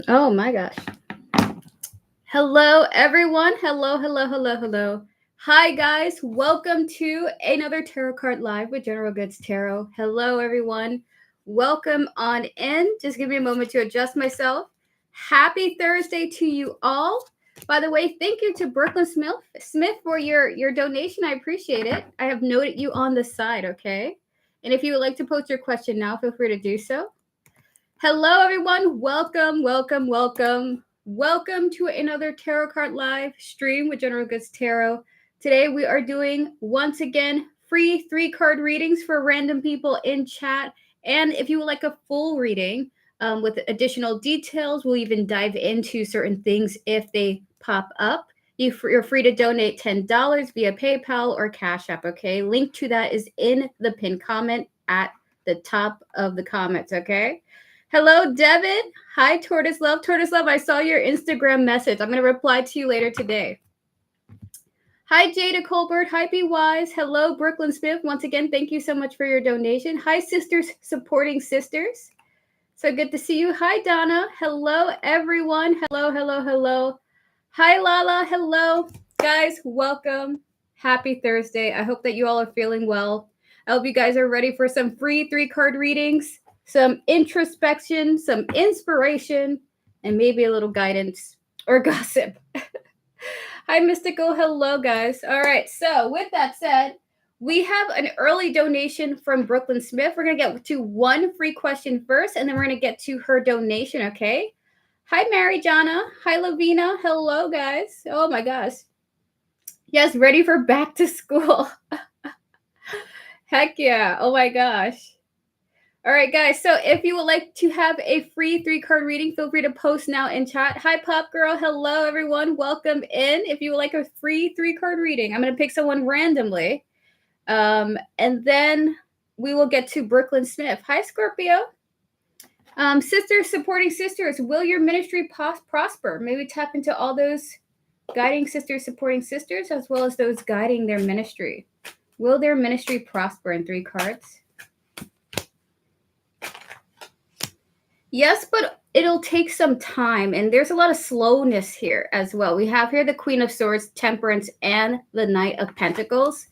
Oh my gosh. Hello, everyone. Hello. Hi, guys. Welcome to another Tarot Card Live with General Goods Tarot. Hello, everyone. Welcome on in. Just give me a moment to adjust myself. Happy Thursday to you all. By the way, thank you to Brooklyn Smith for your donation. I appreciate it. I have noted you on the side, okay? And if you would like to post your question now, feel free to do so. Hello, everyone. Welcome to another Tarot Card Live stream with General Goods Tarot. Today, we are doing, once again, free 3-card readings for random people in chat. And if you would like a full reading with additional details, we'll even dive into certain things if they pop up. You're free to donate $10 via PayPal or Cash App, okay? Link to that is in the pinned comment at the top of the comments, okay? Hello, Devin. Hi, Tortoise Love. Tortoise Love, I saw your Instagram message. I'm going to reply to you later today. Hi, Jada Colbert. Hi, Be Wise. Hello, Brooklyn Smith. Once again, thank you so much for your donation. Hi, sisters supporting sisters. So good to see you. Hi, Donna. Hello, everyone. Hello. Hi, Lala. Hello. Guys, welcome. Happy Thursday. I hope that you all are feeling well. I hope you guys are ready for some free 3-card readings, some introspection, some inspiration, and maybe a little guidance or gossip. Hi, Mystical. Hello, guys. All right. So with that said, we have an early donation from Brooklyn Smith. We're going to get to one free question first, and then we're going to get to her donation, okay? Hi, Mary Jana. Hi, Lavina. Hello, guys. Oh, my gosh. Yes, ready for back to school. Heck yeah. Oh, my gosh. All right, guys. So if you would like to have a free 3-card reading, feel free to post now in chat. Hi, Pop Girl. Hello, everyone. Welcome in. If you would like a free 3-card reading, I'm going to pick someone randomly. And then we will get to Brooklyn Smith. Hi, Scorpio. Sisters supporting sisters. Will your ministry prosper? Maybe tap into all those guiding sisters supporting sisters as well as those guiding their ministry. Will their ministry prosper in 3 cards? Yes, but it'll take some time, and there's a lot of slowness here as well. We have here the Queen of Swords, Temperance, and the Knight of Pentacles.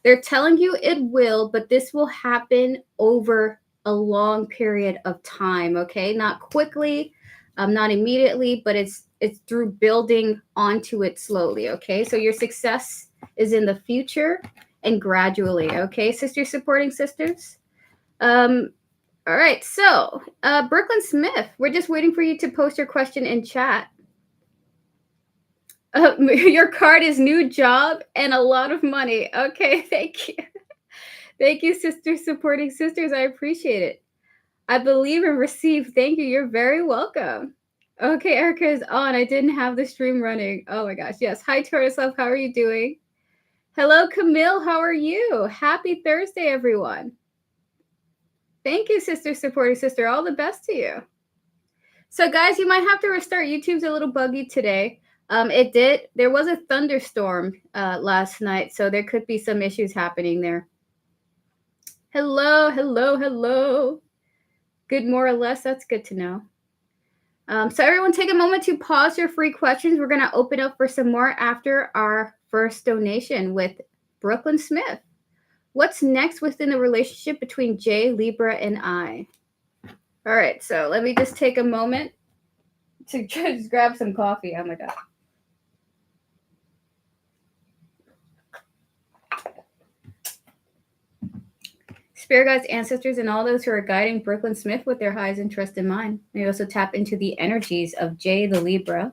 They're telling you it will, but this will happen over a long period of time, okay? Not quickly, not immediately, but it's through building onto it slowly, okay? So your success is in the future and gradually, okay? Sisters supporting sisters. All right, so Brooklyn Smith, we're just waiting for you to post your question in chat. Your card is new job and a lot of money. Okay, thank you. Thank you, sisters supporting sisters. I appreciate it. I believe and receive. Thank you. You're very welcome. Okay, Erica is on. I didn't have the stream running. Oh my gosh. Yes. Hi, Tortoise Love. How are you doing? Hello, Camille. How are you? Happy Thursday, everyone. Thank you, sister supporting sister. All the best to you. So, guys, you might have to restart. YouTube's a little buggy today. It did. There was a thunderstorm last night, so there could be some issues happening there. Hello. Good, more or less. That's good to know. So everyone take a moment to pause your free questions. We're going to open up for some more after our first donation with Brooklyn Smith. What's next within the relationship between Jay, Libra, and I? All right, so let me just take a moment to just grab some coffee. Oh my God. Spirit guides, ancestors, and all those who are guiding Brooklyn Smith with their highs and trust in mind. May also tap into the energies of Jay the Libra.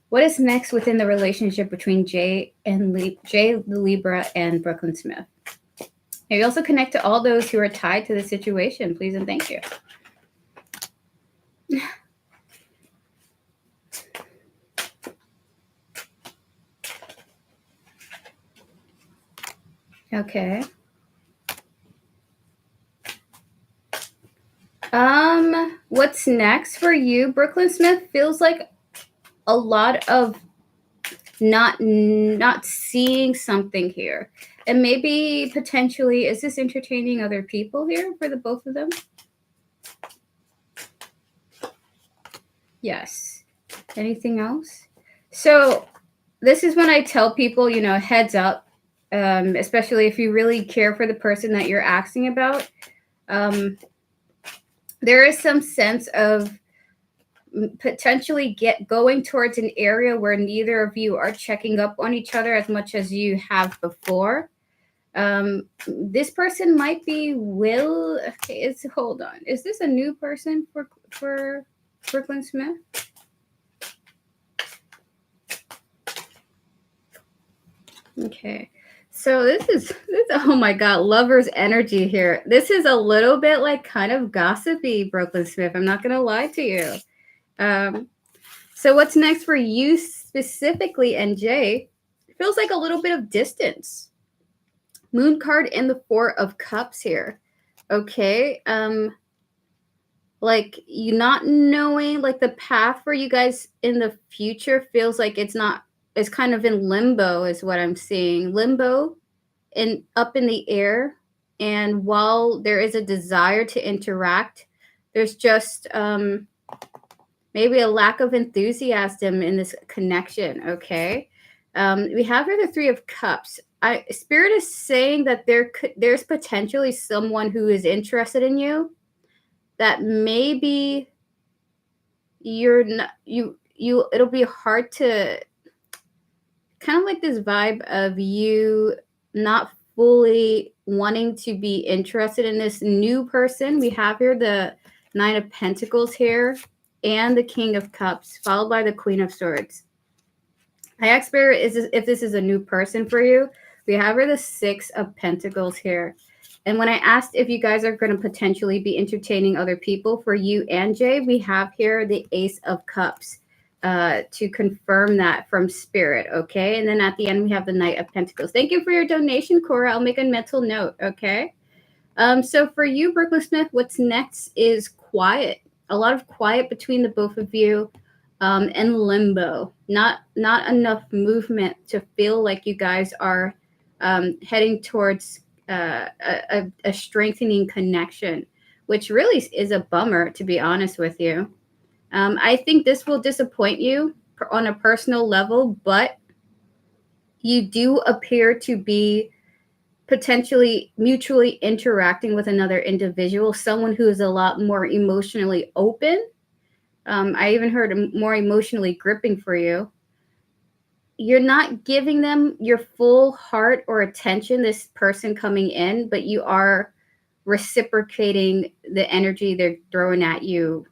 What is next within the relationship between Jay the Libra and Brooklyn Smith? May we also connect to all those who are tied to the situation, please and thank you. Okay. What's next for you, Brooklyn Smith? Feels like a lot of not seeing something here. And maybe potentially, is this entertaining other people here for the both of them? Yes. Anything else? So this is when I tell people, you know, heads up, especially if you really care for the person that you're asking about. There is some sense of potentially going towards an area where neither of you are checking up on each other as much as you have before. This person might be okay, hold on. Is this a new person for Brooklyn Smith? Okay. So this is oh my god, lover's energy here. This is a little bit like kind of gossipy, Brooklyn Smith. I'm not gonna lie to you. So what's next for you specifically, NJ? Feels like a little bit of distance. Moon card and the Four of Cups here. Okay. Like you not knowing like the path for you guys in the future feels like it's kind of in limbo is what I'm seeing. Limbo and up in the air. And while there is a desire to interact, there's just maybe a lack of enthusiasm in this connection. Okay. We have here the Three of Cups. Spirit is saying that there's potentially someone who is interested in you that maybe you're not it'll be hard to kind of like this vibe of you not fully wanting to be interested in this new person. We have here the Nine of Pentacles here and the King of Cups, followed by the Queen of Swords. I asked Spirit if this is a new person for you. We have here the Six of Pentacles here. And when I asked if you guys are going to potentially be entertaining other people for you and Jay, we have here the Ace of Cups to confirm that from Spirit, okay? And then at the end, we have the Knight of Pentacles. Thank you for your donation, Cora. I'll make a mental note, okay? So for you, Brooklyn Smith, what's next is quiet. A lot of quiet between the both of you. And limbo, not enough movement to feel like you guys are heading towards a strengthening connection, which really is a bummer, to be honest with you. I think this will disappoint you on a personal level, but you do appear to be potentially mutually interacting with another individual, someone who is a lot more emotionally open. I even heard more emotionally gripping for you. You're not giving them your full heart or attention, this person coming in, but you are reciprocating the energy they're throwing at you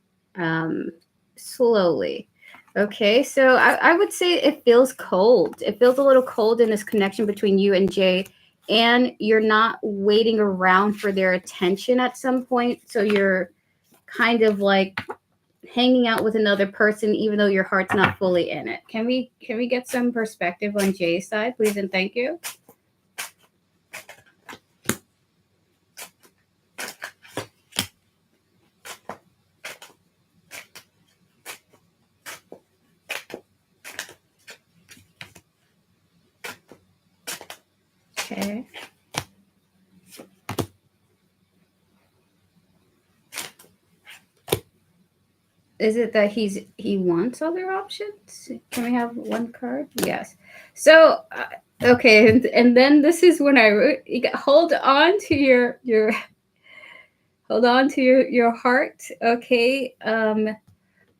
slowly. Okay, so I would say it feels cold. It feels a little cold in this connection between you and Jay, and you're not waiting around for their attention at some point. So you're kind of like hanging out with another person even though your heart's not fully in it. Can we get some perspective on Jay's side, please and thank you? Okay. Is it that he wants other options? Can we have one card? Yes. So okay, and then this is when hold on to your hold on to your heart. Okay.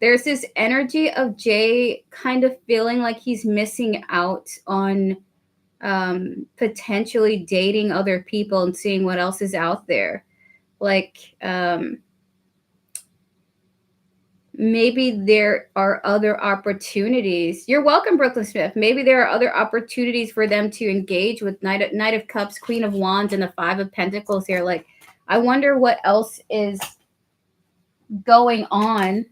There's this energy of Jay kind of feeling like he's missing out on potentially dating other people and seeing what else is out there. Like maybe there are other opportunities. You're welcome, Brooklyn Smith. Maybe there are other opportunities for them to engage with Knight of Cups, Queen of Wands, and the Five of Pentacles here. Like, I wonder what else is going on.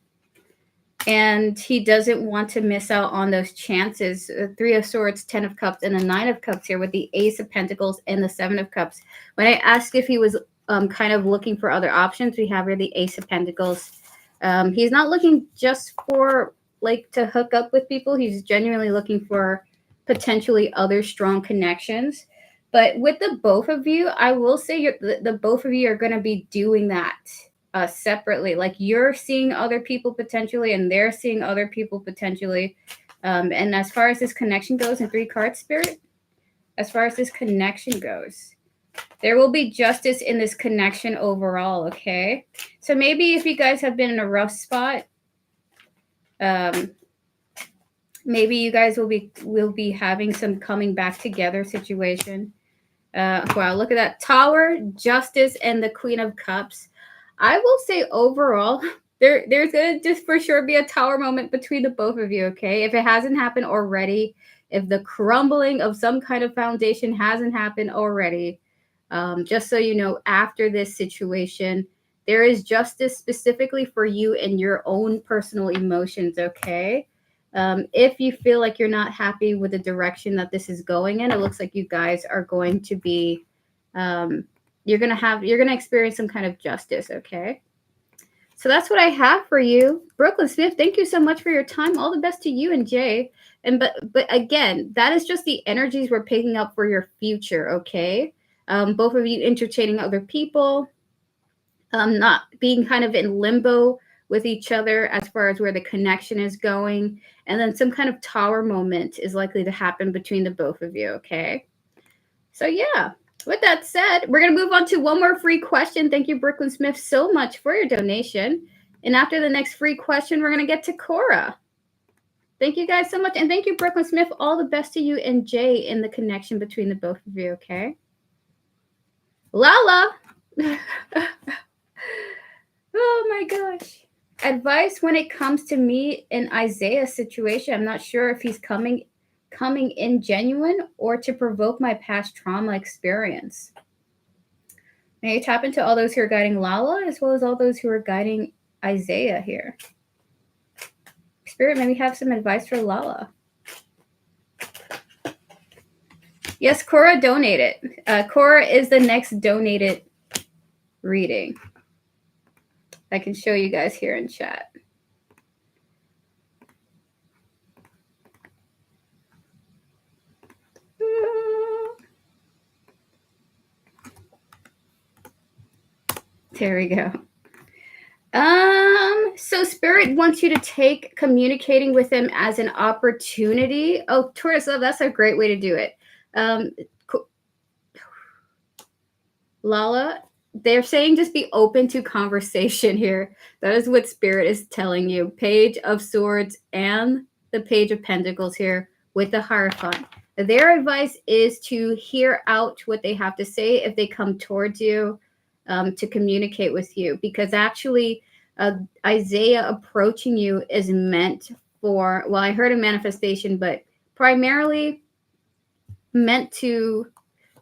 And he doesn't want to miss out on those chances. Three of Swords, 10 of Cups, and the Nine of Cups here with the Ace of Pentacles and the Seven of Cups. When I asked if he was kind of looking for other options, we have here the Ace of Pentacles. He's not looking just for like to hook up with people. He's genuinely looking for potentially other strong connections. But with the both of you, I will say the both of you are going to be doing that separately. Like you're seeing other people potentially, and they're seeing other people potentially. And as far as this connection goes in 3 cards, Spirit, as far as this connection goes, there will be justice in this connection overall, okay? So maybe if you guys have been in a rough spot, maybe you guys will be having some coming back together situation. Wow, look at that. Tower, Justice, and the Queen of Cups. I will say overall, there's going to just for sure be a tower moment between the both of you, okay? If it hasn't happened already, if the crumbling of some kind of foundation hasn't happened already, just so you know, after this situation, there is justice specifically for you and your own personal emotions, okay? If you feel like you're not happy with the direction that this is going in, it looks like you guys are going to be, you're going to experience some kind of justice, okay? So that's what I have for you. Brooklyn Smith, thank you so much for your time. All the best to you and Jay. And but again, that is just the energies we're picking up for your future, okay? Both of you entertaining other people, not being kind of in limbo with each other as far as where the connection is going. And then some kind of tower moment is likely to happen between the both of you, okay? So yeah, with that said, we're going to move on to one more free question. Thank you, Brooklyn Smith, so much for your donation. And after the next free question, we're going to get to Cora. Thank you guys so much. And thank you, Brooklyn Smith. All the best to you and Jay in the connection between the both of you, okay? Lala. Oh my gosh. Advice when it comes to me in Isaiah's situation. I'm not sure if he's coming in genuine or to provoke my past trauma experience. May I tap into all those who are guiding Lala as well as all those who are guiding Isaiah here. Spirit, maybe have some advice for Lala. Yes, Cora donated. Cora is the next donated reading. I can show you guys here in chat. There we go. So Spirit wants you to take communicating with him as an opportunity. Oh, Taurus Love, that's a great way to do it. Lala, they're saying just be open to conversation here. That is what Spirit is telling you. Page of Swords and the Page of Pentacles here with the Hierophant. Their advice is to hear out what they have to say if they come towards you, to communicate with you. Because actually, Isaiah approaching you is meant for, well, I heard a manifestation, but primarily meant to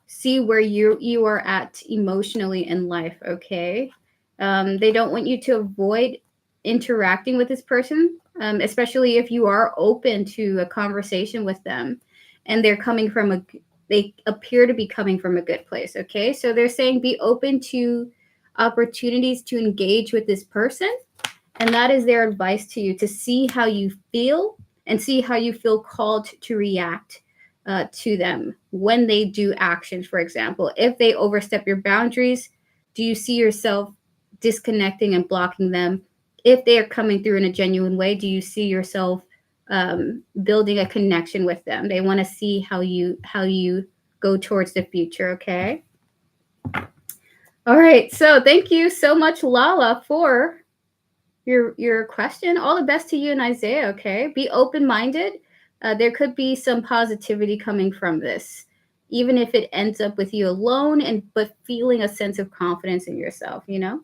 see where you are at emotionally in life, okay? They don't want you to avoid interacting with this person, especially if you are open to a conversation with them and they appear to be coming from a good place, okay? So they're saying be open to opportunities to engage with this person, and that is their advice to you, to see how you feel and see how you feel called to react to them when they do actions. For example, if they overstep your boundaries, do you see yourself disconnecting and blocking them? If they are coming through in a genuine way, do you see yourself building a connection with them? They want to see how you go towards the future, okay? All right, so thank you so much, Lala, for your question. All the best to you and Isaiah, okay? Be open-minded. There could be some positivity coming from this, even if it ends up with you alone, but feeling a sense of confidence in yourself, you know?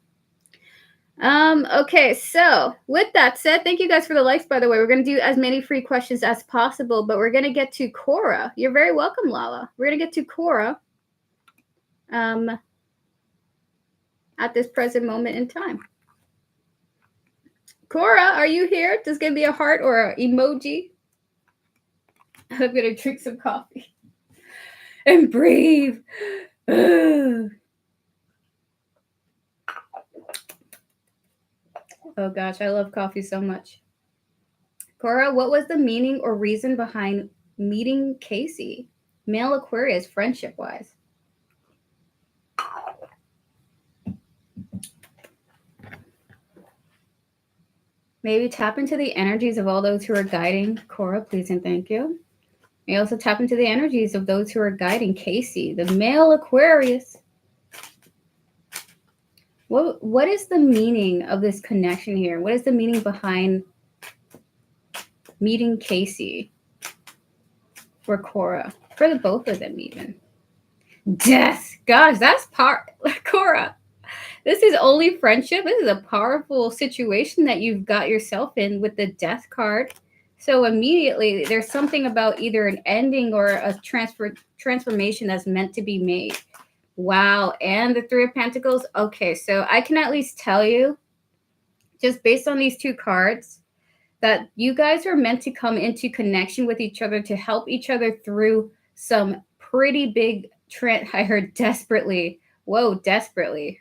Okay, so with that said, thank you guys for the likes, by the way. We're going to do as many free questions as possible, but we're going to get to Cora. You're very welcome, Lala. We're going to get to Cora at this present moment in time. Cora, are you here? Just give me a heart or an emoji. I'm going to drink some coffee and breathe. Oh gosh, I love coffee so much. Cora, what was the meaning or reason behind meeting Casey? Male Aquarius, friendship-wise. Maybe tap into the energies of all those who are guiding Cora, please and thank you. May also tap into the energies of those who are guiding Casey, the male Aquarius. What is the meaning of this connection here? What is the meaning behind meeting Casey for Cora? For the both of them even. Death. Gosh, that's Cora. This is only friendship. This is a powerful situation that you've got yourself in with the death card. So immediately there's something about either an ending or a transformation that's meant to be made. Wow. And the Three of Pentacles. Okay, so I can at least tell you, just based on these two cards, that you guys are meant to come into connection with each other to help each other through some pretty big I heard desperately. Whoa, desperately.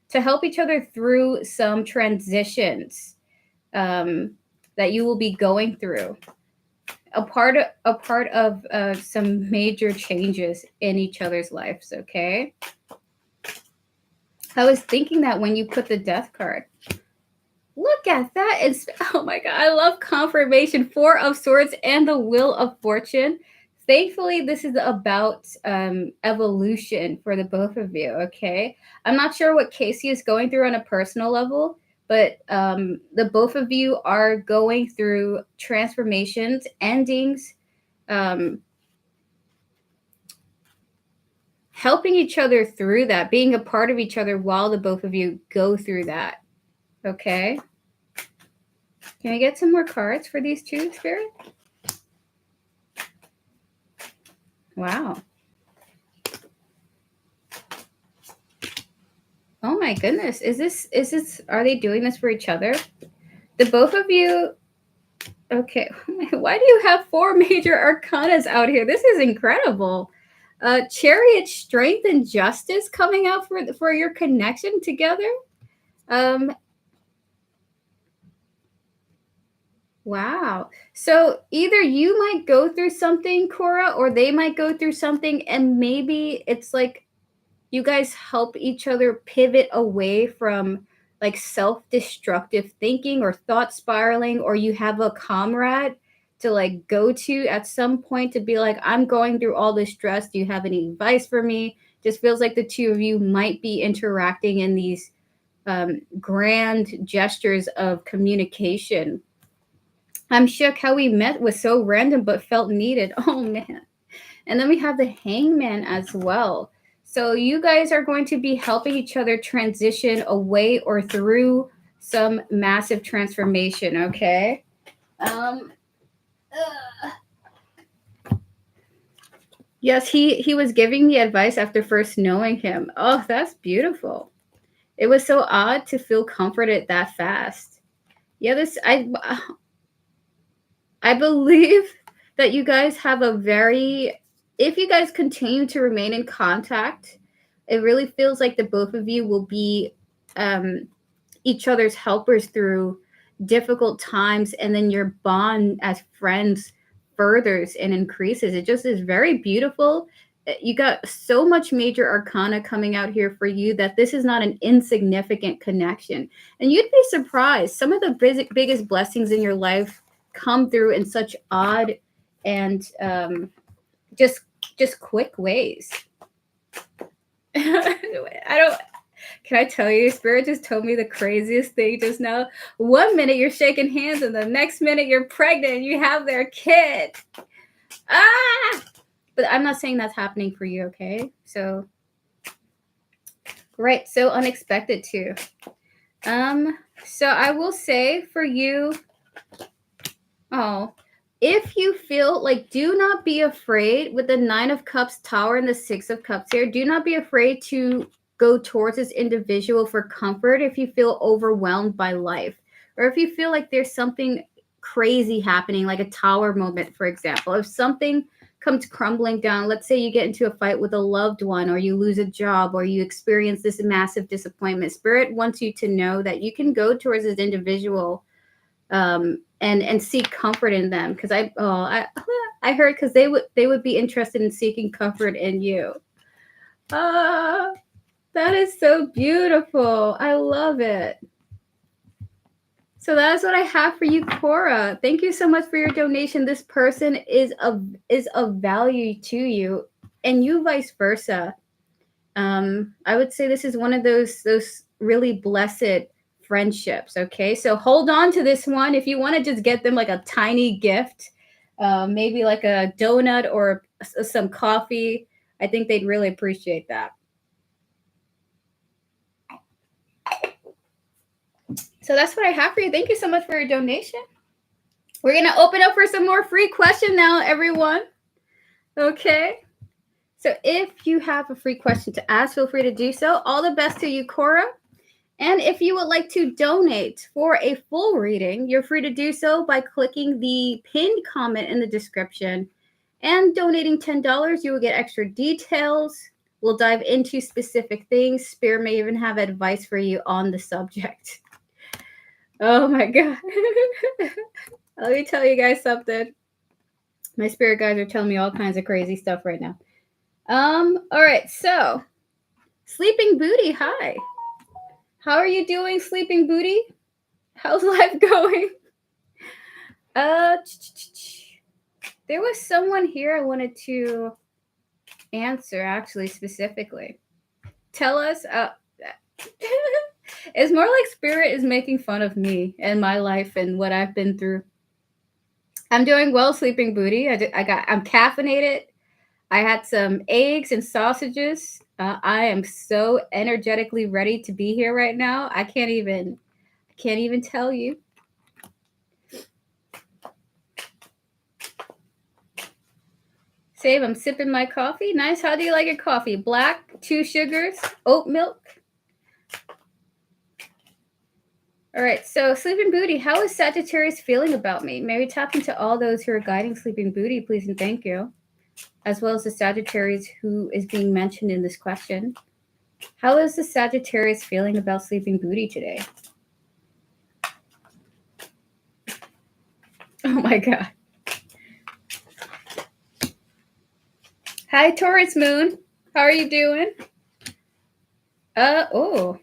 To help each other through some transitions that you will be going through. A part of some major changes in each other's lives, okay? I was thinking that when you put the death card. Look at that. It's, oh my God, I love confirmation. Four of Swords and the Wheel of Fortune. Thankfully, this is about evolution for the both of you, okay? I'm not sure what Casey is going through on a personal level, but the both of you are going through transformations, endings, helping each other through that, being a part of each other while the both of you go through that, okay? Can I get some more cards for these two, Spirit? Wow. Oh my goodness. Is this, are they doing this for each other? The both of you, okay. Why do you have four major arcanas out here? This is incredible. Chariot, Strength, and Justice coming out for your connection together. Wow. So either you might go through something, Cora, or they might go through something, and maybe it's like you guys help each other pivot away from like self-destructive thinking or thought spiraling, or you have a comrade to like go to at some point to be like, I'm going through all this stress. Do you have any advice for me? Just feels like the two of you might be interacting in these grand gestures of communication. I'm shook how we met was so random but felt needed. Oh man. And then we have the Hangman as well. So you guys are going to be helping each other transition away or through some massive transformation, okay? Yes, he was giving me advice after first knowing him. Oh, that's beautiful. It was so odd to feel comforted that fast. Yeah, I believe that you guys have a very, if you guys continue to remain in contact, it really feels like the both of you will be each other's helpers through difficult times, and then your bond as friends furthers and increases. It just is very beautiful. You got so much major arcana coming out here for you that this is not an insignificant connection. And you'd be surprised. Some of the biggest blessings in your life come through in such odd and just quick ways. I don't. Can I tell you, Spirit just told me the craziest thing just now. 1 minute you're shaking hands, and the next minute you're pregnant and you have their kid. Ah! But I'm not saying that's happening for you, okay? So, right, so unexpected too. So I will say for you, if you feel like, do not be afraid with the 9 of Cups, Tower, and the 6 of Cups here. Do not be afraid to go towards this individual for comfort if you feel overwhelmed by life, or if you feel like there's something crazy happening, like a tower moment, for example. If something comes crumbling down, let's say you get into a fight with a loved one, or you lose a job, or you experience this massive disappointment, Spirit wants you to know that you can go towards this individual and seek comfort in them, because I heard because they would be interested in seeking comfort in you. That is so beautiful. I love it. So that's what I have for you, Cora. Thank you so much for your donation. This person is of value to you, and you vice versa. I would say this is one of those really blessed friendships. Okay, so hold on to this one. If you want to just get them like a tiny gift, maybe like a donut or some coffee, I think they'd really appreciate that. So that's what I have for you. Thank you so much for your donation. We're gonna open up for some more free question now, everyone. Okay. So if you have a free question to ask, feel free to do so. All the best to you, Cora. And if you would like to donate for a full reading, you're free to do so by clicking the pinned comment in the description. And donating $10, you will get extra details. We'll dive into specific things. Spear may even have advice for you on the subject. Oh my God. Let me tell you guys something. My spirit guides are telling me all kinds of crazy stuff right now. All right, so Sleeping Booty, hi. How are you doing, Sleeping Booty? How's life going? There was someone here I wanted to answer actually specifically. Tell us, it's more like Spirit is making fun of me and my life and what I've been through. I'm doing well, Sleeping Booty. I'm caffeinated. I had some eggs and sausages. I am so energetically ready to be here right now. I can't even tell you. Save, I'm sipping my coffee. Nice. How do you like your coffee? Black, 2 sugars, oat milk. All right, so Sleeping Booty, how is Sagittarius feeling about me? May we tap into all those who are guiding Sleeping Booty, please and thank you, as well as the Sagittarius who is being mentioned in this question. How is the Sagittarius feeling about Sleeping Booty today? Oh my God. Hi, Taurus Moon. How are you doing? Oh.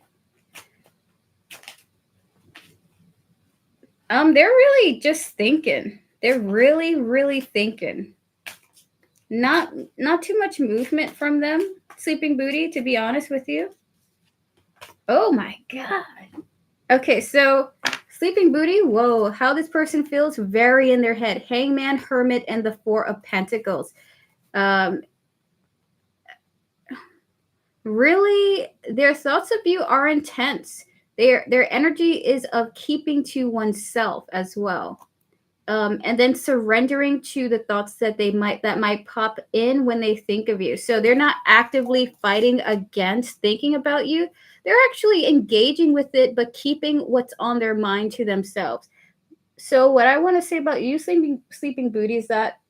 They're really just thinking. They're really, really thinking. Not too much movement from them, Sleeping Booty, to be honest with you. Oh my God. Okay, so Sleeping Booty, whoa, how this person feels very in their head. Hangman, Hermit, and the 4 of Pentacles. Really, their thoughts of you are intense. Their energy is of keeping to oneself as well. And then surrendering to the thoughts that might pop in when they think of you. So they're not actively fighting against thinking about you. They're actually engaging with it, but keeping what's on their mind to themselves. So what I want to say about you, Sleeping Booty, is that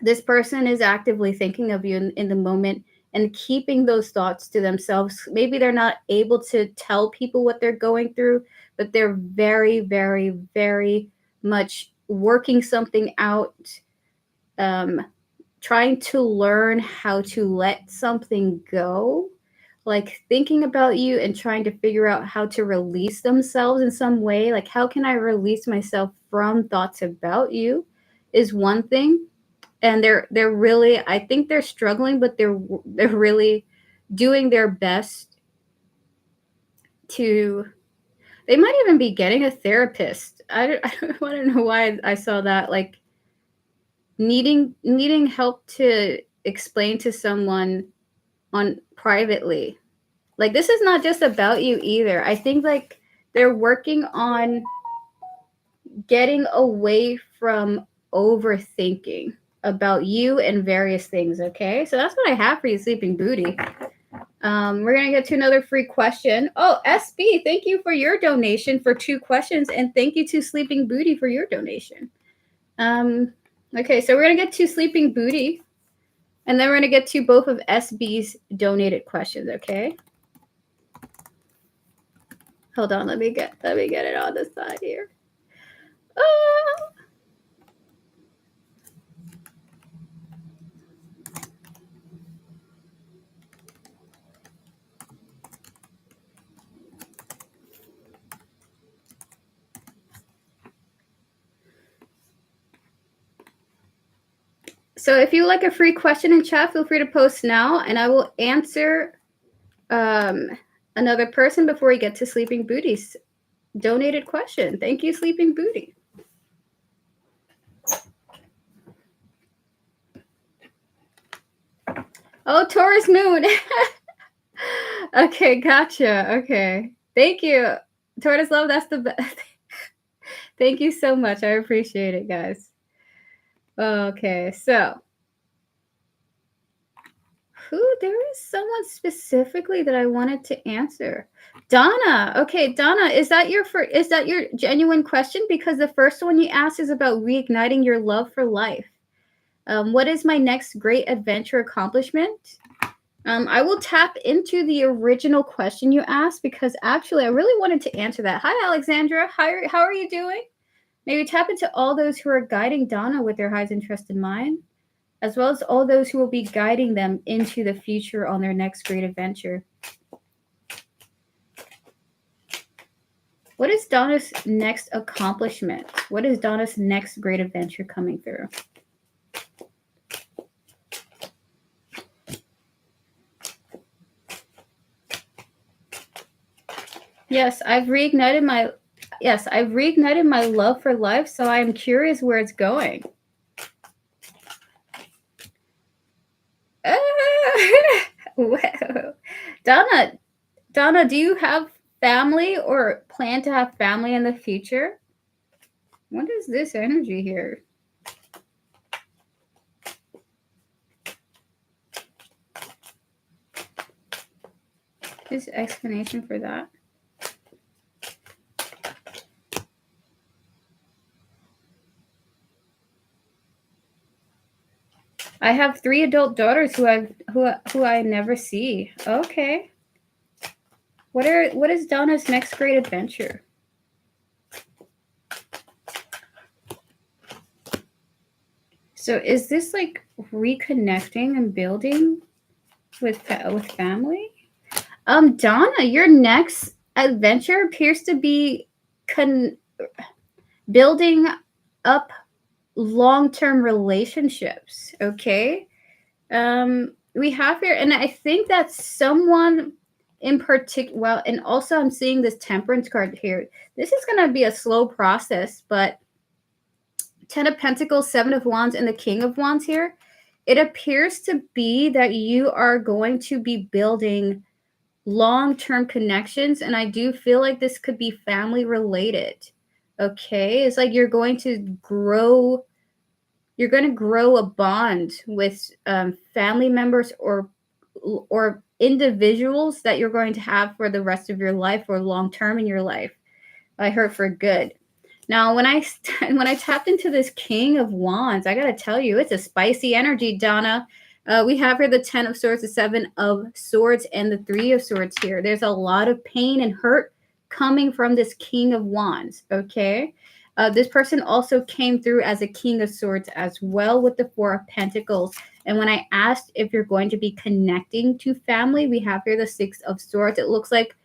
this person is actively thinking of you in the moment and keeping those thoughts to themselves. Maybe they're not able to tell people what they're going through, but they're very, very, very much working something out, trying to learn how to let something go, like thinking about you and trying to figure out how to release themselves in some way. Like, how can I release myself from thoughts about you is one thing. And they're really, I think they're struggling, but they're really doing their best to, they might even be getting a therapist. I don't know why I saw that, like needing help to explain to someone on privately. Like, this is not just about you either. I think like they're working on getting away from overthinking about you and various things. Okay, so that's what I have for you, Sleeping Booty. We're gonna get to another free question. Oh, SB, thank you for your donation for 2 questions, and thank you to Sleeping Booty for your donation. Okay, so we're gonna get to Sleeping Booty, and then we're gonna get to both of SB's donated questions. Okay, hold on, let me get it on the side here. So if you like a free question in chat, feel free to post now, and I will answer another person before we get to Sleeping Booty's donated question. Thank you, Sleeping Booty. Oh, Taurus Moon. Okay, gotcha. Okay. Thank you. Tortoise Love, that's the best. Thank you so much. I appreciate it, guys. Okay, so there is someone specifically that I wanted to answer. Donna. Okay, Donna, is that your genuine question? Because the first one you asked is about reigniting your love for life. What is my next great adventure accomplishment? I will tap into the original question you asked because actually I really wanted to answer that. Hi, Alexandra. How are you doing? Maybe tap into all those who are guiding Donna with their highest interest in mind, as well as all those who will be guiding them into the future on their next great adventure. What is Donna's next accomplishment? What is Donna's next great adventure coming through? Yes, I've reignited my love for life, so I am curious where it's going. Wow. Donna, do you have family or plan to have family in the future? What is this energy here? Is explanation for that? I have 3 adult daughters who I never see. Okay. What is Donna's next great adventure? So is this like reconnecting and building with family? Donna, your next adventure appears to be building up long-term relationships. Okay. We have here, and I think that someone in particular, well, and also I'm seeing this Temperance card here. This is going to be a slow process, but 10 of Pentacles, 7 of Wands, and the King of Wands here, it appears to be that you are going to be building long-term connections, and I do feel like this could be family related. Okay, it's like you're going to grow a bond with family members or individuals that you're going to have for the rest of your life or long term in your life. I heard for good. Now, when I tapped into this King of Wands, I gotta tell you, it's a spicy energy, Donna. We have here the 10 of Swords, the 7 of Swords, and the 3 of Swords here. There's a lot of pain and hurt coming from this King of Wands, okay? This person also came through as a King of Swords as well with the 4 of Pentacles. And when I asked if you're going to be connecting to family, we have here the 6 of Swords. It looks like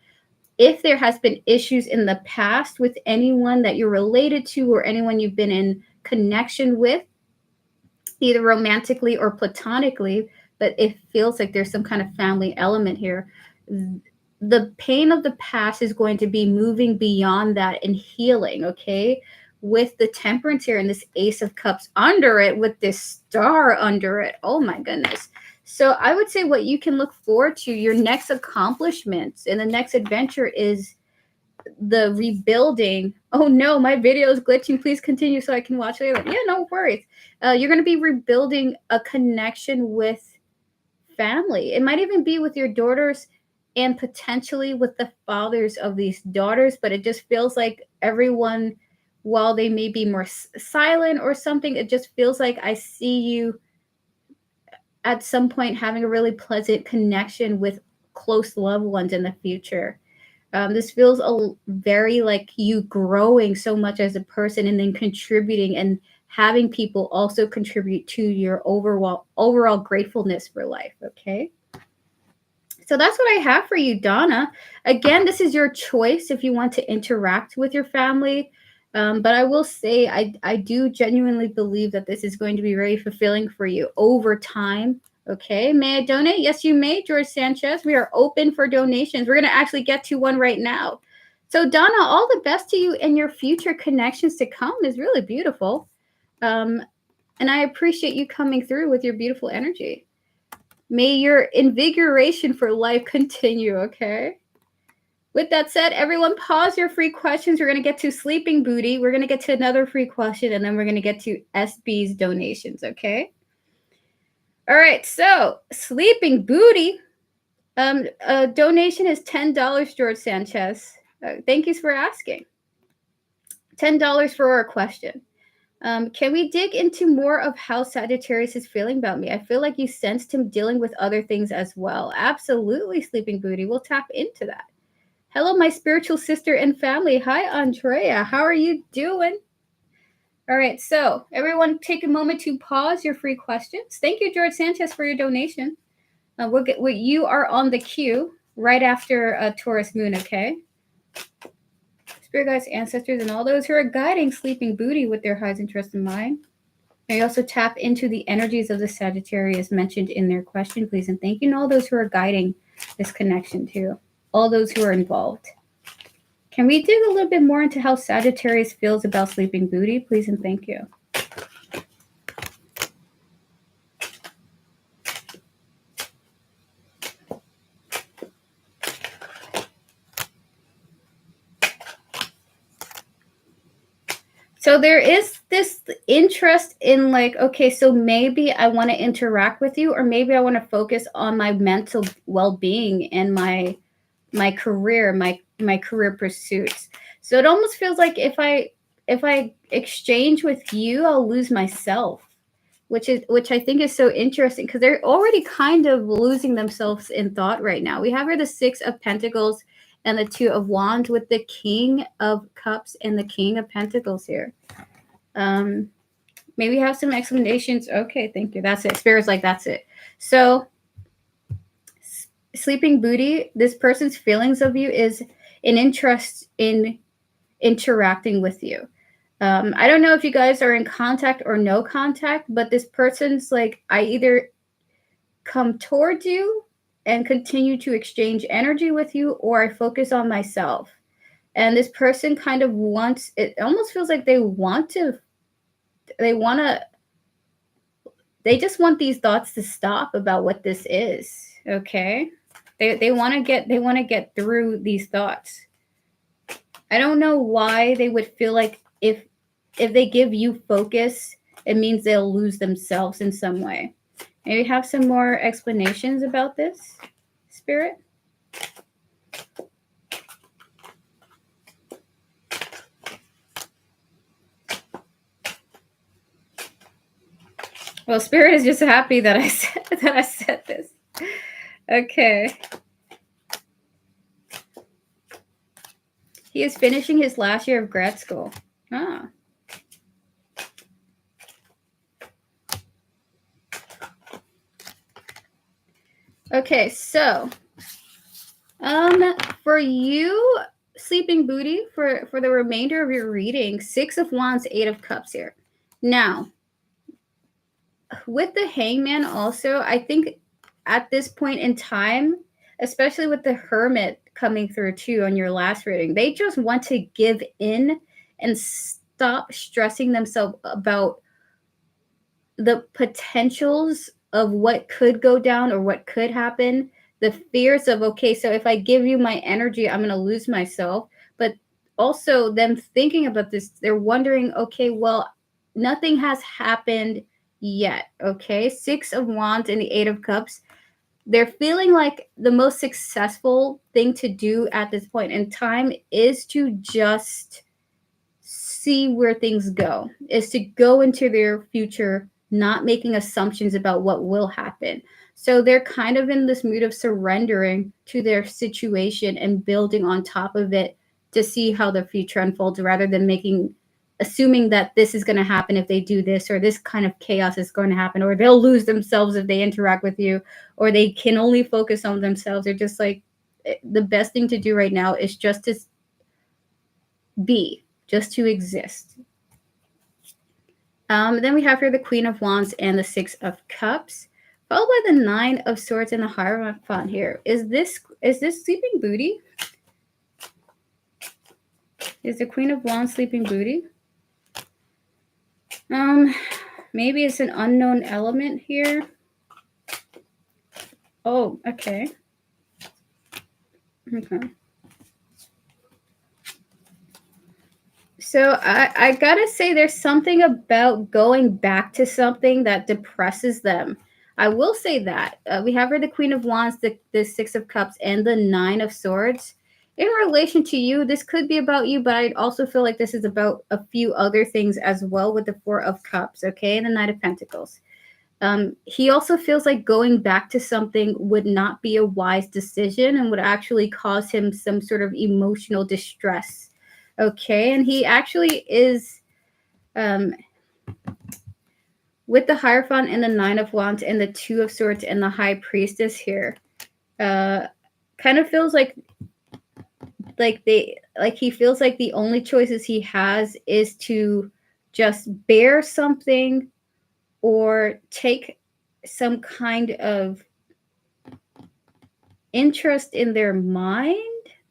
if there has been issues in the past with anyone that you're related to or anyone you've been in connection with, either romantically or platonically, but it feels like there's some kind of family element here. The pain of the past is going to be moving beyond that and healing, okay? With the Temperance here and this Ace of Cups under it with this star under it. Oh my goodness. So I would say what you can look forward to, your next accomplishments and the next adventure is the rebuilding. Oh no, my video is glitching. Please continue so I can watch later. Yeah, no worries. You're going to be rebuilding a connection with family. It might even be with your daughters and potentially with the fathers of these daughters, but it just feels like everyone, while they may be more silent or something, it just feels like I see you at some point having a really pleasant connection with close loved ones in the future. This feels very like you growing so much as a person and then contributing and having people also contribute to your overall gratefulness for life, okay? So that's what I have for you, Donna. Again, this is your choice if you want to interact with your family. But I will say, I do genuinely believe that this is going to be very fulfilling for you over time. Okay, may I donate? Yes, you may, George Sanchez. We are open for donations. We're going to actually get to one right now. So, Donna, all the best to you and your future connections to come is really beautiful. And I appreciate you coming through with your beautiful energy. May your invigoration for life continue, okay? With that said, everyone pause your free questions. We're going to get to Sleeping Booty. We're going to get to another free question, and then we're going to get to SB's donations, okay? All right, so Sleeping Booty. Donation is $10, George Sanchez. Thank you for asking. $10 for our question. Can we dig into more of how Sagittarius is feeling about me? I feel like you sensed him dealing with other things as well. Absolutely, Sleeping Booty. We'll tap into that. Hello, my spiritual sister and family. Hi, Andrea. How are you doing? All right, so everyone take a moment to pause your free questions. Thank you, George Sanchez, for your donation. You are on the queue right after Taurus Moon, okay? Spirit guides, ancestors, and all those who are guiding Sleeping Booty with their highest interest in mind. May you also tap into the energies of the Sagittarius mentioned in their question, please, and thank you, and all those who are guiding this connection too. All those who are involved. Can we dig a little bit more into how Sagittarius feels about Sleeping Booty, please, and thank you. So there is this interest in like, okay, so maybe I want to interact with you, or maybe I want to focus on my mental well-being and my career, my career pursuits. So it almost feels like if I exchange with you, I'll lose myself, which I think is so interesting because they're already kind of losing themselves in thought right now. We have here the Six of Pentacles and the Two of Wands with the King of Cups and the King of Pentacles here. Maybe have some explanations. Okay, thank you. That's it. Spirit's like, that's it. So Sleeping Booty, this person's feelings of you is an interest in interacting with you. I don't know if you guys are in contact or no contact, but this person's like, I either come towards you and continue to exchange energy with you, or I focus on myself. And this person kind of wants, it almost feels like they just want these thoughts to stop about what this is. Okay. They want to get through these thoughts. I don't know why they would feel like if they give you focus, it means they'll lose themselves in some way. Maybe have some more explanations about this, Spirit? Well, Spirit is just happy that I said this. Okay. He is finishing his last year of grad school. Ah. Okay, so for you, Sleeping Booty, for the remainder of your reading, Six of Wands, Eight of Cups here. Now, with the Hangman also, I think at this point in time, especially with the Hermit coming through too on your last reading, they just want to give in and stop stressing themselves about the potentials of what could go down or what could happen, the fears of, okay, so if I give you my energy, I'm going to lose myself. But also them thinking about this, they're wondering, okay, well, nothing has happened yet. Okay. Six of Wands and the Eight of Cups. They're feeling like the most successful thing to do at this point in time is to just see where things go, is to go into their future, not making assumptions about what will happen. So they're kind of in this mood of surrendering to their situation and building on top of it to see how the future unfolds, rather than assuming that this is going to happen if they do this, or this kind of chaos is going to happen, or they'll lose themselves if they interact with you, or they can only focus on themselves. They're just like, the best thing to do right now is just to be. just to exist. Then we have here the Queen of Wands and the Six of Cups, followed by the Nine of Swords and the Hierophant here. Is this Sleeping Beauty? Is the Queen of Wands Sleeping Beauty? Maybe it's an unknown element here. Oh, okay. Okay. So I gotta say, there's something about going back to something that depresses them. I will say that. We have her the Queen of Wands, the Six of Cups, and the Nine of Swords. In relation to you, this could be about you, but I also feel like this is about a few other things as well with the Four of Cups, okay, and the Knight of Pentacles. He also feels like going back to something would not be a wise decision and would actually cause him some sort of emotional distress. Okay, and he actually is with the Hierophant and the Nine of Wands and the Two of Swords and the High Priestess here. Kind of feels like he feels like the only choices he has is to just bear something or take some kind of interest in their mind.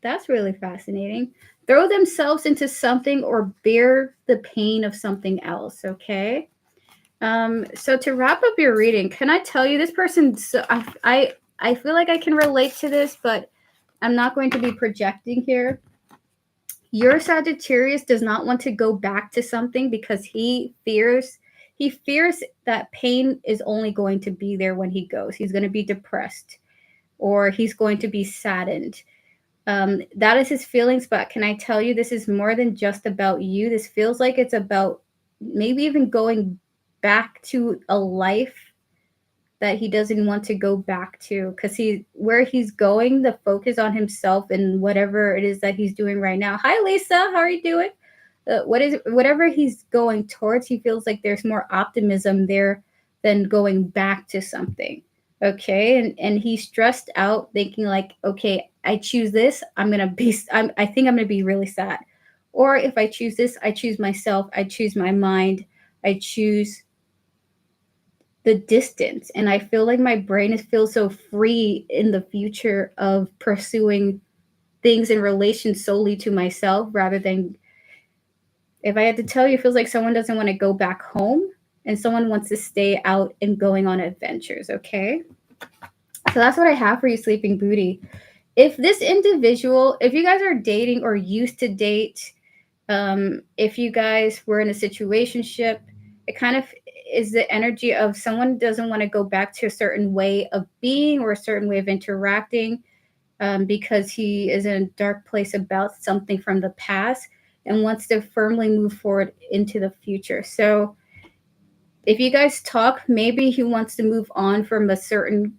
That's really fascinating. Throw themselves into something or bear the pain of something else, okay? So to wrap up your reading, can I tell you this person, so I feel like I can relate to this, but I'm not going to be projecting here. Your Sagittarius does not want to go back to something because he fears that pain is only going to be there when he goes. He's going to be depressed or he's going to be saddened. That is his feelings, but can I tell you, this is more than just about you. This feels like it's about maybe even going back to a life that he doesn't want to go back to, because where he's going, the focus on himself and whatever it is that he's doing right now. Hi, Lisa. How are you doing? Whatever he's going towards, he feels like there's more optimism there than going back to something. Okay, and he's stressed out, thinking like, okay, I choose this, I think I'm gonna be really sad. Or if I choose this, I choose myself, I choose my mind, I choose the distance. And I feel like my brain feels so free in the future of pursuing things in relation solely to myself rather than, if I had to tell you, it feels like someone doesn't want to go back home and someone wants to stay out and going on adventures, okay? So that's what I have for you, Sleeping Beauty. If this individual, if you guys are dating or used to date, if you guys were in a situationship, it kind of is the energy of someone doesn't want to go back to a certain way of being or a certain way of interacting, because he is in a dark place about something from the past and wants to firmly move forward into the future. So if you guys talk, maybe he wants to move on from a certain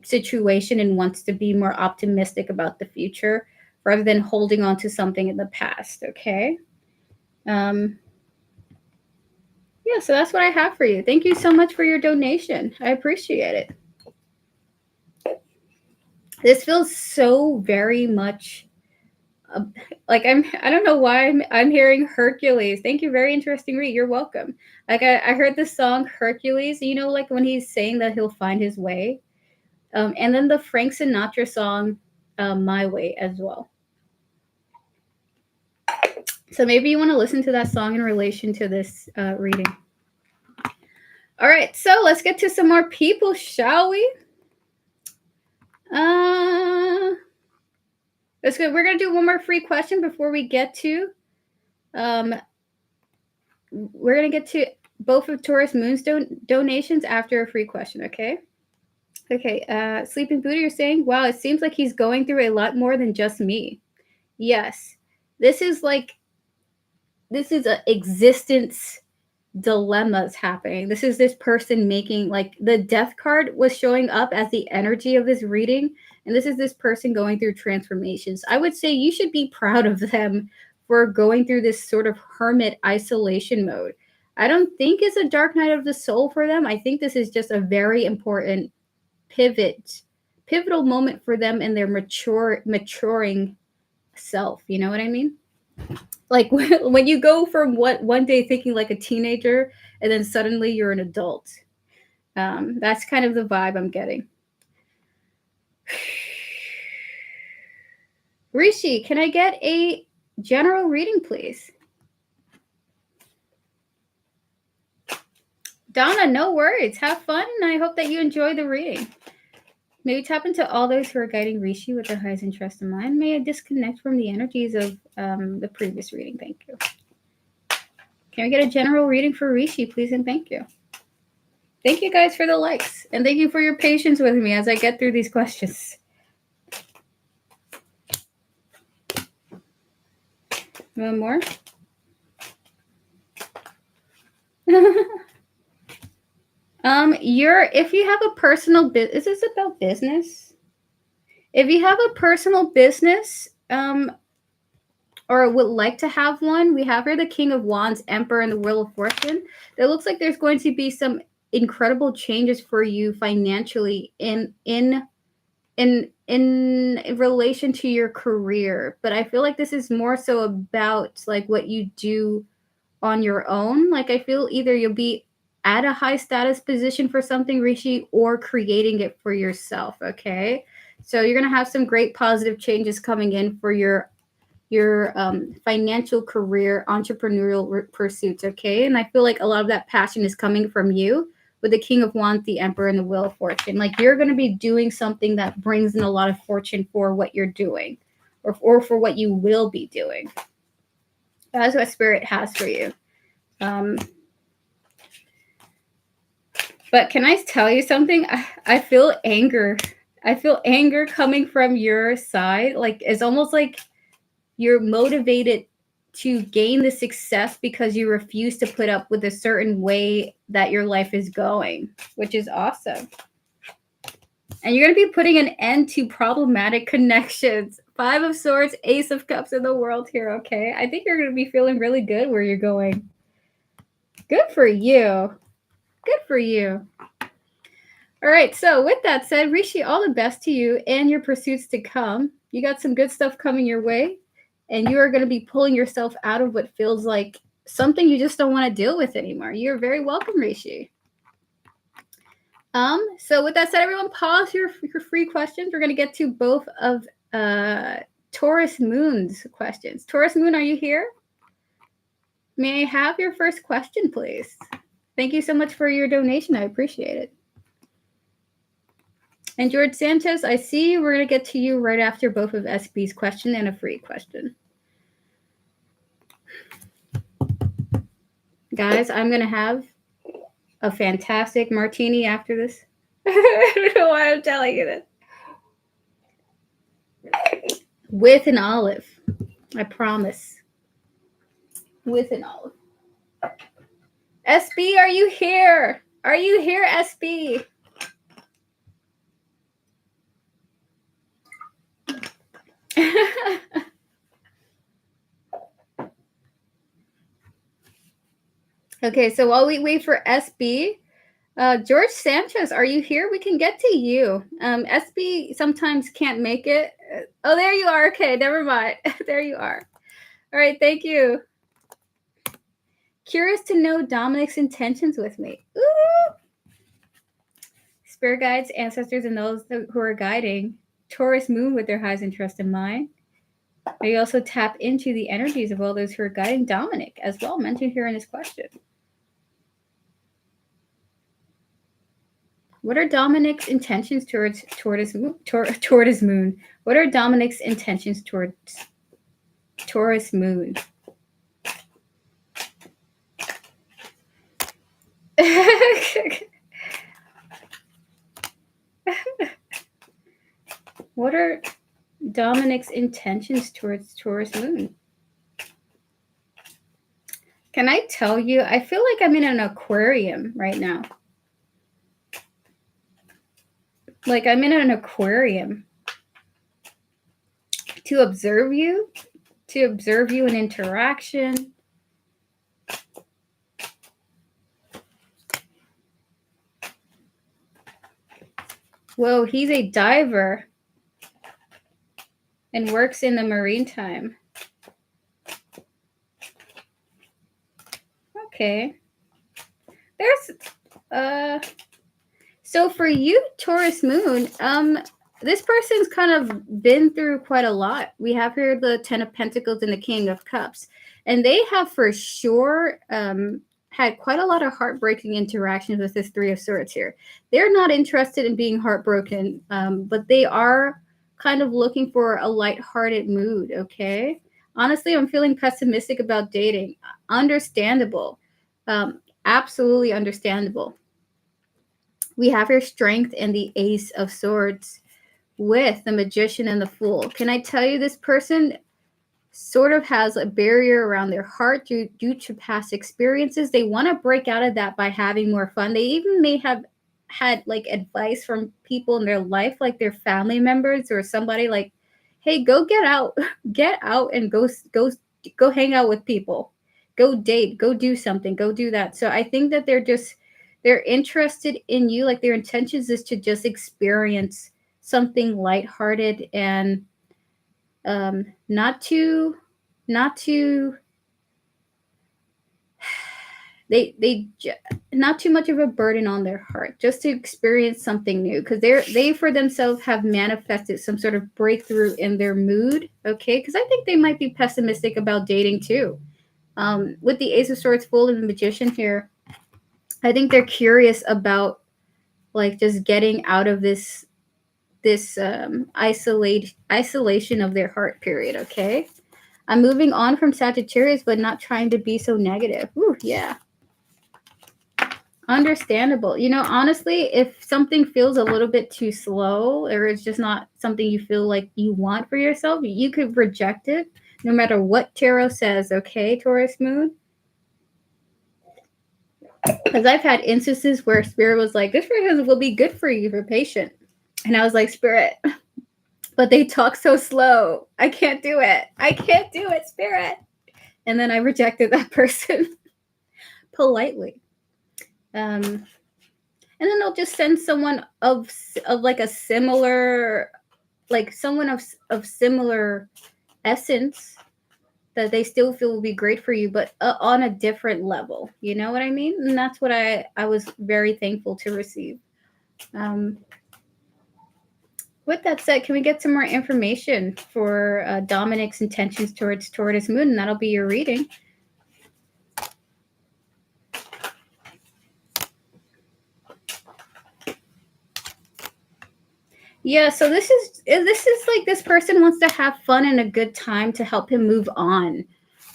situation and wants to be more optimistic about the future rather than holding on to something in the past, okay? Yeah, so that's what I have for you. Thank you so much for your donation. I appreciate it. This feels so very much like I don't know why I'm hearing Hercules. Thank you. Very interesting read. You're welcome. Like I heard the song Hercules, you know, like when he's saying that he'll find his way. And then the Frank Sinatra song, My Way, as well. So maybe you want to listen to that song in relation to this reading. All right, so let's get to some more people, shall we? Let's go. We're gonna do one more free question before we get to. We're gonna get to both of Taurus Moon's donations after a free question. Okay. Okay. Sleeping Buddha, you're saying, wow, it seems like he's going through a lot more than just me. Yes, this is an existence dilemmas happening. This is this person making, like, the death card was showing up as the energy of this reading, and this is this person going through transformations. I would say you should be proud of them for going through this sort of hermit isolation mode. I don't think it's a dark night of the soul for them. I think this is just a very important pivotal moment for them in their maturing self. You know what I mean? Like when you go from one day thinking like a teenager and then suddenly you're an adult. That's kind of the vibe I'm getting. Rishi, can I get a general reading, please? Donna, no worries. Have fun, and I hope that you enjoy the reading. May we tap into all those who are guiding Rishi with their highest interest in mind. May I disconnect from the energies of the previous reading. Thank you. Can we get a general reading for Rishi, please, and thank you. Thank you guys for the likes, and thank you for your patience with me as I get through these questions. One more. If you have a personal business, is this about business? If you have a personal business, or would like to have one, we have here the King of Wands, Emperor, and the Wheel of Fortune. It looks like there's going to be some incredible changes for you financially in relation to your career. But I feel like this is more so about like what you do on your own. Like I feel either you'll be at a high status position for something, Rishi, or creating it for yourself. Okay, so you're gonna have some great positive changes coming in for your financial career, entrepreneurial pursuits. Okay, and I feel like a lot of that passion is coming from you with the King of Wands, the Emperor, and the Wheel of Fortune. Like you're going to be doing something that brings in a lot of fortune for what you're doing, or for what you will be doing. That's what Spirit has for you. But can I tell you something? I feel anger. I feel anger coming from your side. Like it's almost like you're motivated to gain the success because you refuse to put up with a certain way that your life is going, which is awesome. And you're going to be putting an end to problematic connections. 5 of Swords, Ace of Cups in the world here, okay? I think you're going to be feeling really good where you're going. Good for you. Good for you. All right, so with that said, Rishi, all the best to you and your pursuits to come. You got some good stuff coming your way, and you are going to be pulling yourself out of what feels like something you just don't want to deal with anymore. You're very welcome, Rishi. So with that said, everyone, pause your free questions. We're going to get to both of Taurus Moon's questions. Taurus Moon, are you here? May I have your first question, please? Thank you so much for your donation. I appreciate it. And George Sanchez, I see you. We're going to get to you right after both of SB's question and a free question. Guys, I'm going to have a fantastic martini after this. I don't know why I'm telling you this. With an olive. I promise. With an olive. SB, are you here? Are you here, SB? Okay, so while we wait for SB, George Sanchez, are you here? We can get to you. SB sometimes can't make it. Oh, there you are. Okay, never mind. There you are. All right, thank you. Curious to know Dominic's intentions with me. Ooh! Spirit guides, ancestors, and those who are guiding Taurus Moon with their highest interest in mind. May you also tap into the energies of all those who are guiding Dominic as well, mentioned here in this question. What are Dominic's intentions towards Taurus Moon? What are Dominic's intentions towards Taurus Moon? What are Dominic's intentions towards Taurus Moon? Can I tell you, I feel like I'm in an aquarium right now. Like I'm in an aquarium to observe you in interaction. Whoa, he's a diver and works in the marine time. Okay. So for you, Taurus Moon, this person's kind of been through quite a lot. We have here the Ten of Pentacles and the King of Cups, and they have for sure had quite a lot of heartbreaking interactions with this Three of Swords here. They're not interested in being heartbroken, but they are kind of looking for a lighthearted mood, okay? Honestly, I'm feeling pessimistic about dating. Understandable. Absolutely understandable. We have your Strength and the Ace of Swords with the Magician and the Fool. Can I tell you, this person sort of has a barrier around their heart due to past experiences. They want to break out of that by having more fun. They even may have had like advice from people in their life, like their family members or somebody, like, hey, go get out, get out and go hang out with people, go date, go do something, go do that. So I think that they're interested in you. Like their intentions is to just experience something lighthearted and not too not too much of a burden on their heart, just to experience something new, because they for themselves have manifested some sort of breakthrough in their mood. Okay, because I think they might be pessimistic about dating too. With the Ace of Swords full and the Magician here, I think they're curious about like just getting out of this isolation of their heart period. Okay, I'm moving on from Sagittarius, but not trying to be so negative. Ooh, yeah. Understandable. You know, honestly, if something feels a little bit too slow or it's just not something you feel like you want for yourself, you could reject it no matter what tarot says. Okay, Taurus Moon? Because I've had instances where Spirit was like, this person will be good for you if you're patient. And I was like, Spirit, but they talk so slow. I can't do it. I can't do it, Spirit. And then I rejected that person politely. And then they'll just send someone of like a similar, like someone of similar essence that they still feel will be great for you, but on a different level. You know what I mean? And that's what I was very thankful to receive. With that said, can we get some more information for Dominic's intentions towards Taurus Moon? And that'll be your reading. Yeah, so this is like this person wants to have fun and a good time to help him move on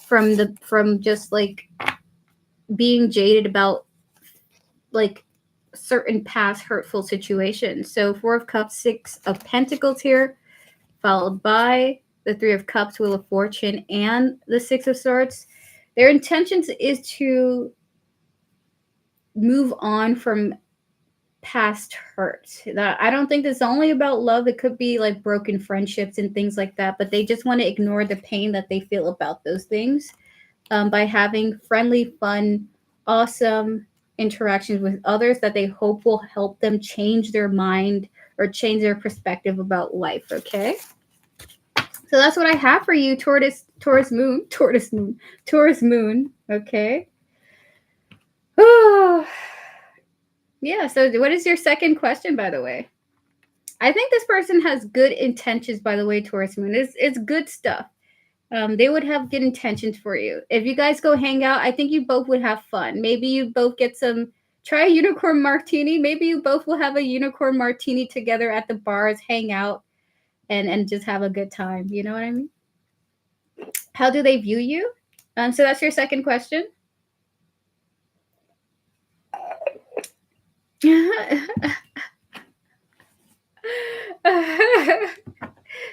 from just like being jaded about like certain past hurtful situations. So 4 of Cups, 6 of Pentacles here, followed by the 3 of Cups, Wheel of Fortune, and the 6 of Swords. Their intentions is to move on from past hurt. That I don't think it's only about love. It could be like broken friendships and things like that, but they just want to ignore the pain that they feel about those things by having friendly, fun, awesome interactions with others that they hope will help them change their mind or change their perspective about life. Okay, so that's what I have for you, Taurus Moon. Okay. Oh. Yeah, so what is your second question, by the way? I think this person has good intentions, by the way, Taurus Moon. It's good stuff. They would have good intentions for you. If you guys go hang out, I think you both would have fun. Maybe you both get try a unicorn martini. Maybe you both will have a unicorn martini together at the bars, hang out, and just have a good time. You know what I mean? How do they view you? So that's your second question.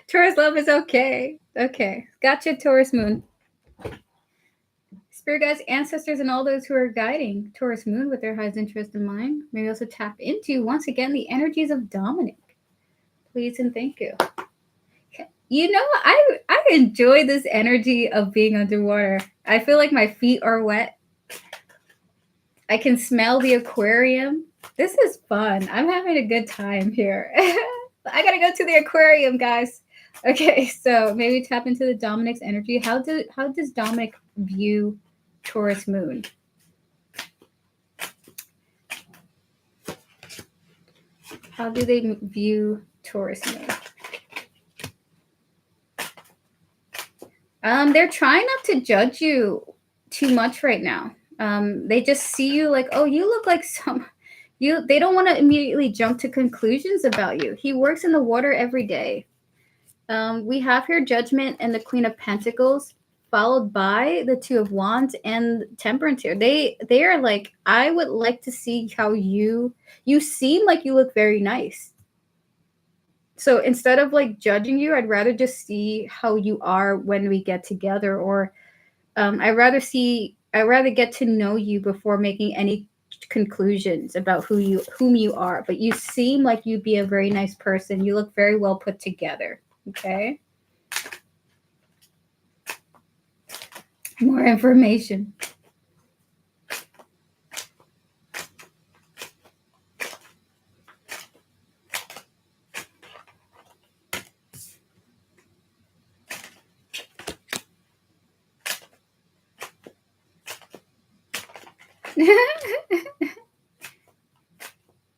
Taurus love is okay. Okay. Gotcha, Taurus Moon. Spirit guides, ancestors, and all those who are guiding Taurus Moon with their highest interest in mind. Maybe also tap into, once again, the energies of Dominic. Please and thank you. You know, I enjoy this energy of being underwater. I feel like my feet are wet. I can smell the aquarium. This is fun. I'm having a good time here. I gotta go to the aquarium, guys. Okay, so maybe tap into the Dominic's energy. How does Dominic view Taurus Moon? How do they view Taurus moon? They're trying not to judge you too much right now. They just see you like, oh, you look like they don't want to immediately jump to conclusions about you. He works in the water every day. We have here Judgment and the Queen of Pentacles, followed by the Two of Wands and Temperance here. They are like, I would like to see how you seem like you look very nice. So instead of like judging you, I'd rather just see how you are when we get together, or I'd rather get to know you before making any conclusions about whom you are. But you seem like you'd be a very nice person. You look very well put together. Okay. More information.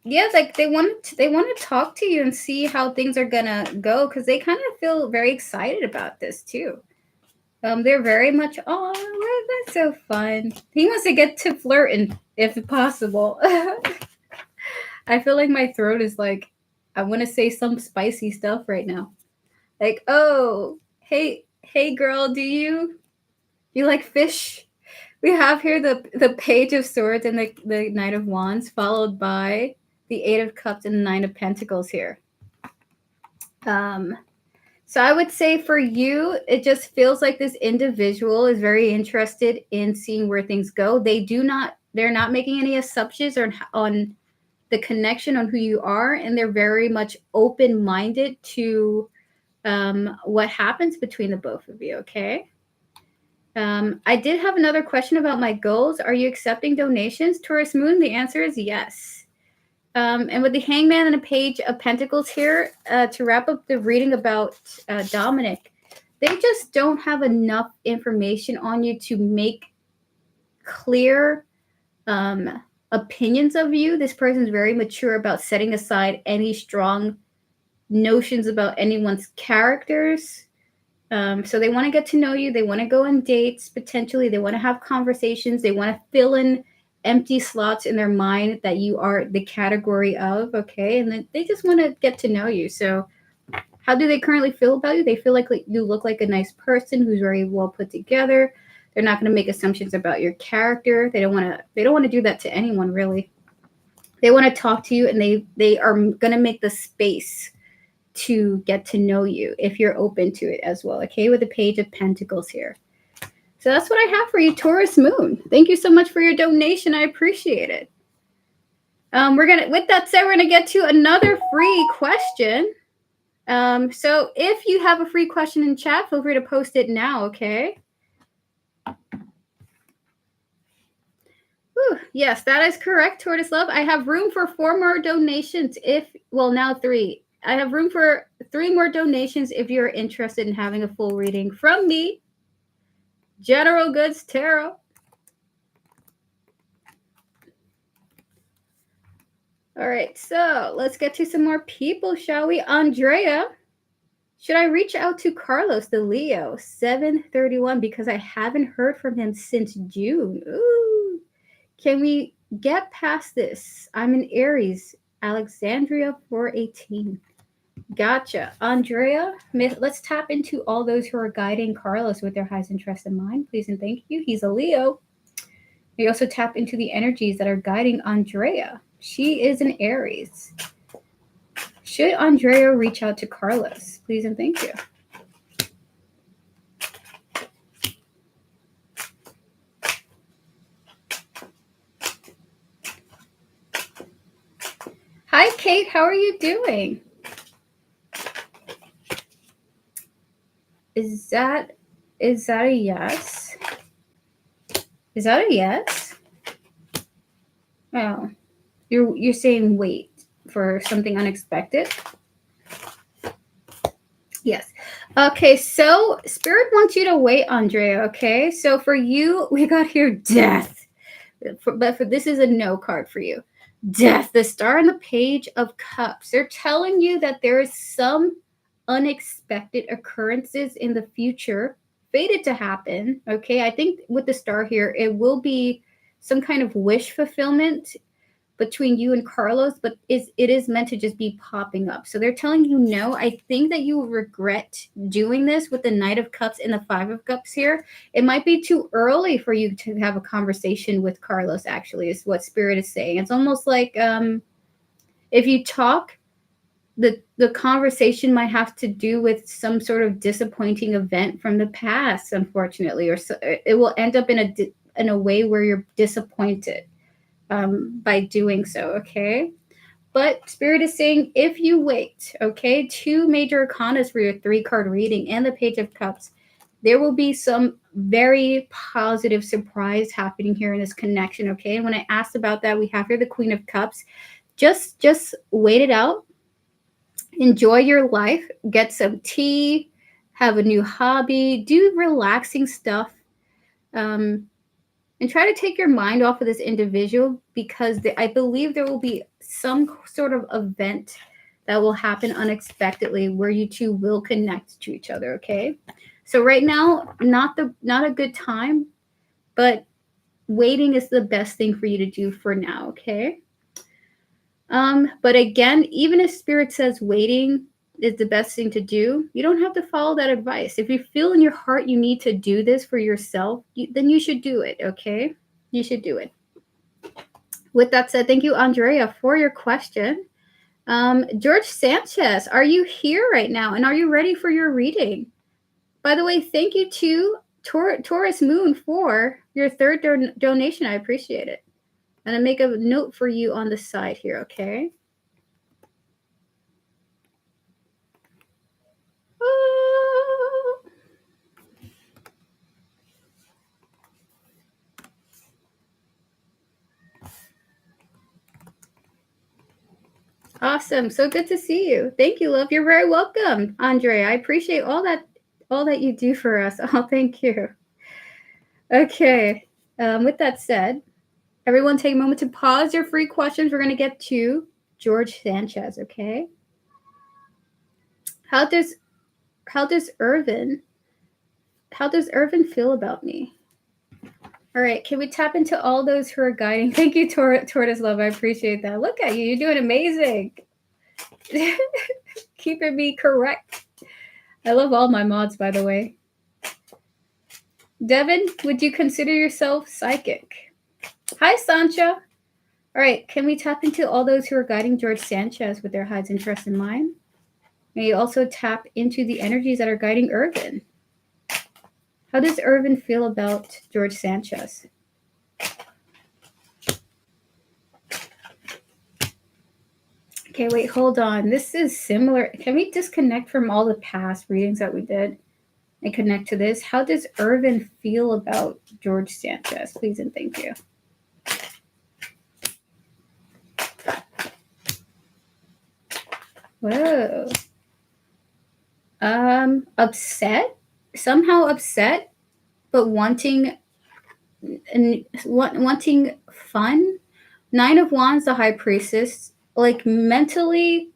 Yeah, like they want to talk to you and see how things are gonna go, because they kind of feel very excited about this too. They're very much, oh, that's so fun. He wants to get to flirting if possible. I feel like my throat is like, I want to say some spicy stuff right now. Like, oh, hey girl, do you like fish? We have here the Page of Swords and the Knight of Wands, followed by the Eight of Cups and the Nine of Pentacles here. So I would say for you, it just feels like this individual is very interested in seeing where things go. They're not making any assumptions on the connection on who you are, and they're very much open-minded to what happens between the both of you, okay? I did have another question about my goals. Are you accepting donations, Taurus Moon? The answer is yes. And with the Hangman and a Page of Pentacles here, to wrap up the reading about Dominic, they just don't have enough information on you to make clear opinions of you. This person's very mature about setting aside any strong notions about anyone's characters. So they want to get to know you. They want to go on dates, potentially. They want to have conversations. They want to fill in empty slots in their mind that you are the category of, okay? And then they just want to get to know you. So how do they currently feel about you? They feel like you look like a nice person who's very well put together. They're not going to make assumptions about your character. They don't want to do that to anyone, really. They want to talk to you, and they are going to make the space to get to know you if you're open to it as well, okay? With the Page of Pentacles here. So that's what I have for you, Taurus Moon. Thank you so much for your donation. I appreciate it. With that said, we're gonna get to another free question. So if you have a free question in chat, feel free to post it now, okay? Whew, yes, that is correct, Tortoise Love. I have room for 4 more donations now 3. I have room for 3 more donations if you're interested in having a full reading from me, General Goods Tarot. All right, so let's get to some more people, shall we? Andrea, should I reach out to Carlos, the Leo, 731, because I haven't heard from him since June? Ooh, can we get past this? I'm an Aries, Alexandria 418. Gotcha. Andrea, let's tap into all those who are guiding Carlos with their highest interest in mind. Please and thank you. He's a Leo. We also tap into the energies that are guiding Andrea. She is an Aries. Should Andrea reach out to Carlos? Please and thank you. Hi, Kate. How are you doing? Is that a yes? Is that a yes? Oh, you're saying wait for something unexpected? Yes. Okay, so Spirit wants you to wait, Andrea, okay? So for you, we got here death. but for this is a no card for you. Death, the Star and the Page of Cups. They're telling you that there is some unexpected occurrences in the future fated to happen. Okay, I think with the Star here, it will be some kind of wish fulfillment between you and Carlos, but it is meant to just be popping up. So they're telling you no. I think that you will regret doing this with the Knight of Cups and the Five of Cups here. It might be too early for you to have a conversation with Carlos, actually, is what Spirit is saying. It's almost like if you talk, the conversation might have to do with some sort of disappointing event from the past, unfortunately, or so, it will end up in a way where you're disappointed by doing so, okay? But Spirit is saying if you wait, okay, 2 major arcanas for your 3-card reading and the Page of Cups, there will be some very positive surprise happening here in this connection, okay? And when I asked about that, we have here the Queen of Cups. Just wait it out. Enjoy your life. Get some tea. Have a new hobby. Do relaxing stuff. And try to take your mind off of this individual because I believe there will be some sort of event that will happen unexpectedly where you two will connect to each other, okay? So right now, not a good time, but waiting is the best thing for you to do for now, okay? But again, even if Spirit says waiting is the best thing to do, you don't have to follow that advice. If you feel in your heart you need to do this for yourself, then you should do it, okay? You should do it. With that said, thank you, Andrea, for your question. George Sanchez, are you here right now? And are you ready for your reading? By the way, thank you to Taurus Moon for your 3rd donation. I appreciate it. And I make a note for you on the side here, okay? Awesome. So good to see you. Thank you, love. You're very welcome, Andre. I appreciate all that you do for us. Oh, thank you. Okay. With that said, everyone take a moment to pause your free questions. We're going to get to George Sanchez, okay? How does Irvin feel about me? All right, can we tap into all those who are guiding? Thank you, Tortoise Love. I appreciate that. Look at you. You're doing amazing. Keeping me correct. I love all my mods, by the way. Devin, would you consider yourself psychic? Hi, Sancha. All right, can we tap into all those who are guiding George Sanchez with their highest interest in mind? May you also tap into the energies that are guiding Irvin. How does Irvin feel about George Sanchez? Okay, wait, hold on. This is similar. Can we disconnect from all the past readings that we did and connect to this? How does Irvin feel about George Sanchez? Please and thank you. Whoa. Upset? Somehow upset, but wanting fun. 9 of Wands, the High Priestess, like mentally,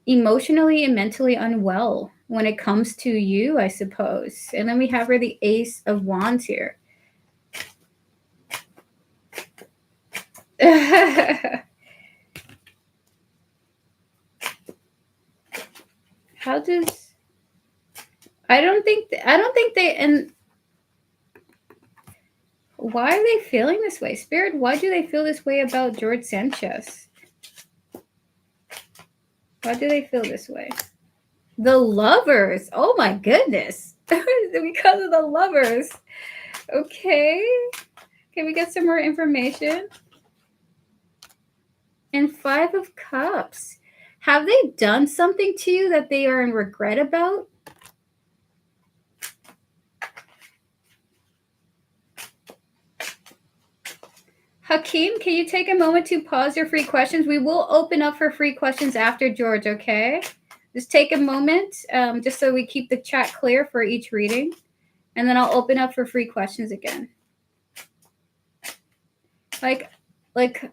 emotionally and mentally unwell when it comes to you, I suppose. And then we have her the Ace of Wands here. How does I don't think they and why are they feeling this way? Spirit, why do they feel this way about George Sanchez? Why do they feel this way? The Lovers. Oh my goodness. Because of the Lovers. Okay. Can we get some more information? And 5 of Cups. Have they done something to you that they are in regret about? Hakeem, can you take a moment to pause your free questions? We will open up for free questions after George, okay? Just take a moment, just so we keep the chat clear for each reading. And then I'll open up for free questions again. like, like,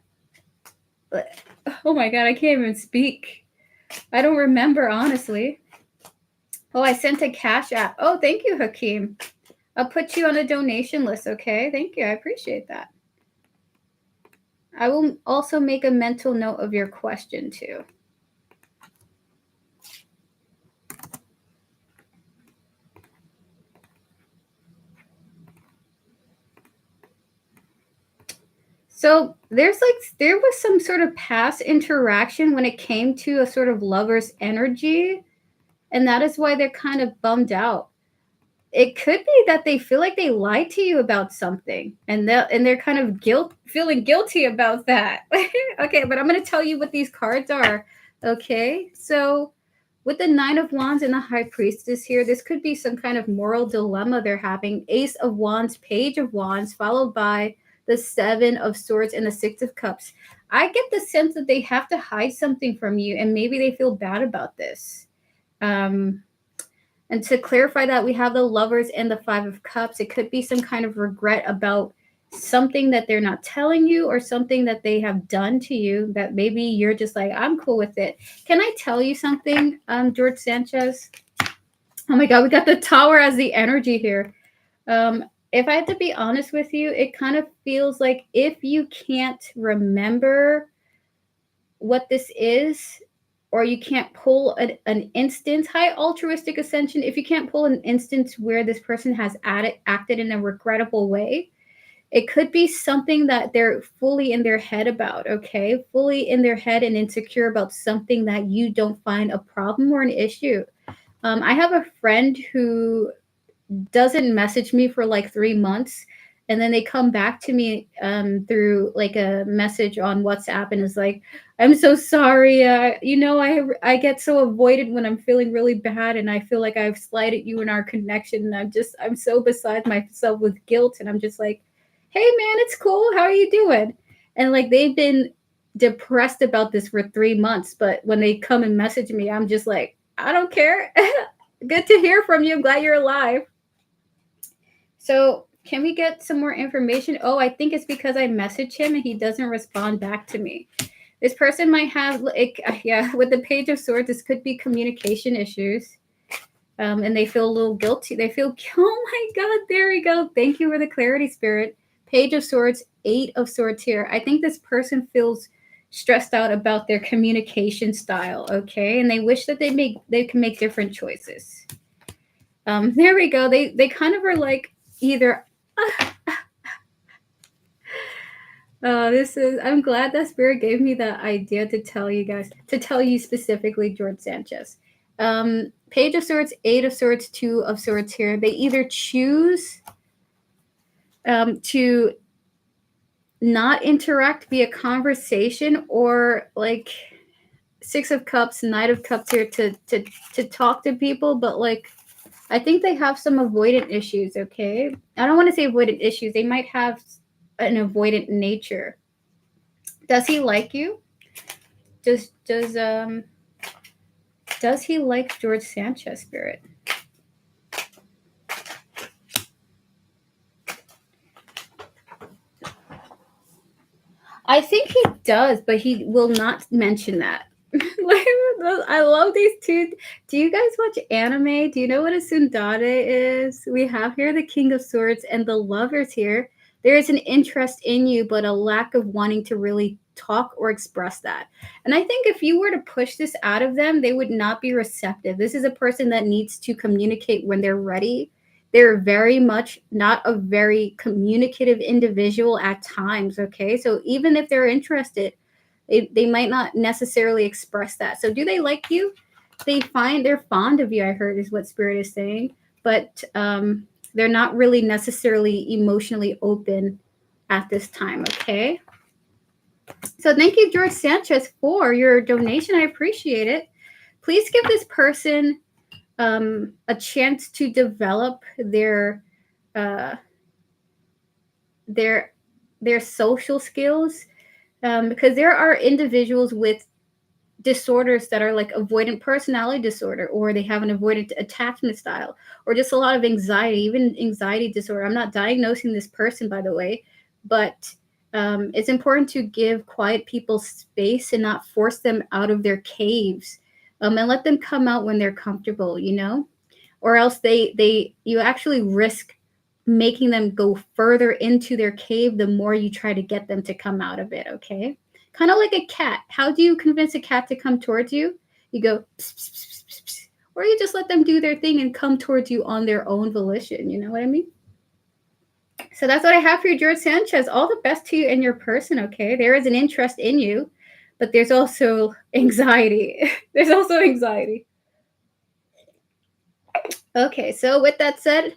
oh my God, I can't even speak. I don't remember, honestly. Oh, I sent a cash app. Oh, thank you, Hakeem. I'll put you on a donation list, okay? Thank you. I appreciate that. I will also make a mental note of your question, too. So there was some sort of past interaction when it came to a sort of lover's energy, and that is why they're kind of bummed out. It could be that they feel like they lied to you about something, and they're kind of feeling guilty about that. Okay, but I'm going to tell you what these cards are. Okay, so with the Nine of Wands and the High Priestess here, this could be some kind of moral dilemma they're having. Ace of Wands, Page of Wands, followed by the Seven of Swords and the Six of Cups. I get the sense that they have to hide something from you, and maybe they feel bad about this. And to clarify that, we have the Lovers and the Five of Cups. It could be some kind of regret about something that they're not telling you or something that they have done to you that maybe you're just like, I'm cool with it. Can I tell you something, George Sanchez? Oh my God, we got the Tower as the energy here. If I had to be honest with you, it kind of feels like if you can't remember what this is, or you can't pull an instance, high altruistic ascension, if you can't pull an instance where this person has acted in a regrettable way, it could be something that they're fully in their head about, okay? Fully in their head and insecure about something that you don't find a problem or an issue. I have a friend who doesn't message me for like 3 months, and then they come back to me through like a message on WhatsApp and is like, I'm so sorry, I get so avoided when I'm feeling really bad, and I feel like I've slighted you in our connection, and I'm so beside myself with guilt, and I'm just like, hey man, it's cool, how are you doing? And like they've been depressed about this for 3 months, but when they come and message me, I'm just like, I don't care. Good to hear from you, I'm glad you're alive. So can we get some more information? Oh, I think it's because I message him and he doesn't respond back to me. This person might have, like, yeah, with the Page of Swords, this could be communication issues. And they feel a little guilty. They feel, oh my God, there we go. Thank you for the clarity, Spirit. Page of Swords, Eight of Swords here. I think this person feels stressed out about their communication style, okay? And they wish that they can make different choices. There we go. They kind of are like either I'm glad that Spirit gave me that idea to tell you specifically, George Sanchez. Page of Swords, Eight of Swords, Two of Swords here. They either choose to not interact via conversation, or like Six of Cups, Knight of Cups here to talk to people, but like I think they have some avoidant issues, okay? I don't want to say avoidant issues. They might have an avoidant nature. Does he like you? Does he like George Sanchez, Spirit? I think he does, but he will not mention that. I love these two. Do you guys watch anime? Do you know what a tsundere is? We have here the King of Swords and the Lovers here. There is an interest in you, but a lack of wanting to really talk or express that. And I think if you were to push this out of them, they would not be receptive. This is a person that needs to communicate when they're ready. They're very much not a very communicative individual at times, okay? So even if they're interested, they might not necessarily express that. So do they like you? They're fond of you, I heard is what Spirit is saying, but they're not really necessarily emotionally open at this time, okay? So thank you, George Sanchez, for your donation. I appreciate it. Please give this person a chance to develop their social skills, because there are individuals with disorders that are like avoidant personality disorder, or they have an avoidant attachment style, or just a lot of anxiety, even anxiety disorder. I'm not diagnosing this person, by the way, but It's important to give quiet people space and not force them out of their caves, and let them come out when they're comfortable, you know, or else you actually risk making them go further into their cave the more you try to get them to come out of it. Okay, kind of like a cat. How do you convince a cat to come towards you? You go pss, pss, pss, pss, pss, or you just let them do their thing and come towards you on their own volition. You know what I mean? So that's what I have for you, George Sanchez. All the best to you and your person, okay? There is an interest in you, but there's also anxiety. There's also anxiety. Okay, so with that said,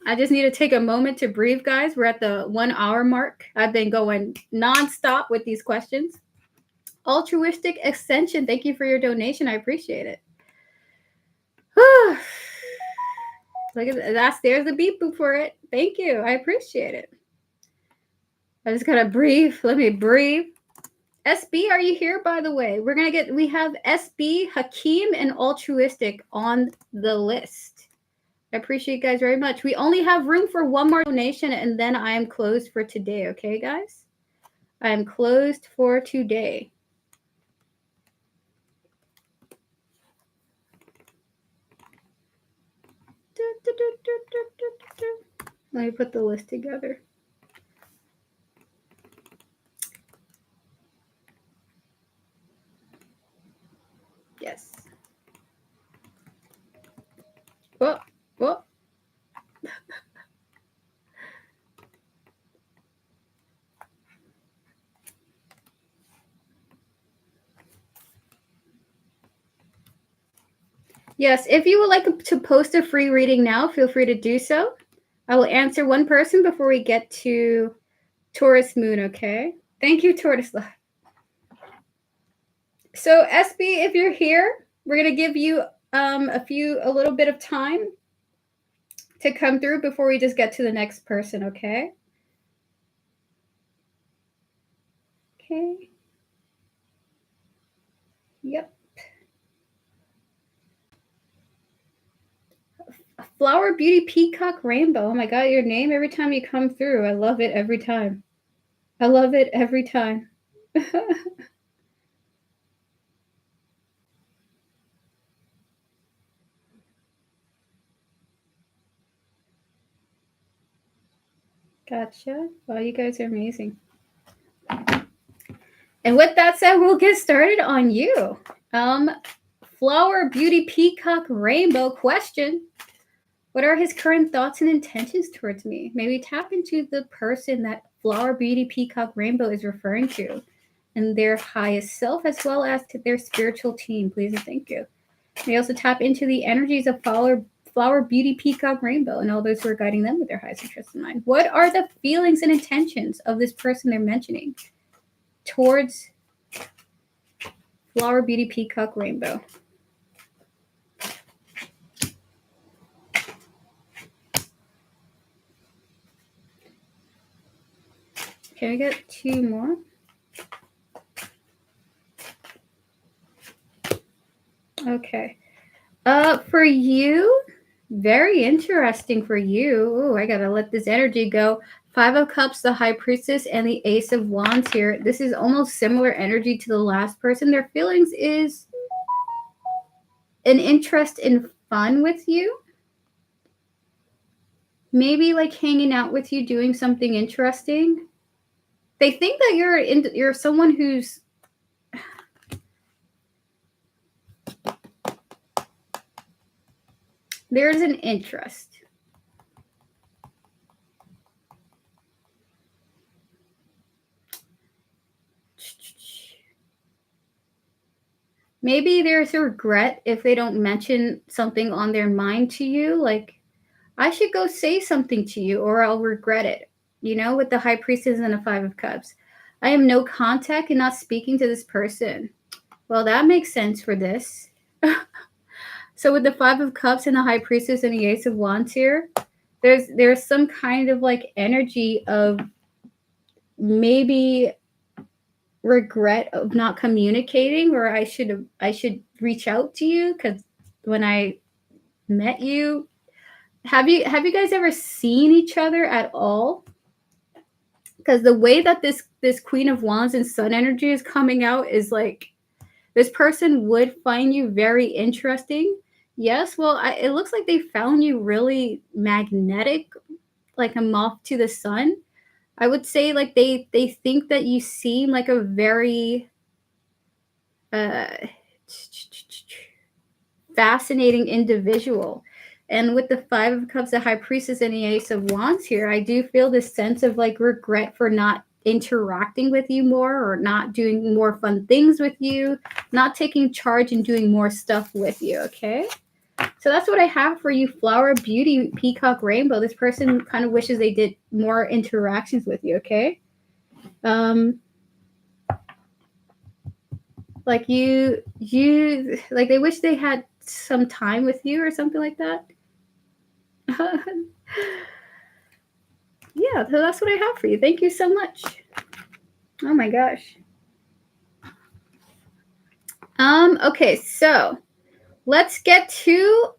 I just need to take a moment to breathe, guys. We're at the 1 hour mark. I've been going nonstop with these questions. Altruistic Extension, thank you for your donation. I appreciate it. Look at that. There's the beep boop for it. Thank you. I appreciate it. I just gotta breathe. Let me breathe. SB, are you here, by the way? We have SB, Hakeem, and Altruistic on the list. I appreciate you guys very much. We only have room for one more donation, and then I am closed for today, okay, guys? I am closed for today. Let me put the list together. Yes. Whoa, whoa. Yes, if you would like to post a free reading now, feel free to do so. I will answer one person before we get to Taurus Moon, okay? Thank you, Tortoise Love. So, SB, if you're here, we're going to give you a little bit of time to come through before we just get to the next person, okay? Okay. Yep. Flower Beauty Peacock Rainbow. Oh my God, your name every time you come through. I love it every time. I love it every time. Gotcha. Wow, you guys are amazing. And with that said, we'll get started on you. Flower Beauty Peacock Rainbow question. What are his current thoughts and intentions towards me? Maybe tap into the person that Flower Beauty Peacock Rainbow is referring to and their highest self, as well as to their spiritual team, please and thank you. May also tap into the energies of Flower Beauty Peacock Rainbow and all those who are guiding them with their highest interests in mind. What are the feelings and intentions of this person they're mentioning towards Flower Beauty Peacock Rainbow? Can we get two more? Okay. For you, very interesting for you. Ooh, I gotta let this energy go. 5 of Cups, the High Priestess, and the Ace of Wands here. This is almost similar energy to the last person. Their feelings is an interest in fun with you. Maybe like hanging out with you, doing something interesting. They think that you're someone who's there's an interest. Maybe there's a regret if they don't mention something on their mind to you, like, I should go say something to you or I'll regret it, you know, with the High Priestess and the 5 of Cups. I am no contact and not speaking to this person. Well, that makes sense for this. So with the 5 of Cups and the High Priestess and the Ace of Wands here, there's some kind of like energy of maybe regret of not communicating, or I should reach out to you, because when I met you, have you guys ever seen each other at all? because the way that this Queen of Wands and Sun energy is coming out is like this person would find you very interesting. Yes, well, it looks like they found you really magnetic, like a moth to the sun. I would say like they think that you seem like a very fascinating individual. And with the Five of Cups, the High Priestess, and the Ace of Wands here, I do feel this sense of like regret for not interacting with you more, or not doing more fun things with you, not taking charge and doing more stuff with you, okay? So that's what I have for you, Flower Beauty Peacock Rainbow. This person kind of wishes they did more interactions with you, okay? Like you like they wish they had some time with you or something like that. Yeah, so that's what I have for you. Thank you so much. Oh my gosh. Okay, so let's get to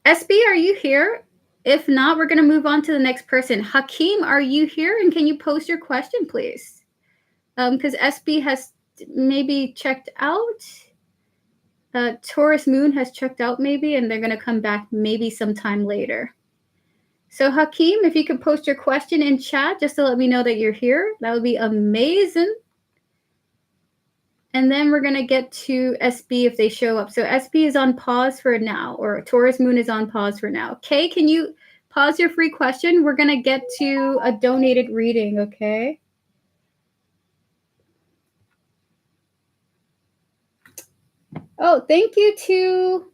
SB. Are you here? If not, we're going to move on to the next person. Hakeem, are you here? And can you post your question, please? Because SB has maybe checked out. Taurus Moon has checked out maybe, and they're going to come back maybe sometime later. So Hakeem, if you could post your question in chat just to let me know that you're here, that would be amazing. And then we're going to get to SB if they show up. So SB is on pause for now, or Taurus Moon is on pause for now. Kay, can you pause your free question? We're going to get to a donated reading, okay? Oh, thank you to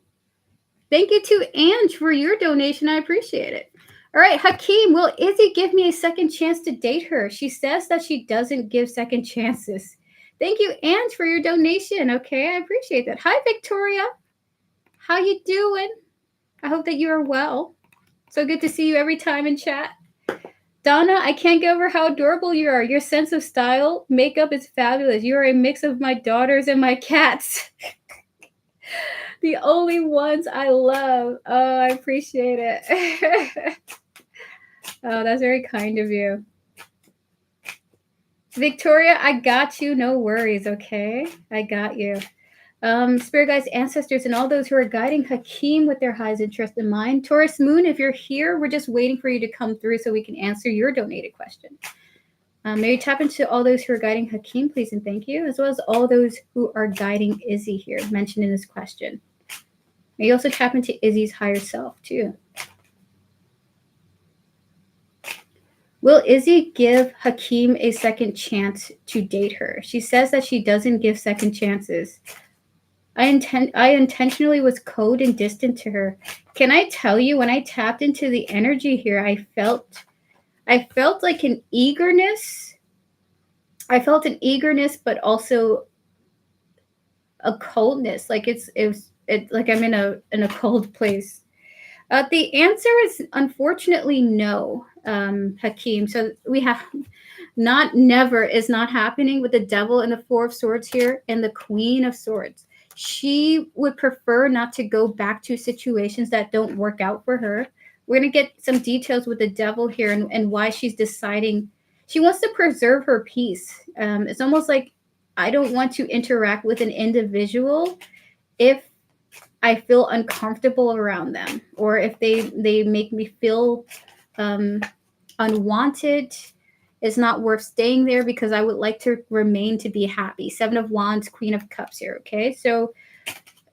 Ange for your donation. I appreciate it. All right, Hakeem, will Izzy give me a second chance to date her? She says that she doesn't give second chances. Thank you, Ange, for your donation. Okay, I appreciate that. Hi, Victoria. How you doing? I hope that you are well. So good to see you every time in chat. Donna, I can't get over how adorable you are. Your sense of style, makeup is fabulous. You are a mix of my daughters and my cats. The only ones I love. Oh, I appreciate it. Oh, that's very kind of you. Victoria, I got you. No worries, okay? I got you. Spirit guides, ancestors, and all those who are guiding Hakeem with their highest interest in mind. Taurus Moon, if you're here, we're just waiting for you to come through so we can answer your donated question. May you tap into all those who are guiding Hakeem, please, and thank you, as well as all those who are guiding Izzy here, mentioned in this question. May you also tap into Izzy's higher self, too. Will Izzy give Hakeem a second chance to date her? She says that she doesn't give second chances. I intentionally was cold and distant to her. Can I tell you, when I tapped into the energy here, I felt like an eagerness. I felt an eagerness, but also a coldness. Like it's like I'm in a cold place. The answer is unfortunately no, Hakeem. So we have not never is not happening with the Devil and the Four of Swords here and the Queen of Swords. She would prefer not to go back to situations that don't work out for her. We're going to get some details with the Devil here and why she's deciding. She wants to preserve her peace. It's almost like I don't want to interact with an individual if I feel uncomfortable around them, or if they make me feel unwanted. It's not worth staying there because I would like to remain to be happy. Seven of Wands, Queen of Cups here, okay? So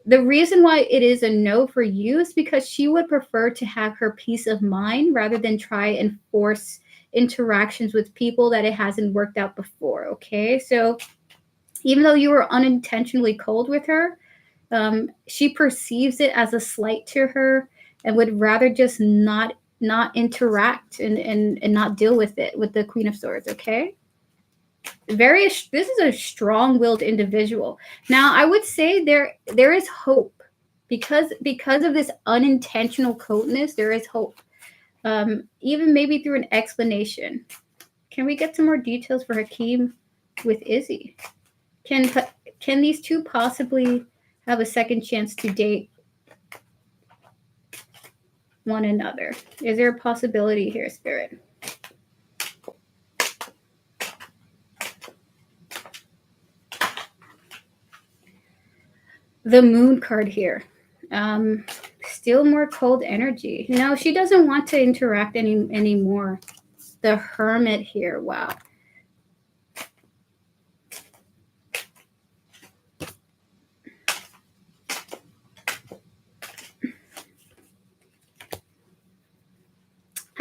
the reason why it is a no for you is because she would prefer to have her peace of mind rather than try and force interactions with people that it hasn't worked out before, okay? So even though you were unintentionally cold with her, she perceives it as a slight to her and would rather just not interact and not deal with it with the Queen of Swords, okay? This is a strong-willed individual. Now, I would say there is hope because of this unintentional coldness. There is hope, even maybe through an explanation. Can we get some more details for Hakeem with Izzy? Can these two possibly have a second chance to date one another? Is there a possibility here, Spirit? The Moon card here. Still more cold energy. No, she doesn't want to interact anymore. The Hermit here. Wow.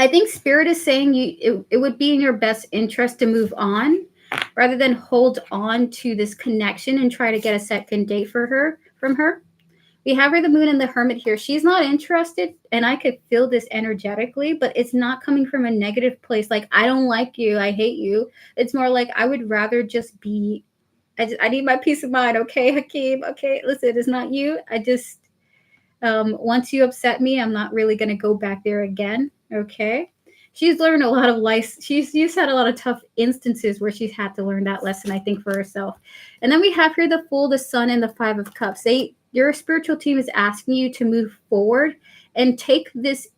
I think Spirit is saying it would be in your best interest to move on rather than hold on to this connection and try to get a second date from her. We have her, the Moon and the Hermit here. She's not interested, and I could feel this energetically, but it's not coming from a negative place. Like, I don't like you, I hate you. It's more like I would rather just be. I need my peace of mind. Okay, Hakeem. Okay, listen, it's not you. I just once you upset me, I'm not really gonna go back there again. Okay. She's learned a lot of life. She's had a lot of tough instances where she's had to learn that lesson, I think, for herself. And then we have here the Fool, the Sun, and the Five of Cups. Your spiritual team is asking you to move forward and take this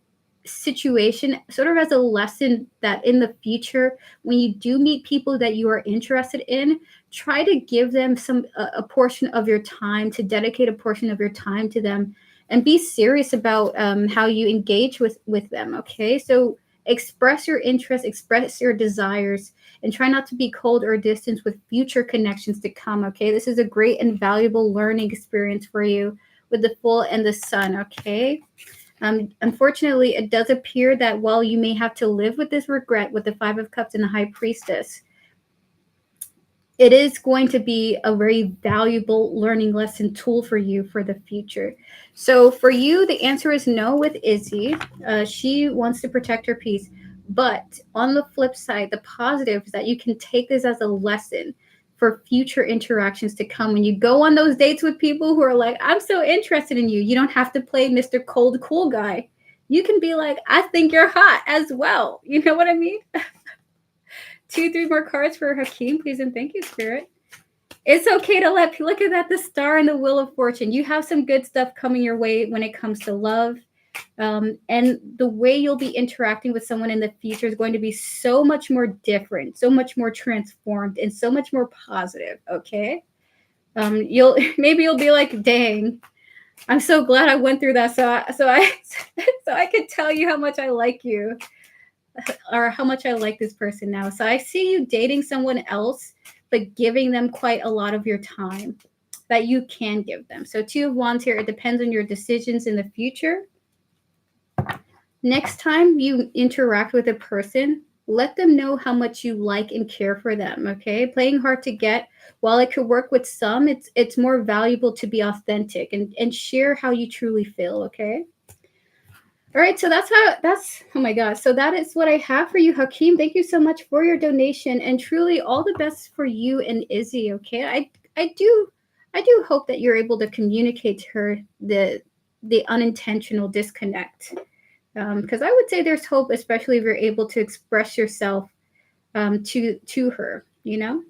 situation sort of as a lesson that in the future, when you do meet people that you are interested in, try to give them a portion of your time, to dedicate a portion of your time to them, and be serious about how you engage with them. Okay, so express your interests, express your desires, and try not to be cold or distant with future connections to come. Okay, this is a great and valuable learning experience for you with the Fool and the Sun. Okay. Unfortunately, it does appear that while you may have to live with this regret with the Five of Cups and the High Priestess, it is going to be a very valuable learning lesson tool for you for the future. So for you, the answer is no with Izzy. She wants to protect her peace. But on the flip side, the positive is that you can take this as a lesson for future interactions to come. When you go on those dates with people who are like, I'm so interested in you, you don't have to play Mr. Cold Cool Guy. You can be like, I think you're hot as well. You know what I mean? 2, 3 more cards for Hakeem, please, and thank you, Spirit. It's okay to look at that, the Star and the Wheel of Fortune. You have some good stuff coming your way when it comes to love. And the way you'll be interacting with someone in the future is going to be so much more different, so much more transformed, and so much more positive. Okay. You'll be like, dang, I'm so glad I went through that. So I could tell you how much I like you, or how much I like this person now. So I see you dating someone else, but giving them quite a lot of your time that you can give them. So 2 of Wands here. It depends on your decisions in the future. Next time you interact with a person, let them know how much you like and care for them. Okay, playing hard to get, while it could work with some, it's more valuable to be authentic and share how you truly feel. Okay. All right, so that's oh my gosh. So that is what I have for you, Hakeem. Thank you so much for your donation, and truly all the best for you and Izzy. Okay, I do hope that you're able to communicate to her the unintentional disconnect, because I would say there's hope, especially if you're able to express yourself to her. You know.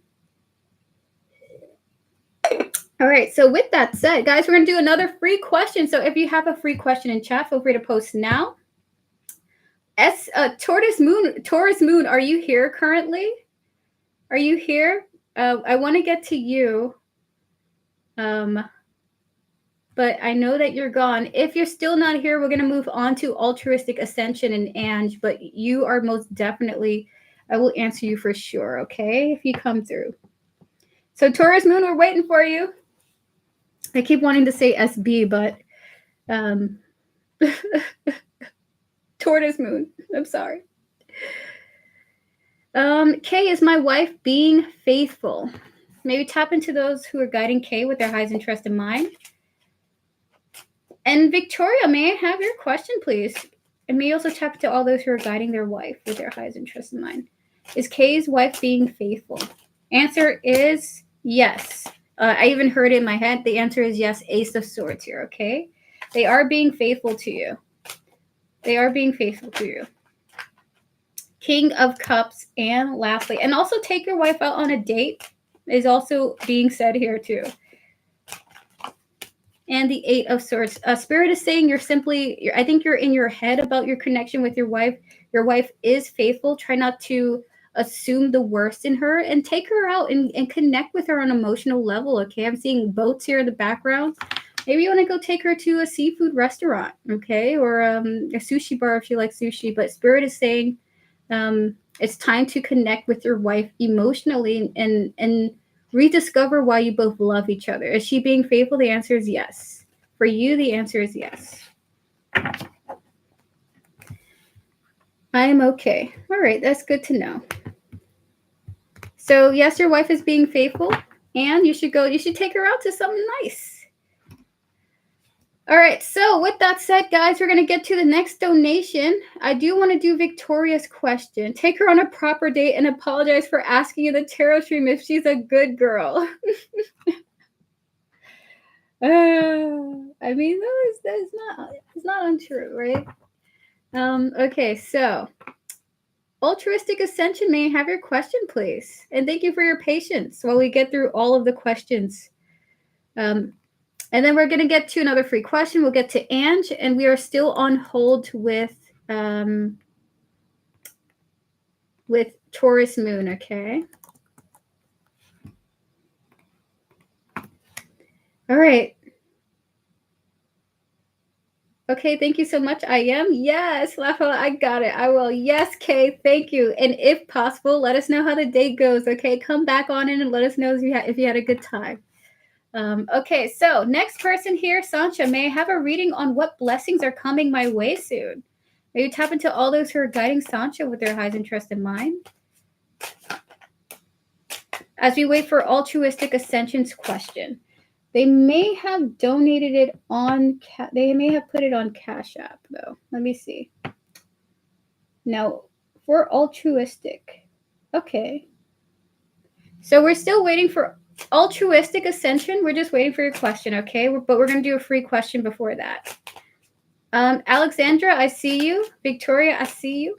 All right, so with that said, guys, we're going to do another free question. So if you have a free question in chat, feel free to post now. Taurus Moon, are you here currently? Are you here? I want to get to you. But I know that you're gone. If you're still not here, we're going to move on to Altruistic Ascension and Ange, but you are most definitely, I will answer you for sure, okay? If you come through. So Taurus Moon, we're waiting for you. I keep wanting to say SB, but Taurus Moon, I'm sorry. Kay, is my wife being faithful? Maybe tap into those who are guiding Kay with their highest interest in mind. And Victoria, may I have your question, please? And may you also tap into all those who are guiding their wife with their highest interest in mind. Is Kay's wife being faithful? Answer is yes. I even heard it in my head. The answer is yes. Ace of Swords here, okay? They are being faithful to you. They are being faithful to you. King of Cups, and lastly, and also take your wife out on a date is also being said here too. And the 8 of Swords. Spirit is saying I think you're in your head about your connection with your wife. Your wife is faithful. Try not to assume the worst in her, and take her out and connect with her on an emotional level, okay? I'm seeing boats here in the background. Maybe you want to go take her to a seafood restaurant, okay? Or a sushi bar if she likes sushi. But Spirit is saying it's time to connect with your wife emotionally and rediscover why you both love each other. Is she being faithful? The answer is yes. For you, the answer is yes. I am okay. All right, that's good to know. So yes, your wife is being faithful, and you should take her out to something nice. All right, so with that said, guys, we're going to get to the next donation. I do want to do Victoria's question. Take her on a proper date and apologize for asking in the tarot stream if she's a good girl. I mean, it's not untrue, right? Okay, so Altruistic Ascension, may I have your question, please? And thank you for your patience while we get through all of the questions. And then we're going to get to another free question. We'll get to Ange, and we are still on hold with Taurus Moon, okay? All right. Okay, thank you so much. I am. Yes, Rafael, I got it. I will. Yes, Kay, thank you. And if possible, let us know how the day goes, okay? Come back on in and let us know if you had a good time. Okay, so next person here, Sancha, may I have a reading on what blessings are coming my way soon? May you tap into all those who are guiding Sancha with their highest interest in mind? As we wait for Altruistic Ascension's question. They may have donated it on, they may have put it on Cash App, though. Let me see. No, for Altruistic. Okay. So we're still waiting for Altruistic Ascension. We're just waiting for your question, okay? But we're going to do a free question before that. Alexandra, I see you. Victoria, I see you.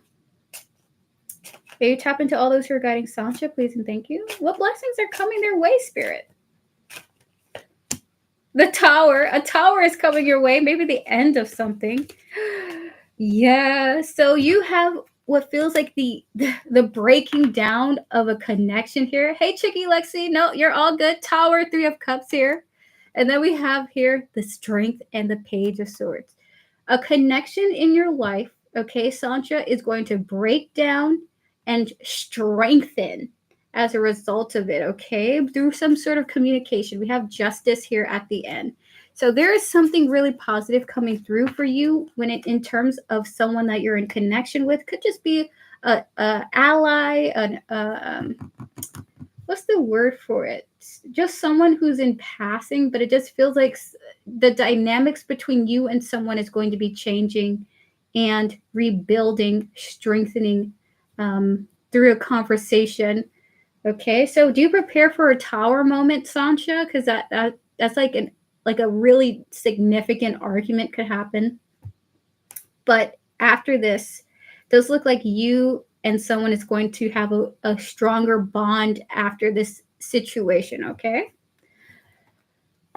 May you tap into all those who are guiding Sancha, please and thank you. What blessings are coming their way, Spirit? The Tower. A tower is coming your way. Maybe the end of something. Yeah. So you have what feels like the breaking down of a connection here. Hey, Chicky Lexi. No, you're all good. Tower, 3 of Cups here. And then we have here the Strength and the Page of Swords. A connection in your life, okay, Sancha, is going to break down and strengthen as a result of it, okay, through some sort of communication. We have Justice here at the end. So there is something really positive coming through for you in terms of someone that you're in connection with. Could just be a ally, what's the word for it? Just someone who's in passing, but it just feels like the dynamics between you and someone is going to be changing and rebuilding, strengthening through a conversation. Okay, so do you prepare for a tower moment, Sancha? Because that's like a really significant argument could happen. But after this, those look like you and someone is going to have a stronger bond after this situation, okay?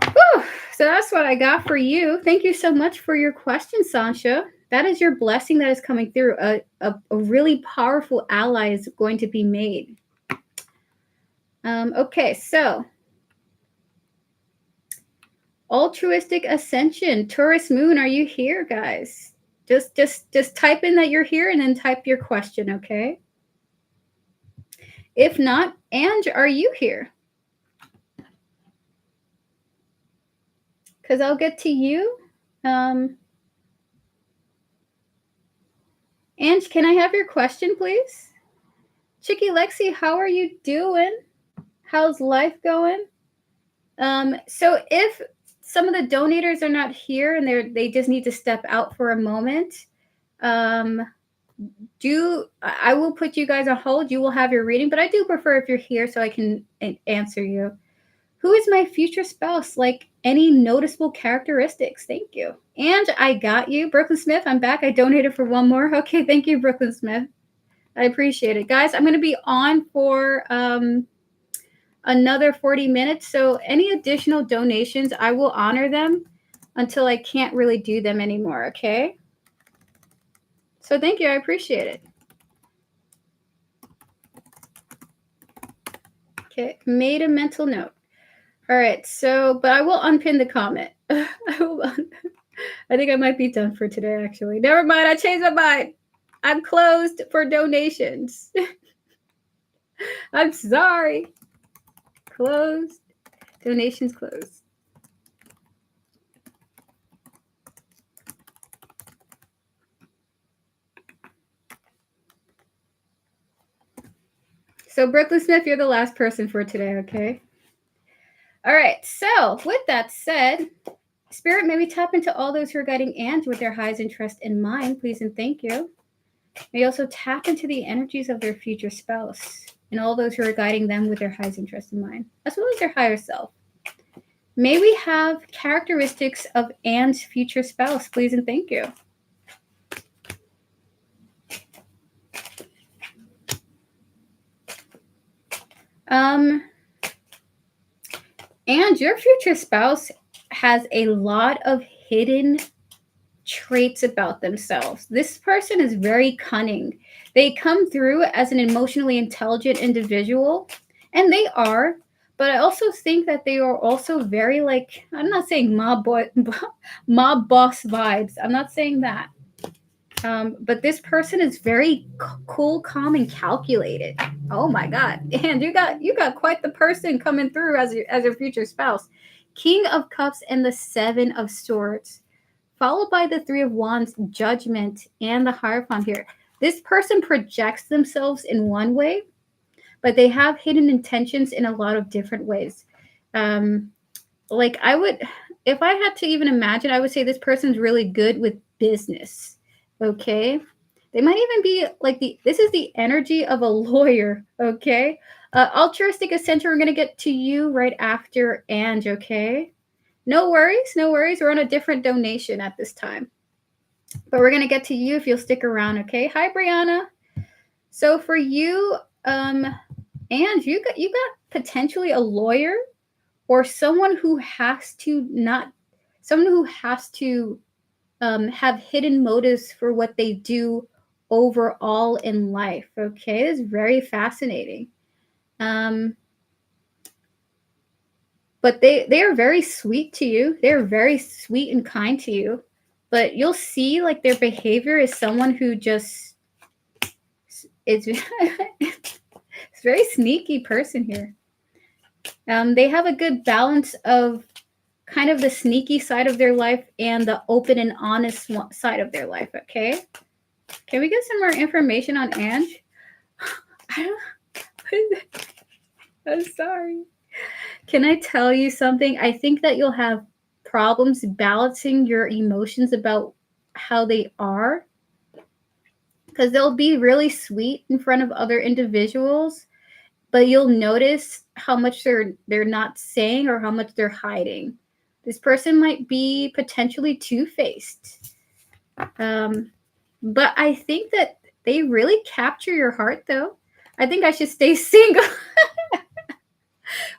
Whew, so that's what I got for you. Thank you so much for your question, Sancha. That is your blessing that is coming through. A really powerful ally is going to be made. Okay, so Altruistic Ascension, Taurus Moon, are you here, guys? Just type in that you're here and then type your question, okay? If not, Ange, are you here? Because I'll get to you. Ange, can I have your question, please? Chicky Lexi, how are you doing? How's life going? So if some of the donators are not here and they just need to step out for a moment, I will put you guys on hold. You will have your reading, but I do prefer if you're here so I can answer you. Who is my future spouse? Like any noticeable characteristics? Thank you. And I got you. Brooklyn Smith, I'm back. I donated for one more. Okay, thank you, Brooklyn Smith. I appreciate it. Guys, I'm going to be on for another 40 minutes. So any additional donations, I will honor them until I can't really do them anymore, okay? So thank you. I appreciate it. Okay, made a mental note. All right, so, but I will unpin the comment. I think I might be done for today, actually. Never mind, I changed my mind. I'm closed for donations. I'm sorry. Closed. Donations closed. So, Brooklyn Smith, you're the last person for today, okay? All right, so with that said, Spirit, may we tap into all those who are guiding Ange with their highest interest in mind, please and thank you. May you also tap into the energies of their future spouse and all those who are guiding them with their highest interest in mind, as well as their higher self. May we have characteristics of Anne's future spouse, please and thank you. And your future spouse has a lot of hidden traits about themselves. This person is very cunning. They come through as an emotionally intelligent individual, and they are, but I also think that they are also very, like, I'm not saying mob boss vibes. I'm not saying that. But this person is very cool, calm, and calculated. Oh my God! And you got quite the person coming through as your future spouse. King of Cups and the Seven of Swords, followed by the Three of Wands, Judgment, and the Hierophant here. This person projects themselves in one way, but they have hidden intentions in a lot of different ways. Like I would, if I had to even imagine, I would say this person's really good with business. Okay. They might even be like this is the energy of a lawyer. Okay. Altruistic Ascenter, we're going to get to you right after Ange. Okay. No worries. No worries. We're on a different donation at this time. But we're going to get to you if you'll stick around. Okay. Hi, Brianna. So for you, Ange, you got potentially a lawyer or someone who has to have hidden motives for what they do overall in life. Okay, it's very fascinating. But they are very sweet to you. They're very sweet and kind to you. But you'll see, like, their behavior is someone who just it's it's very sneaky person here. They have a good balance of kind of the sneaky side of their life and the open and honest side of their life. Okay. Can we get some more information on Ange? I'm sorry. Can I tell you something? I think that you'll have problems balancing your emotions about how they are, because they'll be really sweet in front of other individuals, but you'll notice how much they're not saying or how much they're hiding. This person might be potentially two-faced. But I think that they really capture your heart, though. I think I should stay single.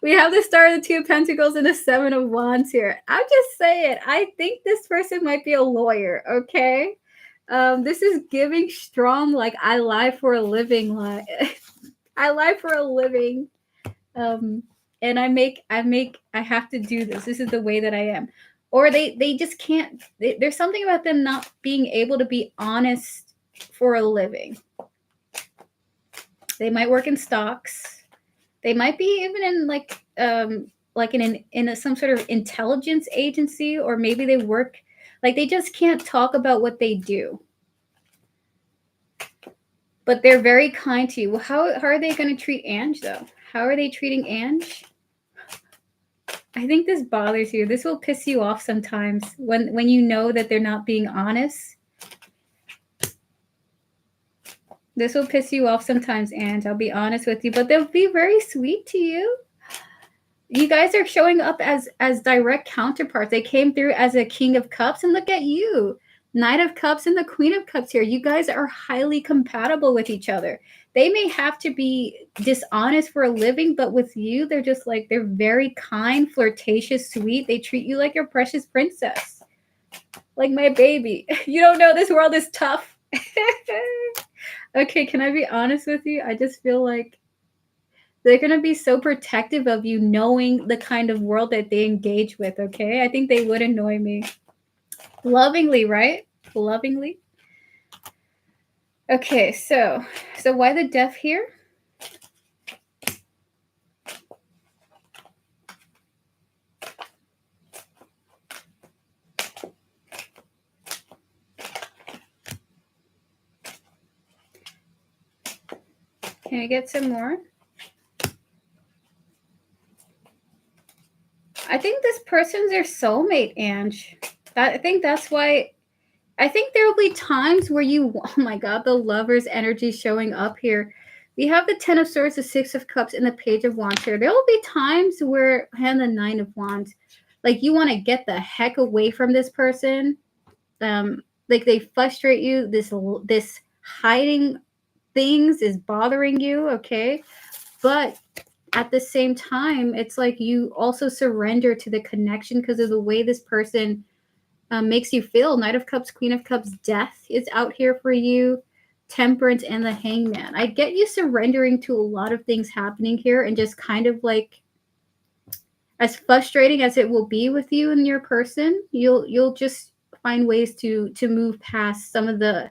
We have the Star of the Two of Pentacles and the Seven of Wands here. I'm just saying, I think this person might be a lawyer, okay? This is giving strong, like, I lie for a living. I lie for a living. And I have to do this. This is the way that I am. Or they just can't, there's something about them not being able to be honest for a living. They might work in stocks. They might be even in some sort of intelligence agency, or maybe they work, like, they just can't talk about what they do. But they're very kind to you. Well, how are they going to treat Ange, though? How are they treating Ange? I think this bothers you. This will piss you off sometimes when you know that they're not being honest. This will piss you off sometimes, Ange. I'll be honest with you. But they'll be very sweet to you. You guys are showing up as direct counterparts. They came through as a King of Cups, and look at you. Knight of Cups and the Queen of Cups here. You guys are highly compatible with each other. They may have to be dishonest for a living, but with you, they're just like, they're very kind, flirtatious, sweet. They treat you like your precious princess. Like my baby. You don't know this world is tough. Okay, can I be honest with you? I just feel like They're going to be so protective of you, knowing the kind of world that they engage with, okay? I think they would annoy me. Lovingly, right? Lovingly. Okay, so why the death here? Can I get some more? I think this person's their soulmate, Ange. I think that's why. I think there will be times where you, oh my God, the lover's energy showing up here. We have the 10 of Swords, the 6 of Cups, and the Page of Wands here. There will be times where, and the 9 of Wands, like you want to get the heck away from this person. Like they frustrate you. This hiding things is bothering you, okay? But at the same time, it's like you also surrender to the connection because of the way this person makes you feel. Knight of Cups, Queen of Cups, death is out here for you. Temperance and the Hangman. I get you surrendering to a lot of things happening here and just kind of like, as frustrating as it will be with you and your person, you'll just find ways to move past some of the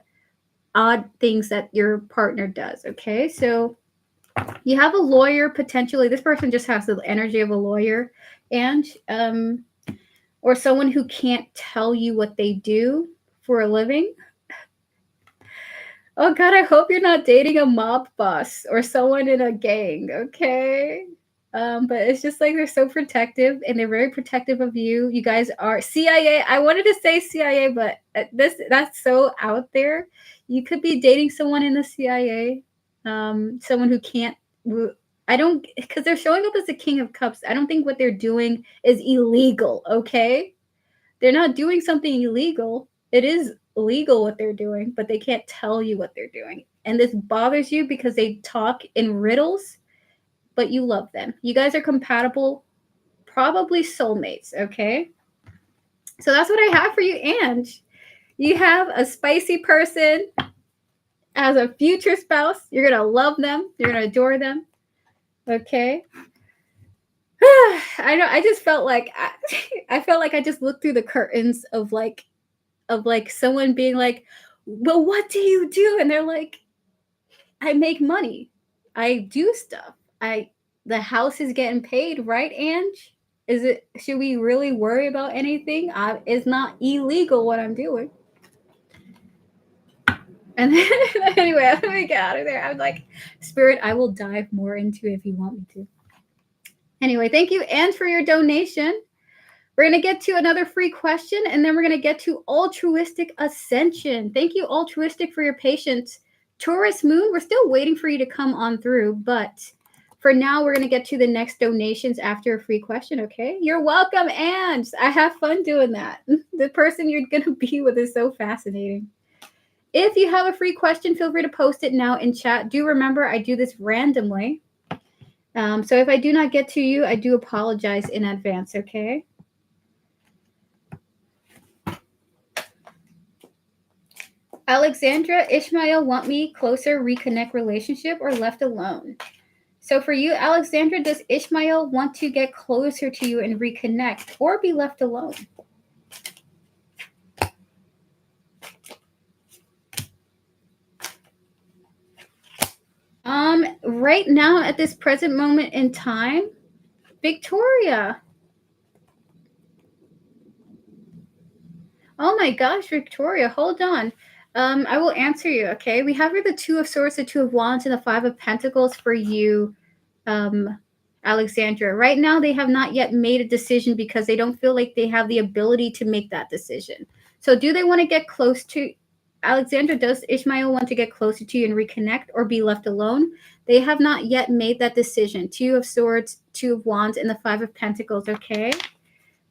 odd things that your partner does, okay? So you have a lawyer potentially. This person just has the energy of a lawyer, and or someone who can't tell you what they do for a living. Oh God, I hope you're not dating a mob boss or someone in a gang, okay? But it's just like they're so protective and they're very protective of you. You guys are CIA. I wanted to say CIA, but that's so out there. You could be dating someone in the CIA, someone who can't. I don't, because they're showing up as the King of Cups. I don't think what they're doing is illegal. Okay, they're not doing something illegal. It is legal what they're doing, but they can't tell you what they're doing. And this bothers you because they talk in riddles, but you love them. You guys are compatible, probably soulmates, okay? So that's what I have for you, Ange. You have a spicy person as a future spouse. You're going to love them. You're going to adore them, okay? I know. I just felt like I felt like I just looked through the curtains of like someone being like, well, what do you do? And they're like, I make money. I do stuff. The house is getting paid, right, Ange? Should we really worry about anything? It's not illegal what I'm doing. And then, anyway, let me get out of there. I'm like, Spirit, I will dive more into it if you want me to. Anyway, thank you, Ange, for your donation. We're going to get to another free question, and then we're going to get to altruistic ascension. Thank you, altruistic, for your patience. Taurus Moon, we're still waiting for you to come on through, but for now, we're going to get to the next donations after a free question, okay? You're welcome, Ange. I have fun doing that. The person you're going to be with is so fascinating. If you have a free question, feel free to post it now in chat. Do remember, I do this randomly. So if I do not get to you, I do apologize in advance, okay? Alexandra, Ishmael want me closer, reconnect relationship, or left alone? So for you, Alexandra, does Ishmael want to get closer to you and reconnect or be left alone? Right now at this present moment in time, Victoria. Oh my gosh, Victoria, hold on. I will answer you, okay? We have here the Two of Swords, the Two of Wands, and the Five of Pentacles for you, Alexandra. Right now, they have not yet made a decision because they don't feel like they have the ability to make that decision. So do they want to get close to Alexandra? Does Ishmael want to get closer to you and reconnect or be left alone? They have not yet made that decision. Two of Swords, Two of Wands, and the Five of Pentacles, okay?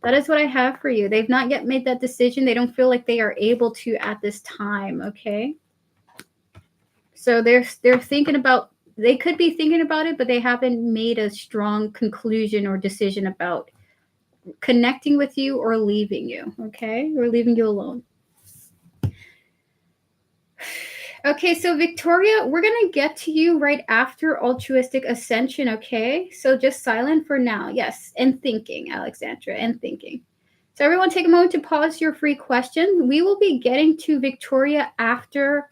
That is what I have for you. They've not yet made that decision. They don't feel like they are able to at this time, okay? So they're thinking about, they could be thinking about it, but they haven't made a strong conclusion or decision about connecting with you or leaving you, okay? Or leaving you alone. Okay, so Victoria, we're going to get to you right after altruistic ascension, okay? So just silent for now. Yes, and thinking, Alexandra, and thinking. So everyone take a moment to pause your free question. We will be getting to Victoria after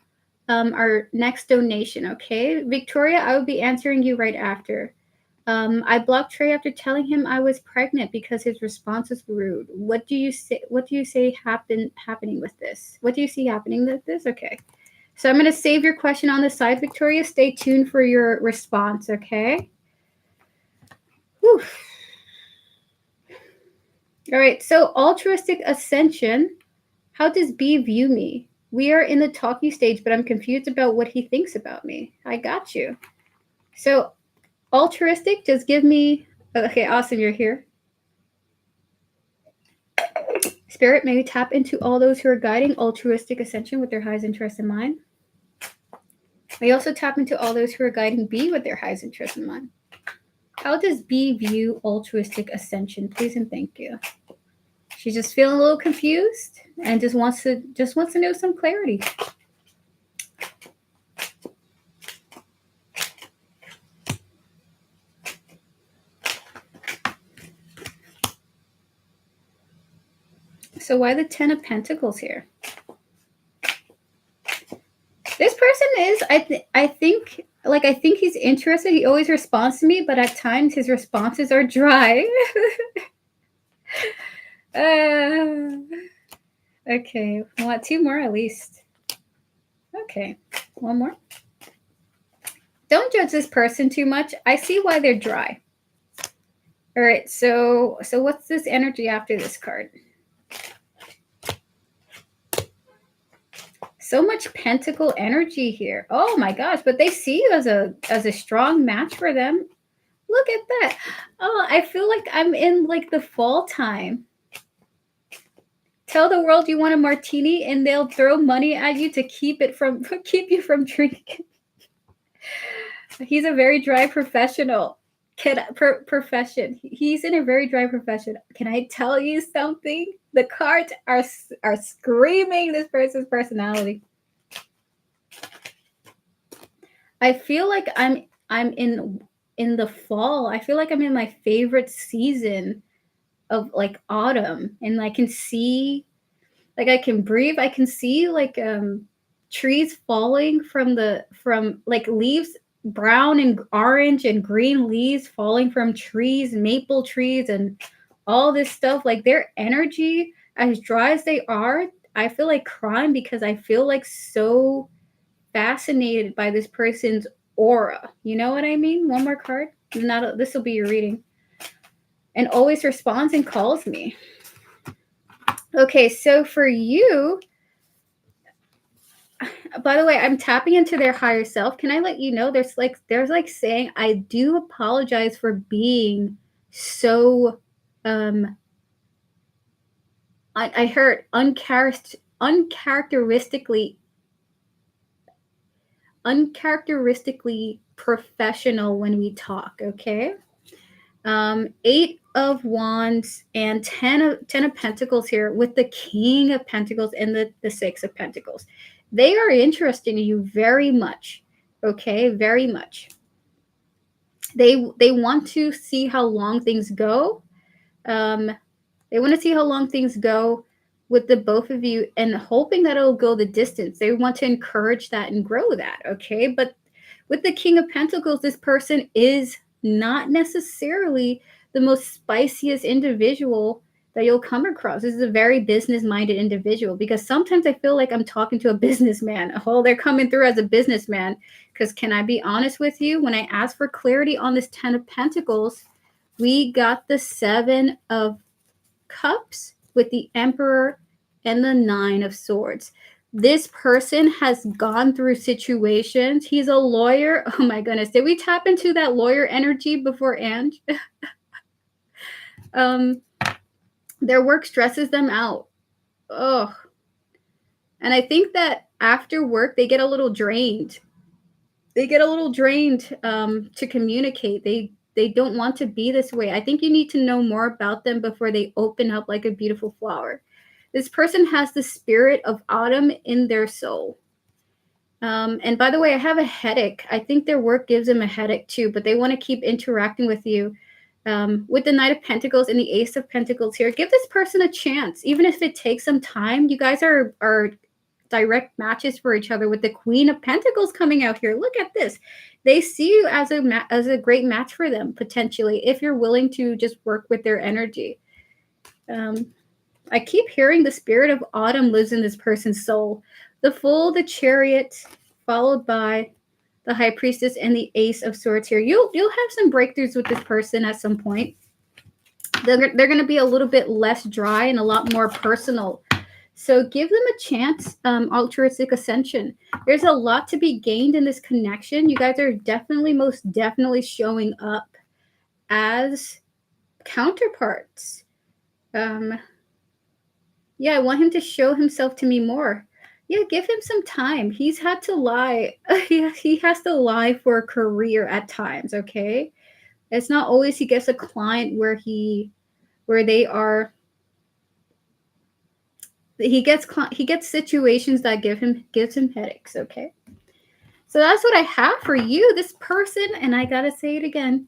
our next donation, okay? Victoria, I will be answering you right after. I blocked Trey after telling him I was pregnant because his response was rude. What do you say? What do you say happening with this? What do you see happening with this? Okay. So I'm going to save your question on the side, Victoria. Stay tuned for your response, okay? Whew. All right, so altruistic ascension. How does B view me? We are in the talking stage, but I'm confused about what he thinks about me. I got you. So altruistic, just give me... Okay, awesome, you're here. Spirit, maybe tap into all those who are guiding altruistic ascension with their highest interest in mind. May also tap into all those who are guiding B with their highest interest in mind. How does B view altruistic ascension? Please and thank you. She's just feeling a little confused and just wants to know some clarity. So why the 10 of Pentacles here? This person is, I think he's interested. He always responds to me, but at times his responses are dry. Okay, want 2 more at least. Okay, 1 more. Don't judge this person too much. I see why they're dry. All right, so what's this energy after this card? So much pentacle energy here. Oh my gosh, but they see you as a strong match for them. Look at that. Oh, I feel like I'm in like the fall time. Tell the world you want a martini and they'll throw money at you to keep you from drinking. He's a very dry professional. Profession. He's in a very dry profession. Can I tell you something? The cards are screaming this person's personality. I feel like I'm in the fall. I feel like I'm in my favorite season of like autumn, and I can see, like I can breathe. I can see like trees falling from like leaves, brown and orange and green leaves falling from trees, maple trees, and all this stuff. Like their energy, as dry as they are, I feel like crying because I feel like so fascinated by this person's aura. You know what I mean? 1 more card. This will be your reading. And always responds and calls me. Okay, so for you, by the way, I'm tapping into their higher self. Can I let you know there's like saying, I do apologize for being so I heard uncharacteristically professional when we talk, okay? 8 of Wands and 10 of Pentacles here with the King of Pentacles and the 6 of Pentacles. They are interested in you very much, okay? Very much. They want to see how long things go. They want to see how long things go with the both of you and hoping that it'll go the distance. They want to encourage that and grow that, okay? But with the King of Pentacles, this person is not necessarily the most spiciest individual that you'll come across. This is a very business-minded individual, because sometimes I feel like I'm talking to a businessman. Oh, they're coming through as a businessman. Because can I be honest with you? When I asked for clarity on this 10 of Pentacles, we got the 7 of Cups with the Emperor and the 9 of Swords. This person has gone through situations. He's a lawyer. Oh my goodness. Did we tap into that lawyer energy before, Ange? Their work stresses them out. Oh. And I think that after work, they get a little drained. They get a little drained to communicate. They don't want to be this way. I think you need to know more about them before they open up like a beautiful flower. This person has the spirit of autumn in their soul. And by the way, I have a headache. I think their work gives them a headache too, but they want to keep interacting with you. With the Knight of Pentacles and the Ace of Pentacles here, give this person a chance, even if it takes some time. You guys are direct matches for each other with the Queen of Pentacles coming out here. Look at this. They see you as a great match for them, potentially, if you're willing to just work with their energy. I keep hearing the spirit of autumn lives in this person's soul. The Fool, the Chariot, followed by the High Priestess and the Ace of Swords here. You'll have some breakthroughs with this person at some point. They're going to be a little bit less dry and a lot more personal. So give them a chance, altruistic ascension. There's a lot to be gained in this connection. You guys are most definitely showing up as counterparts. Yeah, I want him to show himself to me more. Yeah, give him some time. He's had to lie. He has to lie for a career at times, okay? It's not always he gets a client where they are. He gets situations that gives him headaches, okay? So that's what I have for you, this person, and I gotta say it again.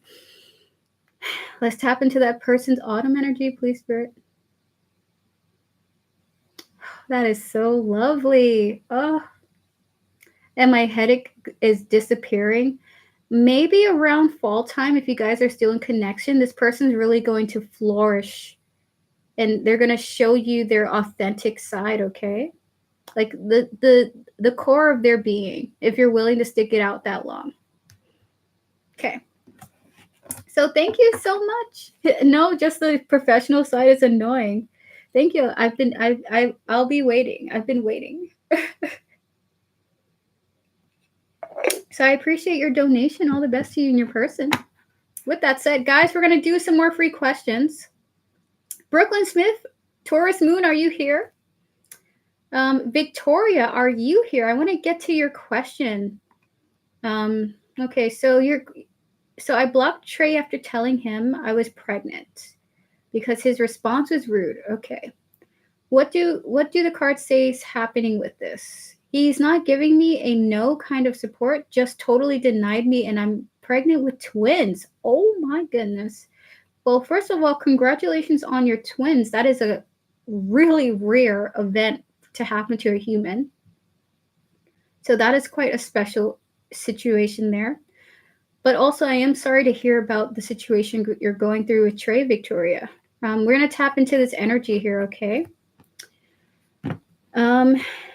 Let's tap into that person's autumn energy, please, Spirit. That is so lovely. Oh, and my headache is disappearing. Maybe around fall time, if you guys are still in connection, this person's really going to flourish and they're going to show you their authentic side, okay? Like the core of their being, if you're willing to stick it out that long. Okay. So thank you so much. No, just the professional side is annoying. Thank you. I'll be waiting. I've been waiting. So I appreciate your donation. All the best to you and your person. With that said, guys, we're going to do some more free questions. Brooklyn Smith, Taurus Moon, are you here? Victoria, are you here? I want to get to your question. Okay, so I blocked Trey after telling him I was pregnant because his response was rude. Okay. What do the cards say is happening with this? He's not giving me a no kind of support, just totally denied me, and I'm pregnant with twins. Oh my goodness. Well, first of all, congratulations on your twins. That is a really rare event to happen to a human. So that is quite a special situation there. But also, I am sorry to hear about the situation you're going through with Trey, Victoria. We're going to tap into this energy here, okay?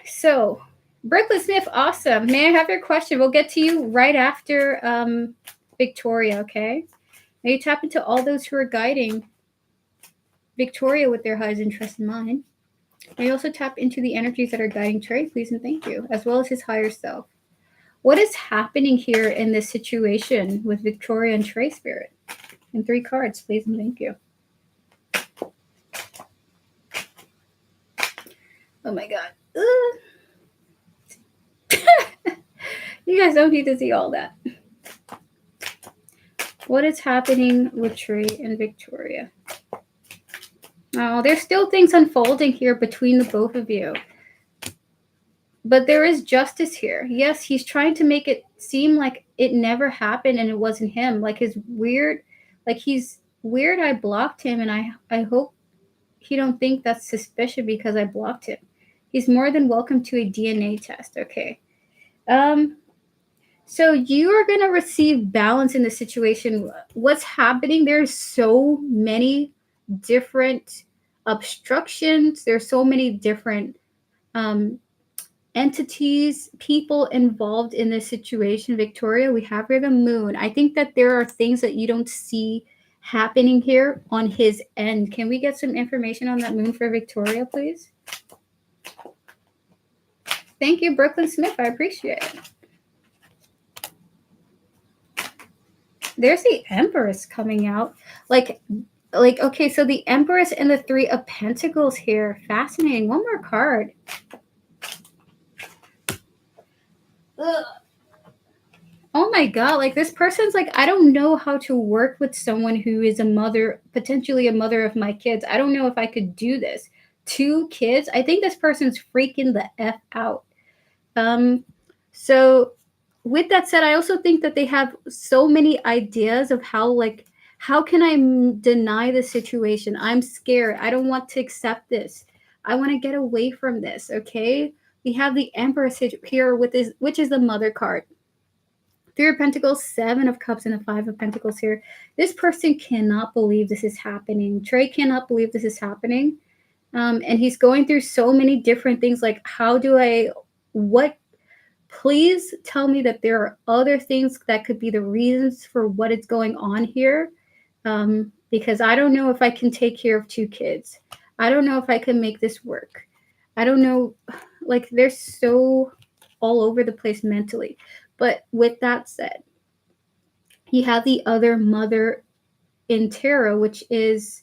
So, Brooklyn Smith, awesome. May I have your question? We'll get to you right after Victoria, okay? May you tap into all those who are guiding Victoria with their highest interest in mind. May you also tap into the energies that are guiding Trey, please and thank you, as well as his higher self. What is happening here in this situation with Victoria and Trey, Spirit? And 3 cards, please and thank you. Oh my God. You guys don't need to see all that. What is happening with Trey and Victoria? Oh, there's still things unfolding here between the both of you. But there is justice here. Yes, he's trying to make it seem like it never happened and it wasn't him. Like he's weird I blocked him, and I hope he don't think that's suspicious because I blocked him. He's more than welcome to a DNA test, okay? So you are going to receive balance in the situation. What's happening, there's so many different obstructions. There's so many different entities, people involved in this situation. Victoria, we have here the moon. I think that there are things that you don't see happening here on his end. Can we get some information on that moon for Victoria, please? Thank you, Brooklyn Smith. I appreciate it. There's the Empress coming out. Like, okay, so the Empress and the 3 of Pentacles here. Fascinating. One more card. Ugh. Oh my God, like this person's like, I don't know how to work with someone who is a mother, potentially a mother of my kids. I don't know if I could do this. 2 kids? I think this person's freaking the F out. So with that said, I also think that they have so many ideas of how can I deny the situation? I'm scared. I don't want to accept this. I want to get away from this. Okay. We have the Empress here with this, which is the Mother card. Three of Pentacles, Seven of Cups, and the Five of Pentacles here. This person cannot believe this is happening. Trey cannot believe this is happening. And he's going through so many different things. Like, what? Please tell me that there are other things that could be the reasons for what is going on here. Because I don't know if I can take care of two kids. I don't know if I can make this work. I don't know. Like, they're so all over the place mentally. But with that said, you have the other mother in tarot, which is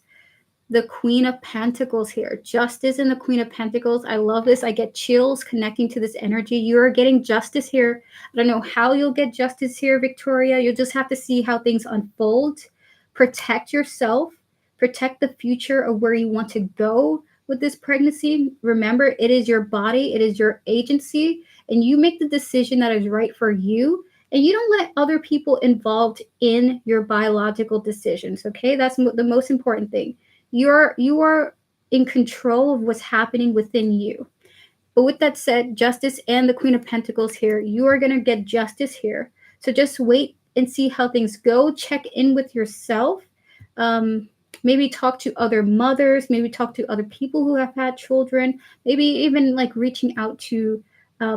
the Queen of Pentacles here. Justice and the Queen of Pentacles. I love this. I get chills connecting to this energy. You are getting justice here. I don't know how you'll get justice here, Victoria. You'll just have to see how things unfold. Protect yourself. Protect the future of where you want to go with this pregnancy. Remember, it is your body. It is your agency. And you make the decision that is right for you. And you don't let other people involved in your biological decisions. Okay? That's the most important thing. You are in control of what's happening within you. But with that said, justice and the Queen of Pentacles here, you are going to get justice here. So just wait and see how things go. Check in with yourself. Maybe talk to other mothers. Maybe talk to other people who have had children. Maybe even like reaching out to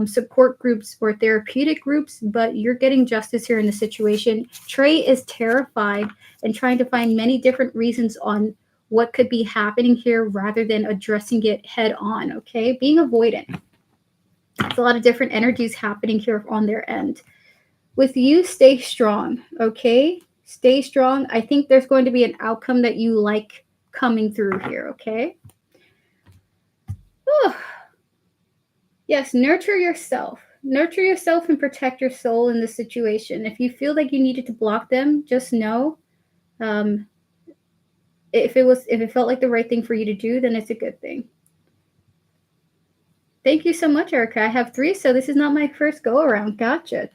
support groups or therapeutic groups. But you're getting justice here in the situation. Trey is terrified and trying to find many different reasons on what could be happening here rather than addressing it head on, okay? Being avoidant. There's a lot of different energies happening here on their end. With you, stay strong, okay? Stay strong. I think there's going to be an outcome that you like coming through here, okay? Whew. Yes, nurture yourself. Nurture yourself and protect your soul in this situation. If you feel like you needed to block them, just know if it felt like the right thing for you to do, then it's a good thing. Thank you so much, Erica. I have 3, so this is not my first go around. Gotcha.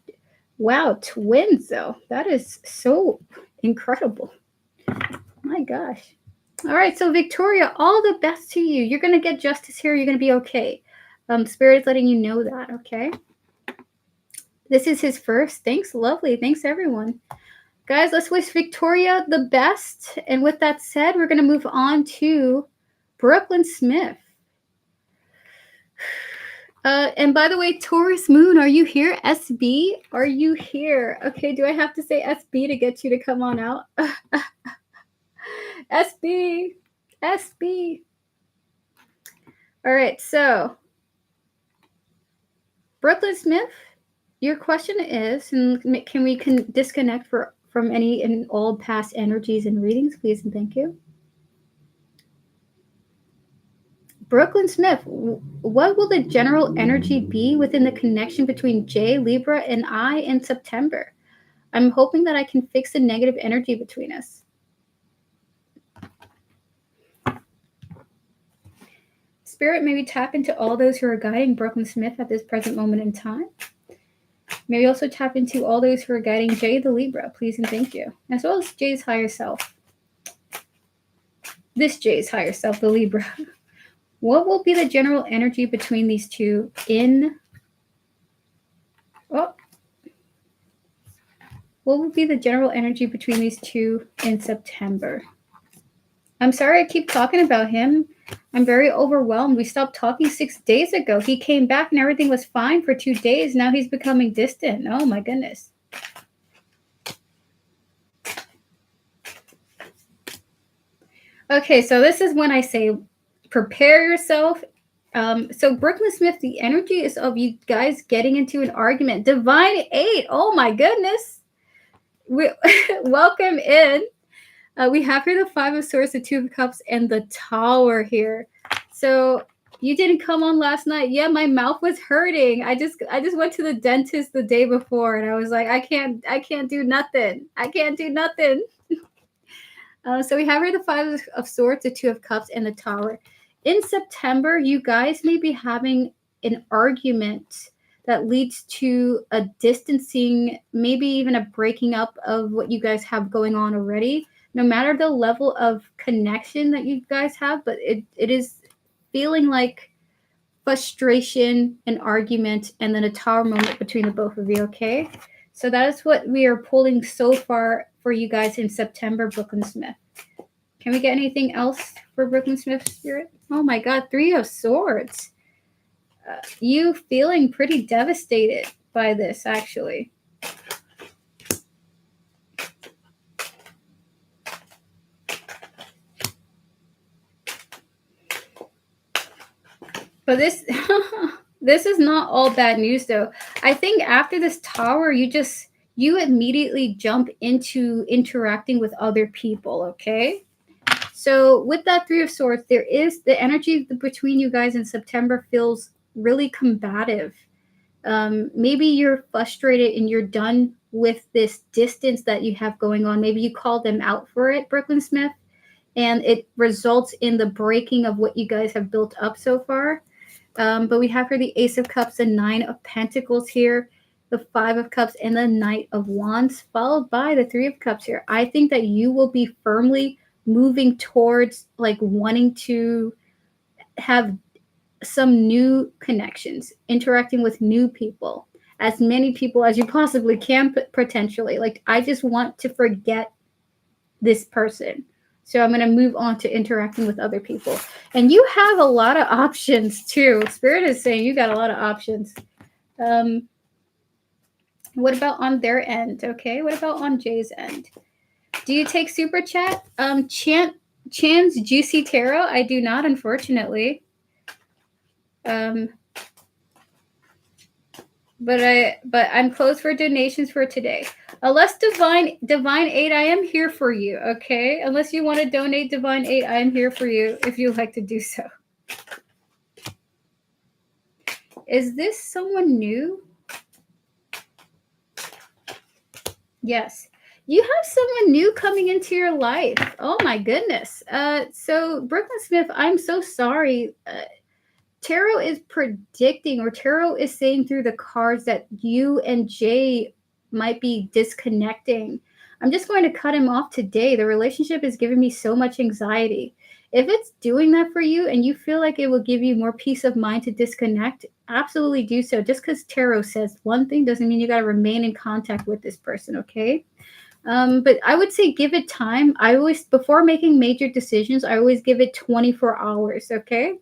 Wow, twins though. That is so incredible. My gosh. All right, so Victoria, all the best to you. You're gonna get justice here. You're gonna be okay. Spirit is letting you know that. Okay. This is his first. Thanks, lovely. Thanks, everyone. Guys, let's wish Victoria the best. And with that said, we're going to move on to Brooklyn Smith. And by the way, Taurus Moon, are you here? SB, are you here? Okay, do I have to say SB to get you to come on out? SB. SB. All right, so Brooklyn Smith, your question is, and can we disconnect from any and all past energies and readings, please and thank you. Brooklyn Smith, what will the general energy be within the connection between Jay, Libra, and I in September? I'm hoping that I can fix the negative energy between us. Spirit, maybe tap into all those who are guiding Brooklyn Smith at this present moment in time. Maybe also tap into all those who are guiding Jay, the Libra, please and thank you. As well as Jay's higher self. This Jay's higher self, the Libra. What will be the general energy between these two what will be the general energy between these two in September? I'm sorry I keep talking about him. I'm very overwhelmed. We stopped talking 6 days ago. He came back and everything was fine for 2 days. Now he's becoming distant. Oh my goodness. Okay, so this is when I say prepare yourself. So Brooklyn Smith, the energy is of you guys getting into an argument. Divine 8. Oh my goodness. Welcome in. We have here the 5 of Swords, the 2 of Cups, and the Tower here. So you didn't come on last night. Yeah, my mouth was hurting. I just went to the dentist the day before, and I was like, I can't do nothing. I can't do nothing. So we have here the 5 of Swords, the 2 of Cups, and the Tower. In September, you guys may be having an argument that leads to a distancing, maybe even a breaking up of what you guys have going on already, no matter the level of connection that you guys have, but it is feeling like frustration, an argument, and then a tower moment between the both of you, okay? So that is what we are pulling so far for you guys in September, Brooklyn Smith. Can we get anything else for Brooklyn Smith Spirit? Oh my God, 3 of Swords. You feeling pretty devastated by this, actually. But this this is not all bad news, though. I think after this tower, you immediately jump into interacting with other people, okay? So with that 3 of Swords, there is the energy between you guys in September feels really combative. Maybe you're frustrated and you're done with this distance that you have going on. Maybe you call them out for it, Brooklyn Smith, and it results in the breaking of what you guys have built up so far. But we have here the Ace of Cups and 9 of Pentacles here, the 5 of Cups, and the Knight of Wands, followed by the 3 of Cups here. I think that you will be firmly moving towards like wanting to have some new connections, interacting with new people, as many people as you possibly can potentially. Like, I just want to forget this person. So I'm going to move on to interacting with other people. And you have a lot of options too. Spirit is saying you got a lot of options. What about on their end? Okay. What about on Jay's end? Do you take super chat? Chan's Juicy Tarot? I do not, unfortunately. But I'm closed for donations for today. Unless divine aid, I am here for you, okay? Unless you want to donate divine aid, I am here for you if you'd like to do so. Is this someone new? Yes. You have someone new coming into your life. Oh my goodness. So Brooklyn Smith, I'm so sorry. Tarot is predicting, or tarot is saying through the cards, that you and Jay might be disconnecting. I'm just going to cut him off today. The relationship is giving me so much anxiety. If it's doing that for you and you feel like it will give you more peace of mind to disconnect, absolutely do so. Just because tarot says one thing doesn't mean you got to remain in contact with this person, okay? But I would say give it time. Before making major decisions, I always give it 24 hours, okay?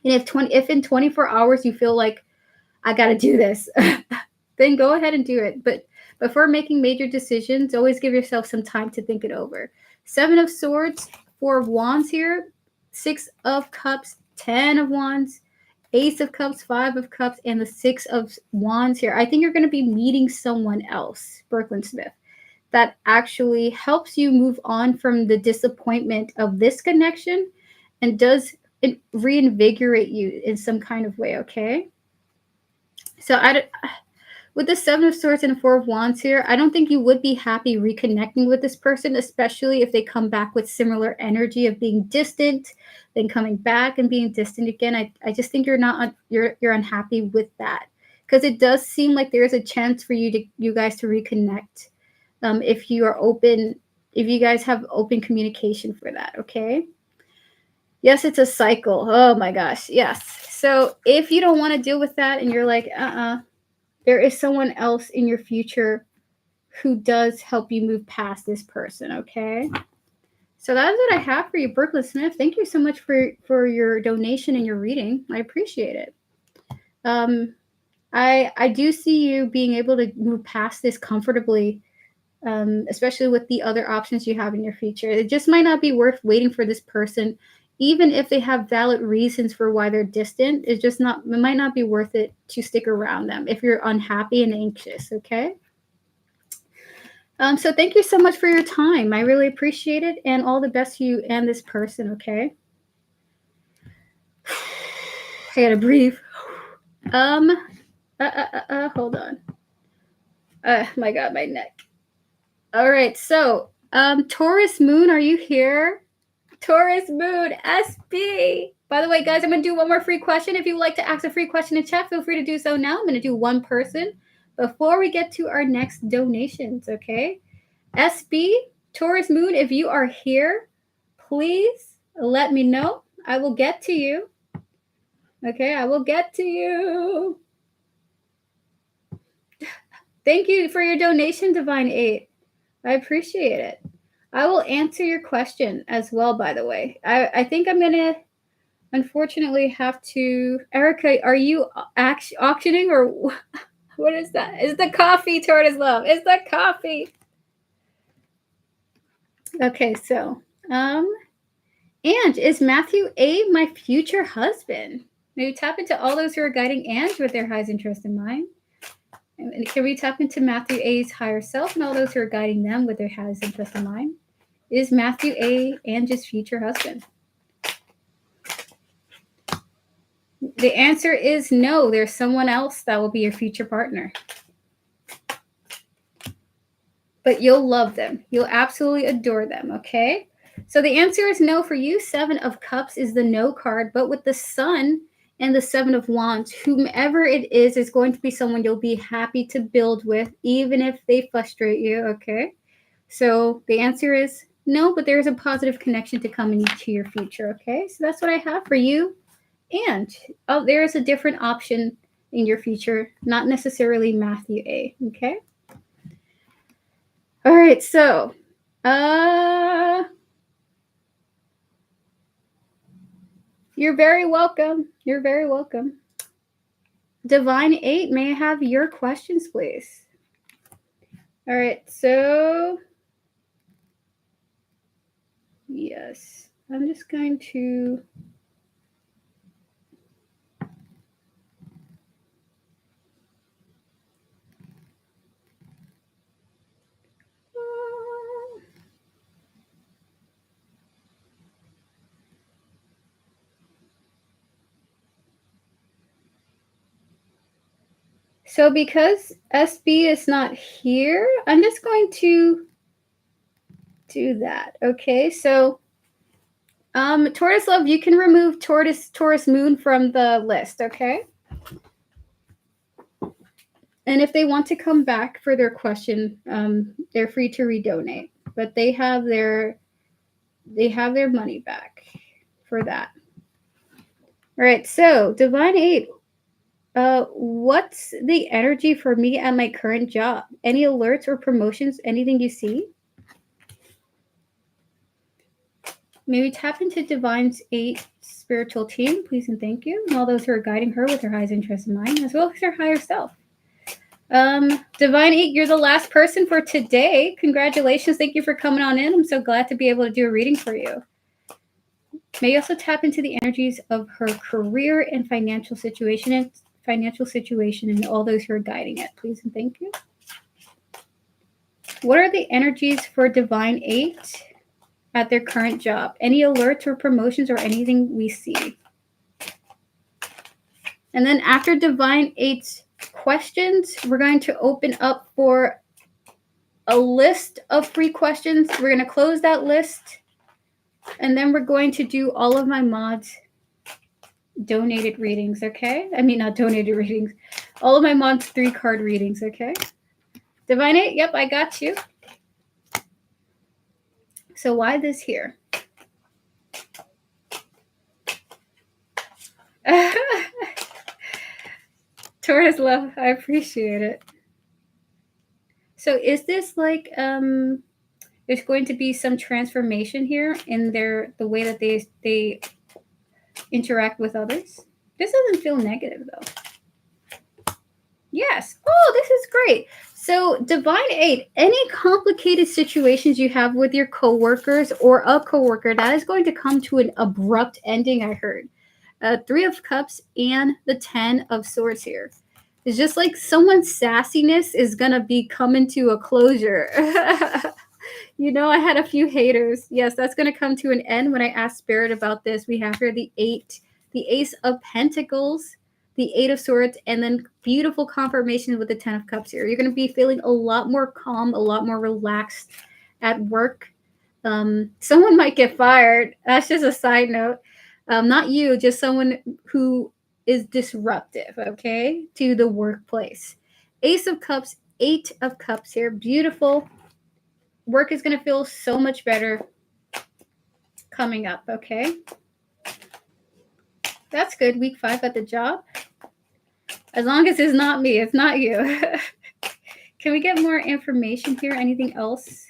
And if in 24 hours you feel like I got to do this, then go ahead and do it. But before making major decisions, always give yourself some time to think it over. 7 of Swords, 4 of Wands here, 6 of Cups, 10 of Wands, Ace of Cups, 5 of Cups, and the 6 of Wands here. I think you're going to be meeting someone else, Brooklyn Smith, that actually helps you move on from the disappointment of this connection and does it reinvigorate you in some kind of way, okay? So with the 7 of Swords and 4 of Wands here, I don't think you would be happy reconnecting with this person, especially if they come back with similar energy of being distant, then coming back and being distant again. I just think you're unhappy with that, because it does seem like there is a chance for you guys to reconnect if you are open, if you guys have open communication for that, okay? Yes, it's a cycle. Oh my gosh. Yes. So if you don't want to deal with that and you're like, there is someone else in your future who does help you move past this person, okay? So that's what I have for you, Brooklyn Smith. Thank you so much for your donation and your reading. I appreciate it. I do see you being able to move past this comfortably, especially with the other options you have in your future. It just might not be worth waiting for this person. Even if they have valid reasons for why they're distant, it might not be worth it to stick around them if you're unhappy and anxious, okay? So thank you so much for your time. I really appreciate it, and all the best to you and this person, okay? I gotta breathe. Hold on. My God, my neck. All right, so Taurus Moon, are you here? Taurus Moon, SB. By the way, guys, I'm going to do one more free question. If you would like to ask a free question in chat, feel free to do so now. I'm going to do one person before we get to our next donations, okay? SB, Taurus Moon, if you are here, please let me know. I will get to you. Okay, I will get to you. Thank you for your donation, Divine 8. I appreciate it. I will answer your question as well, by the way. I think I'm going to unfortunately have to... Erica, are you auctioning or what is that? It's the coffee, Tortoise Love. It's the coffee. Okay, so, and is Matthew A my future husband? Maybe tap into all those who are guiding Ange with their highest interest in mind. And can we tap into Matthew A's higher self and all those who are guiding them with their highest interest in mind? Is Matthew A Ange's future husband? The answer is no. There's someone else that will be your future partner. But you'll love them. You'll absolutely adore them, okay? So the answer is no for you. 7 of Cups is the no card, but with the Sun and the 7 of Wands, whomever it is going to be someone you'll be happy to build with, even if they frustrate you, okay? So the answer is no, but there's a positive connection to come into your future, okay? So that's what I have for you. And there is a different option in your future, not necessarily Matthew A, okay? All right, so you're very welcome. You're very welcome. Divine 8, may I have your questions, please? All right, so yes, I'm just going to... So because SB is not here, I'm just going to do that. Okay, so Taurus Love, you can remove Taurus Moon from the list, okay? And if they want to come back for their question, they're free to redonate. But they have their money back for that. All right, so Divine 8. What's the energy for me at my current job? Any alerts or promotions? Anything you see? Maybe tap into Divine's 8 spiritual team, please and thank you. And all those who are guiding her with her highest interest in mind, as well as her higher self. Divine 8, you're the last person for today. Congratulations. Thank you for coming on in. I'm so glad to be able to do a reading for you. May you also tap into the energies of her career and financial situation and all those who are guiding it, please and thank you. What are the energies for Divine 8 at their current job? Any alerts or promotions or anything we see? And then after Divine 8's questions, we're going to open up for a list of free questions. We're going to close that list, and then we're going to do all of my mods donated readings, okay? I mean, not donated readings. All of my mods 3-card readings, okay? Divine 8, yep, I got you. So why this here? Taurus Love, I appreciate it. So is this like there's going to be some transformation here in the way that they interact with others? This doesn't feel negative though. Yes. Oh, this is great. So Divine 8, any complicated situations you have with your coworkers or a coworker, that is going to come to an abrupt ending, I heard. 3 of Cups and the 10 of Swords here. It's just like someone's sassiness is going to be coming to a closure. You know, I had a few haters. Yes, that's going to come to an end. When I asked Spirit about this, we have here the 8, the Ace of Pentacles, the 8 of Swords, and then beautiful confirmation with the 10 of Cups here. You're going to be feeling a lot more calm, a lot more relaxed at work. Someone might get fired. That's just a side note. Not you, just someone who is disruptive, okay, to the workplace. Ace of Cups, Eight of Cups here. Beautiful. Work is going to feel so much better coming up, okay? That's good. Week 5 at the job. As long as it's not me, it's not you. Can we get more information here? Anything else?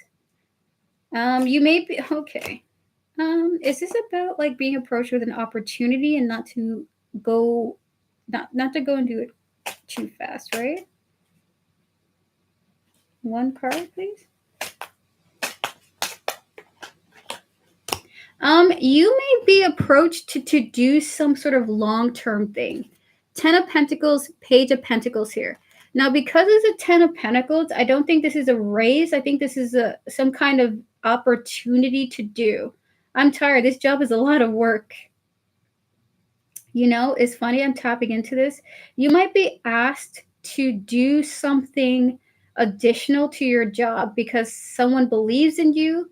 You may be okay. Is this about like being approached with an opportunity and not to go to go and do it too fast, right? One card, please. You may be approached to do some sort of long-term thing. 10 of Pentacles, Page of Pentacles here. Now, because it's a 10 of Pentacles, I don't think this is a raise. I think this is some kind of opportunity to do. I'm tired. This job is a lot of work. You know, it's funny. I'm tapping into this. You might be asked to do something additional to your job because someone believes in you.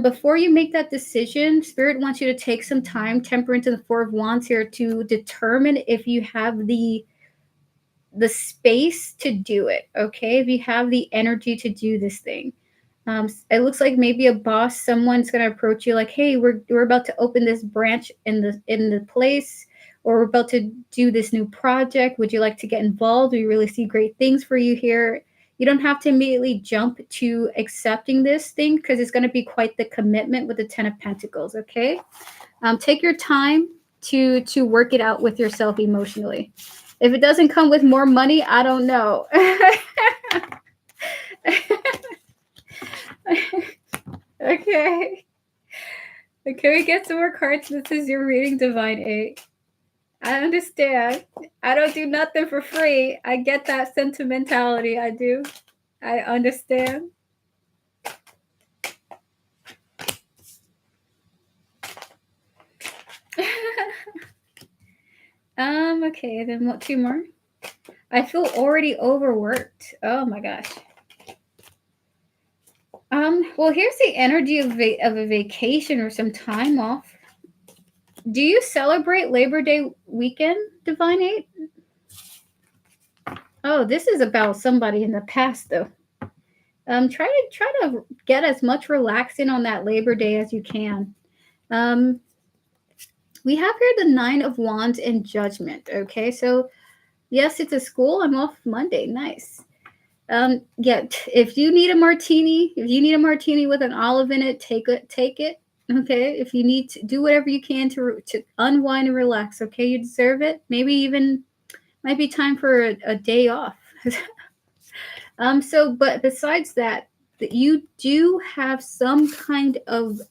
Before you make that decision, Spirit wants you to take some time, Temperance and the Four of Wands here, to determine if you have the space to do it, okay? If you have the energy to do this thing. It looks like maybe a boss, someone's going to approach you like, hey, we're about to open this branch in the place, or we're about to do this new project. Would you like to get involved? We really see great things for you here. You don't have to immediately jump to accepting this thing because it's going to be quite the commitment with the 10 of Pentacles, okay? Take your time to work it out with yourself emotionally. If it doesn't come with more money, I don't know. Okay. Can we get some more cards? This is your reading, Divine 8. I understand. I don't do nothing for free. I get that sentimentality. I do. I understand. Okay, then what, 2 more? I feel already overworked. Oh my gosh. Well, here's the energy of a vacation or some time off. Do you celebrate Labor Day weekend, Divine 8? Oh, this is about somebody in the past, though. Try to get as much relaxing on that Labor Day as you can. We have here the 9 of Wands and Judgment. Okay, so yes, it's a school. I'm off Monday. Nice. Yeah, if you need a martini, with an olive in it, take it. Okay, if you need to do whatever you can to unwind and relax. Okay, you deserve it. Maybe even might be time for a day off. But besides that you do have some kind of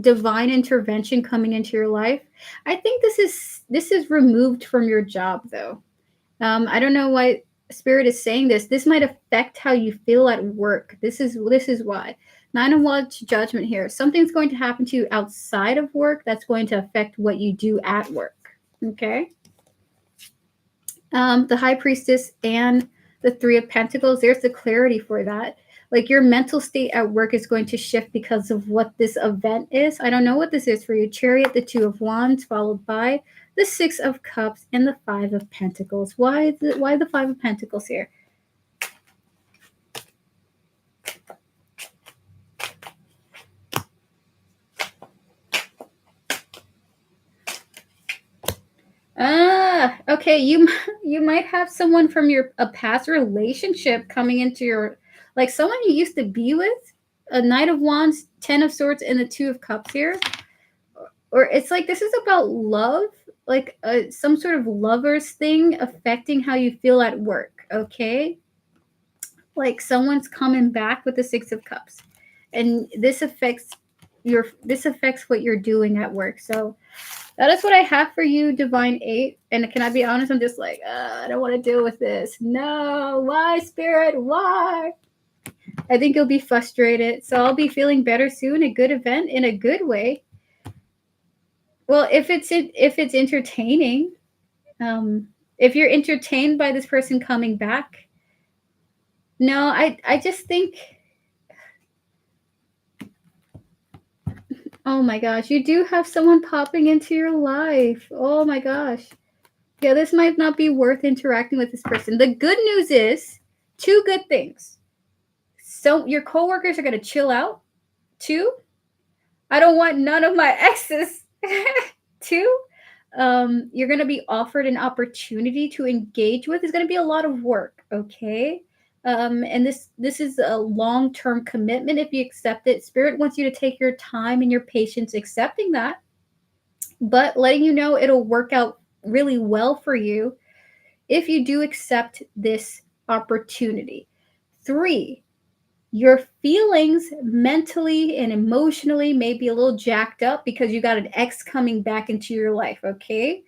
divine intervention coming into your life. I think this is removed from your job, though. I don't know why Spirit is saying this. This might affect how you feel at work. This is why. 9 of Wands, Judgment here. Something's going to happen to you outside of work that's going to affect what you do at work. Okay. The High Priestess and the 3 of Pentacles. There's the clarity for that. Like your mental state at work is going to shift because of what this event is. I don't know what this is for you. Chariot, the 2 of Wands, followed by the 6 of Cups and the 5 of Pentacles. Why the 5 of Pentacles here? Okay. You might have someone from a past relationship coming into your, like someone you used to be with. A Knight of Wands, 10 of Swords, and the 2 of Cups here. Or it's like this is about love, like some sort of lover's thing affecting how you feel at work. Okay, like someone's coming back with the 6 of Cups, and this affects what you're doing at work. So that is what I have for you, Divine 8. And can I be honest? I'm just like, I don't want to deal with this. No, why, Spirit? Why? I think you'll be frustrated. So I'll be feeling better soon. A good event in a good way. Well, if it's entertaining, if you're entertained by this person coming back, no, I just think Oh my gosh, you do have someone popping into your life. Oh my gosh. Yeah, this might not be worth interacting with this person. The good news is 2 good things. So your coworkers are going to chill out. 2, I don't want none of my exes. 2, you're going to be offered an opportunity to engage with. It's going to be a lot of work, okay? And this is a long-term commitment if you accept it. Spirit wants you to take your time and your patience accepting that, but letting you know it'll work out really well for you if you do accept this opportunity. 3, your feelings mentally and emotionally may be a little jacked up because you got an ex coming back into your life, okay?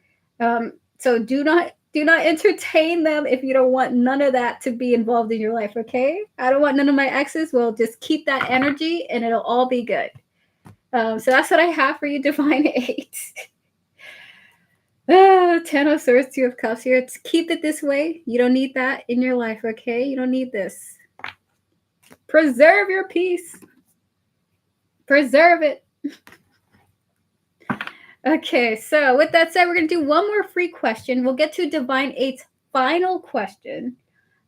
So do not entertain them if you don't want none of that to be involved in your life, okay? I don't want none of my exes. Well, just keep that energy and it'll all be good. So that's what I have for you, Divine 8. 10 of Swords, 2 of Cups here. Keep it this way. You don't need that in your life, okay? You don't need this. Preserve your peace. Preserve it. Okay, so with that said, we're going to do one more free question. We'll get to Divine 8's final question.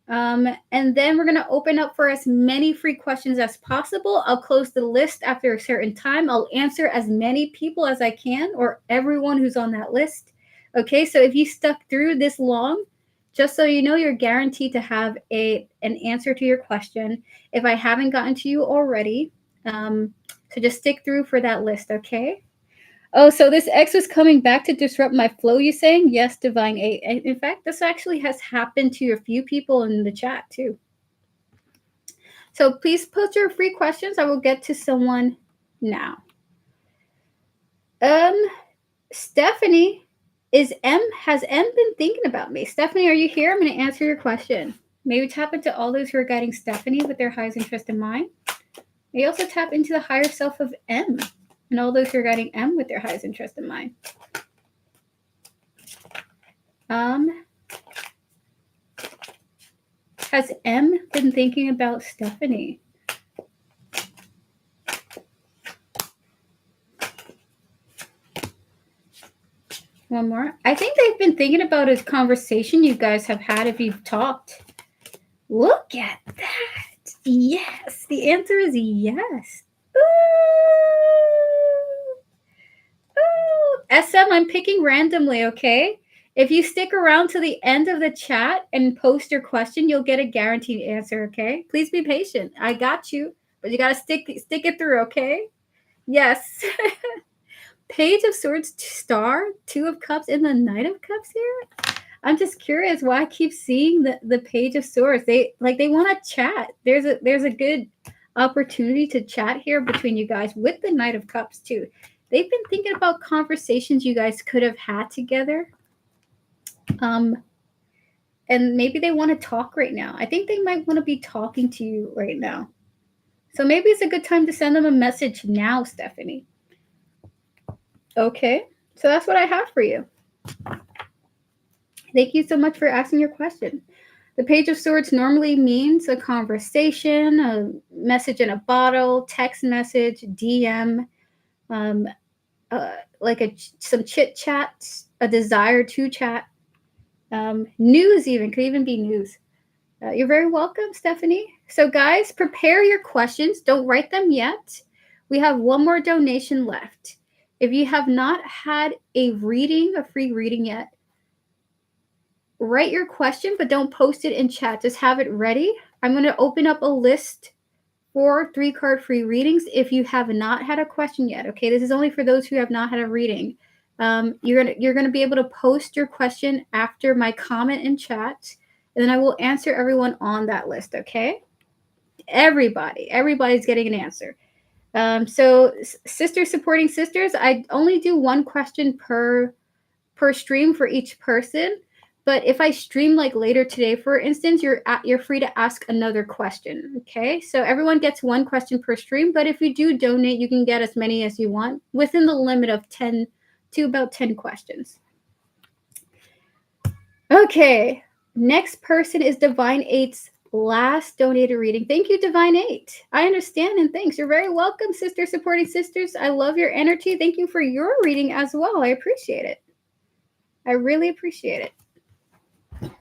And then we're going to open up for as many free questions as possible. I'll close the list after a certain time. I'll answer as many people as I can, or everyone who's on that list. Okay, so if you stuck through this long, just so you know, you're guaranteed to have an answer to your question if I haven't gotten to you already. So just stick through for that list, okay? Oh, so this ex was coming back to disrupt my flow, you saying? Yes, Divine 8. And in fact, this actually has happened to a few people in the chat, too. So please post your free questions. I will get to someone now. Stephanie, has M been thinking about me? Stephanie, are you here? I'm going to answer your question. Maybe tap into all those who are guiding Stephanie with their highest interest in mind. Maybe also tap into the higher self of M and all those who are guiding M with their highest interest in mind. Has M been thinking about Stephanie? One more. I think they've been thinking about a conversation you guys have had if you've talked. Look at that. Yes. The answer is yes. Ooh. SM, I'm picking randomly, okay? If you stick around to the end of the chat and post your question, you'll get a guaranteed answer, okay? Please be patient. I got you, but you got to stick it through, okay? Yes. Page of Swords, star, 2 of Cups, and the Knight of Cups here. I'm just curious why I keep seeing the Page of Swords. They want to chat. There's a good opportunity to chat here between you guys with the Knight of Cups too. They've been thinking about conversations you guys could have had together. And maybe they want to talk right now. I think they might want to be talking to you right now. So maybe it's a good time to send them a message now, Stephanie. Okay, so that's what I have for you. Thank you so much for asking your question. The Page of Swords normally means a conversation, a message in a bottle, text message, DM, some chit chat, a desire to chat, news could even be news. You're very welcome, Stephanie. So guys, prepare your questions. Don't write them yet. We have one more donation left. If you have not had a free reading yet, write your question, but don't post it in chat. Just have it ready. I'm going to open up a list for 3-card free readings if you have not had a question yet. Okay, this is only for those who have not had a reading. You're gonna be able to post your question after my comment in chat, and then I will answer everyone on that list. Okay, everybody's getting an answer. So sisters supporting sisters, I only do one question per stream for each person. But if I stream like later today, for instance, you're free to ask another question. Okay, so everyone gets one question per stream. But if you do donate, you can get as many as you want within the limit of 10 to about 10 questions. Okay, next person is Divine 8's last donated reading. Thank you, Divine 8. I understand and thanks. You're very welcome, sister supporting sisters. I love your energy. Thank you for your reading as well. I appreciate it. I really appreciate it.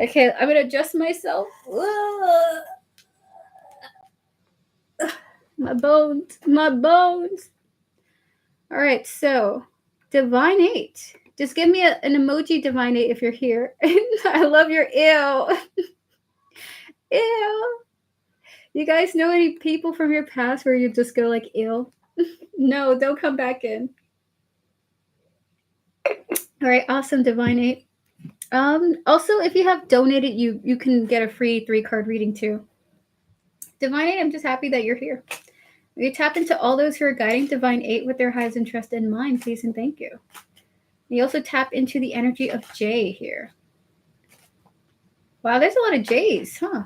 Okay, I'm going to adjust myself. My bones. My bones. All right, so Divine 8. Just give me an emoji, Divine 8, if you're here. I love your ew. Ew. You guys know any people from your past where you just go like, ew? No, don't come back in. All right, awesome, Divine 8. Also, if you have donated, you can get a free 3-card reading too. Divine 8, I'm just happy that you're here. You tap into all those who are guiding Divine 8 with their highest interest in mind, please and thank you. You also tap into the energy of J here. Wow, there's a lot of J's, huh?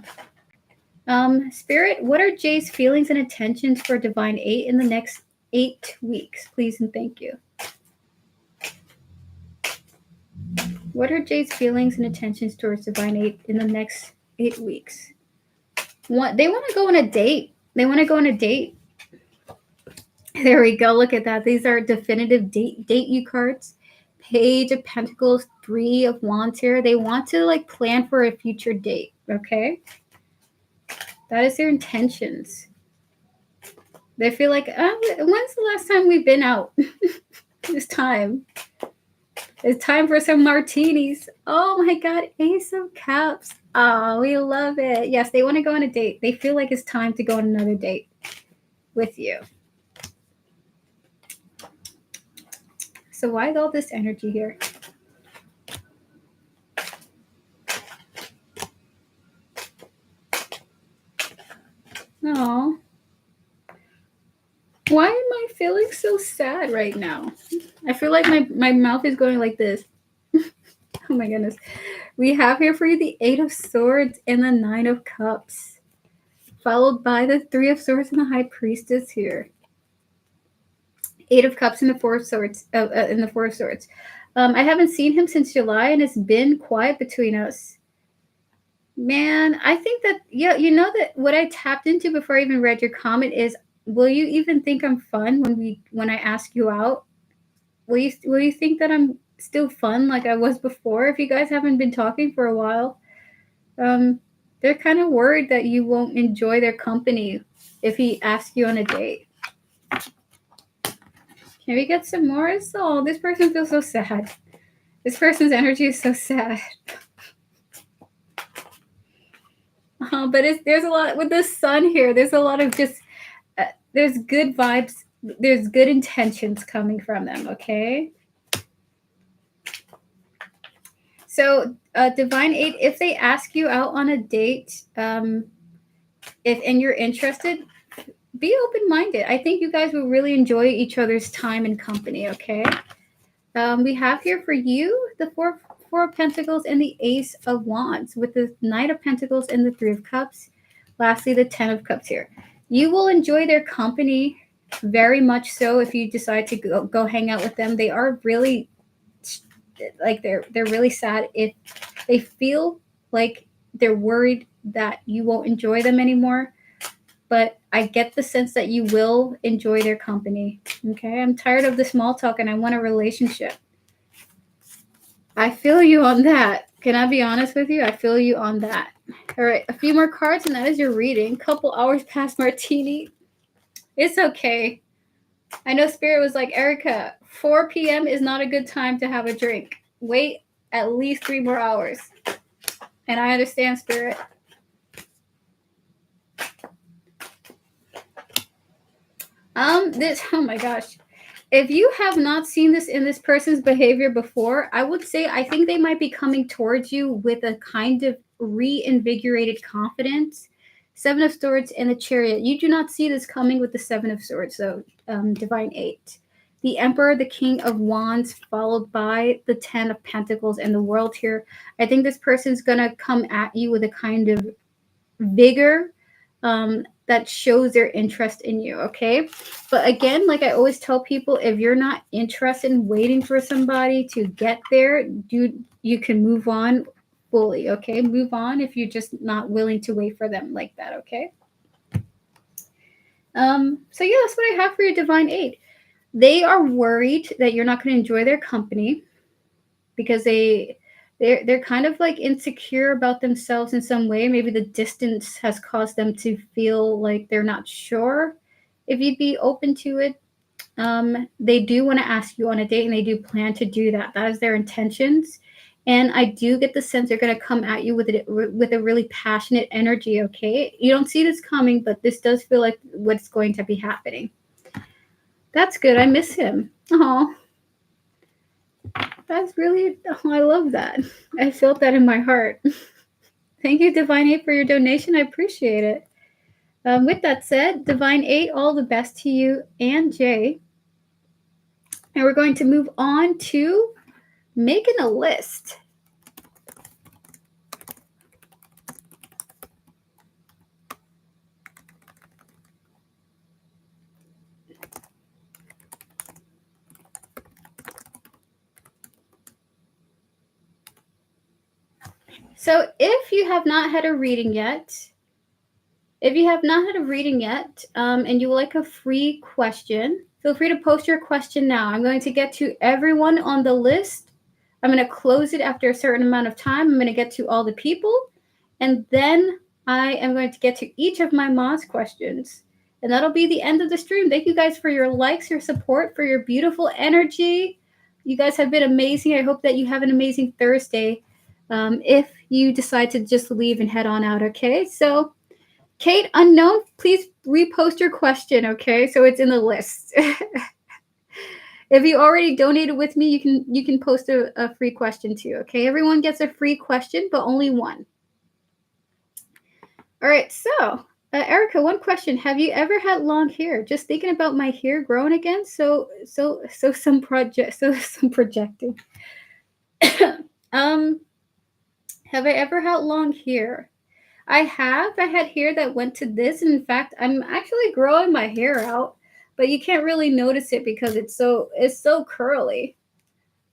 Spirit, what are Jay's feelings and intentions for Divine 8 in the next 8 weeks? Please and thank you. What are Jay's feelings and intentions towards Divine 8 in the next 8 weeks? They want to go on a date. They want to go on a date. There we go. Look at that. These are definitive date you cards. Page of Pentacles, 3 of Wands here. They want to like plan for a future date. Okay. That is their intentions. They feel like, when's the last time we've been out? It's time. It's time for some martinis. Oh my God, Ace of Cups. Oh, we love it. Yes, they want to go on a date. They feel like it's time to go on another date with you. So why all this energy here? Oh. Why am I feeling so sad right now? I feel like my mouth is going like this. Oh my goodness. We have here for you the 8 of Swords and the 9 of Cups, followed by the 3 of Swords and the High Priestess here. 8 of Cups and the 4 of Swords. In the 4 of Swords. I haven't seen him since July, and it's been quiet between us. Man, I think that, yeah, you know that what I tapped into before I even read your comment is, will you even think I'm fun when I ask you out? Will you think that I'm still fun like I was before if you guys haven't been talking for a while? They're kind of worried that you won't enjoy their company if he asks you on a date. Can we get some more? Oh, this person feels so sad. This person's energy is so sad. But there's a lot with the sun here. There's a lot of just there's good vibes. There's good intentions coming from them. Okay. So Divine 8, if they ask you out on a date, and you're interested, be open-minded. I think you guys will really enjoy each other's time and company. Okay. We have here for you the Four of Pentacles and the Ace of Wands with the Knight of Pentacles and the 3 of Cups. Lastly, the 10 of Cups here. You will enjoy their company very much so if you decide to go hang out with them. They are really like they're really sad if they feel like they're worried that you won't enjoy them anymore. But I get the sense that you will enjoy their company. Okay, I'm tired of the small talk and I want a relationship. I feel you on that. Can I be honest with you? I feel you on that. All right, a few more cards and that is your reading. Couple hours past martini. It's okay. I know Spirit was like, Erica, 4 p.m. is not a good time to have a drink. Wait at least 3 more hours. And I understand, Spirit. Oh my gosh. If you have not seen this in this person's behavior before, I would say I think they might be coming towards you with a kind of reinvigorated confidence. 7 of Swords and the Chariot. You do not see this coming with the 7 of Swords, so Divine 8. The Emperor, the King of Wands, followed by the 10 of Pentacles and the World here. I think this person's going to come at you with a kind of vigor that shows their interest in you, okay? But again, like I always tell people, if you're not interested in waiting for somebody to get there, you can move on fully, okay? Move on if you're just not willing to wait for them like that, okay? So yeah, that's what I have for your Divine 8. They are worried that you're not going to enjoy their company because they're kind of like insecure about themselves in some way. Maybe the distance has caused them to feel like they're not sure if you'd be open to it. They do want to ask you on a date and they do plan to do that. That is their intentions. And I do get the sense they're going to come at you with a really passionate energy, okay? You don't see this coming, but this does feel like what's going to be happening. That's good. I miss him. Oh, that's really, oh, I love that. I felt that in my heart. Thank you, Divine 8, for your donation. I appreciate it. With that said, Divine 8, all the best to you and Jay. And we're going to move on to making a list. So if you have not had a reading yet, and you would like a free question, feel free to post your question now. I'm going to get to everyone on the list. I'm going to close it after a certain amount of time. I'm going to get to all the people, and then I am going to get to each of my mods questions. And that'll be the end of the stream. Thank you guys for your likes, your support, for your beautiful energy. You guys have been amazing. I hope that you have an amazing Thursday. If you decide to just leave and head on out, okay? So, Kate Unknown, please repost your question, okay? So it's in the list. If you already donated with me, you can post a free question too, okay? Everyone gets a free question, but only one. All right, so Erica, one question: have you ever had long hair? Just thinking about my hair growing again. So some projecting. Have I ever had long hair? I have. I had hair that went to this. And in fact, I'm actually growing my hair out, but you can't really notice it because it's so curly.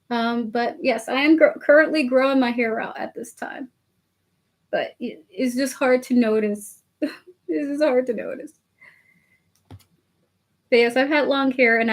But yes, I am currently growing my hair out at this time. But it's just hard to notice. It's just hard to notice. But yes, I've had long hair and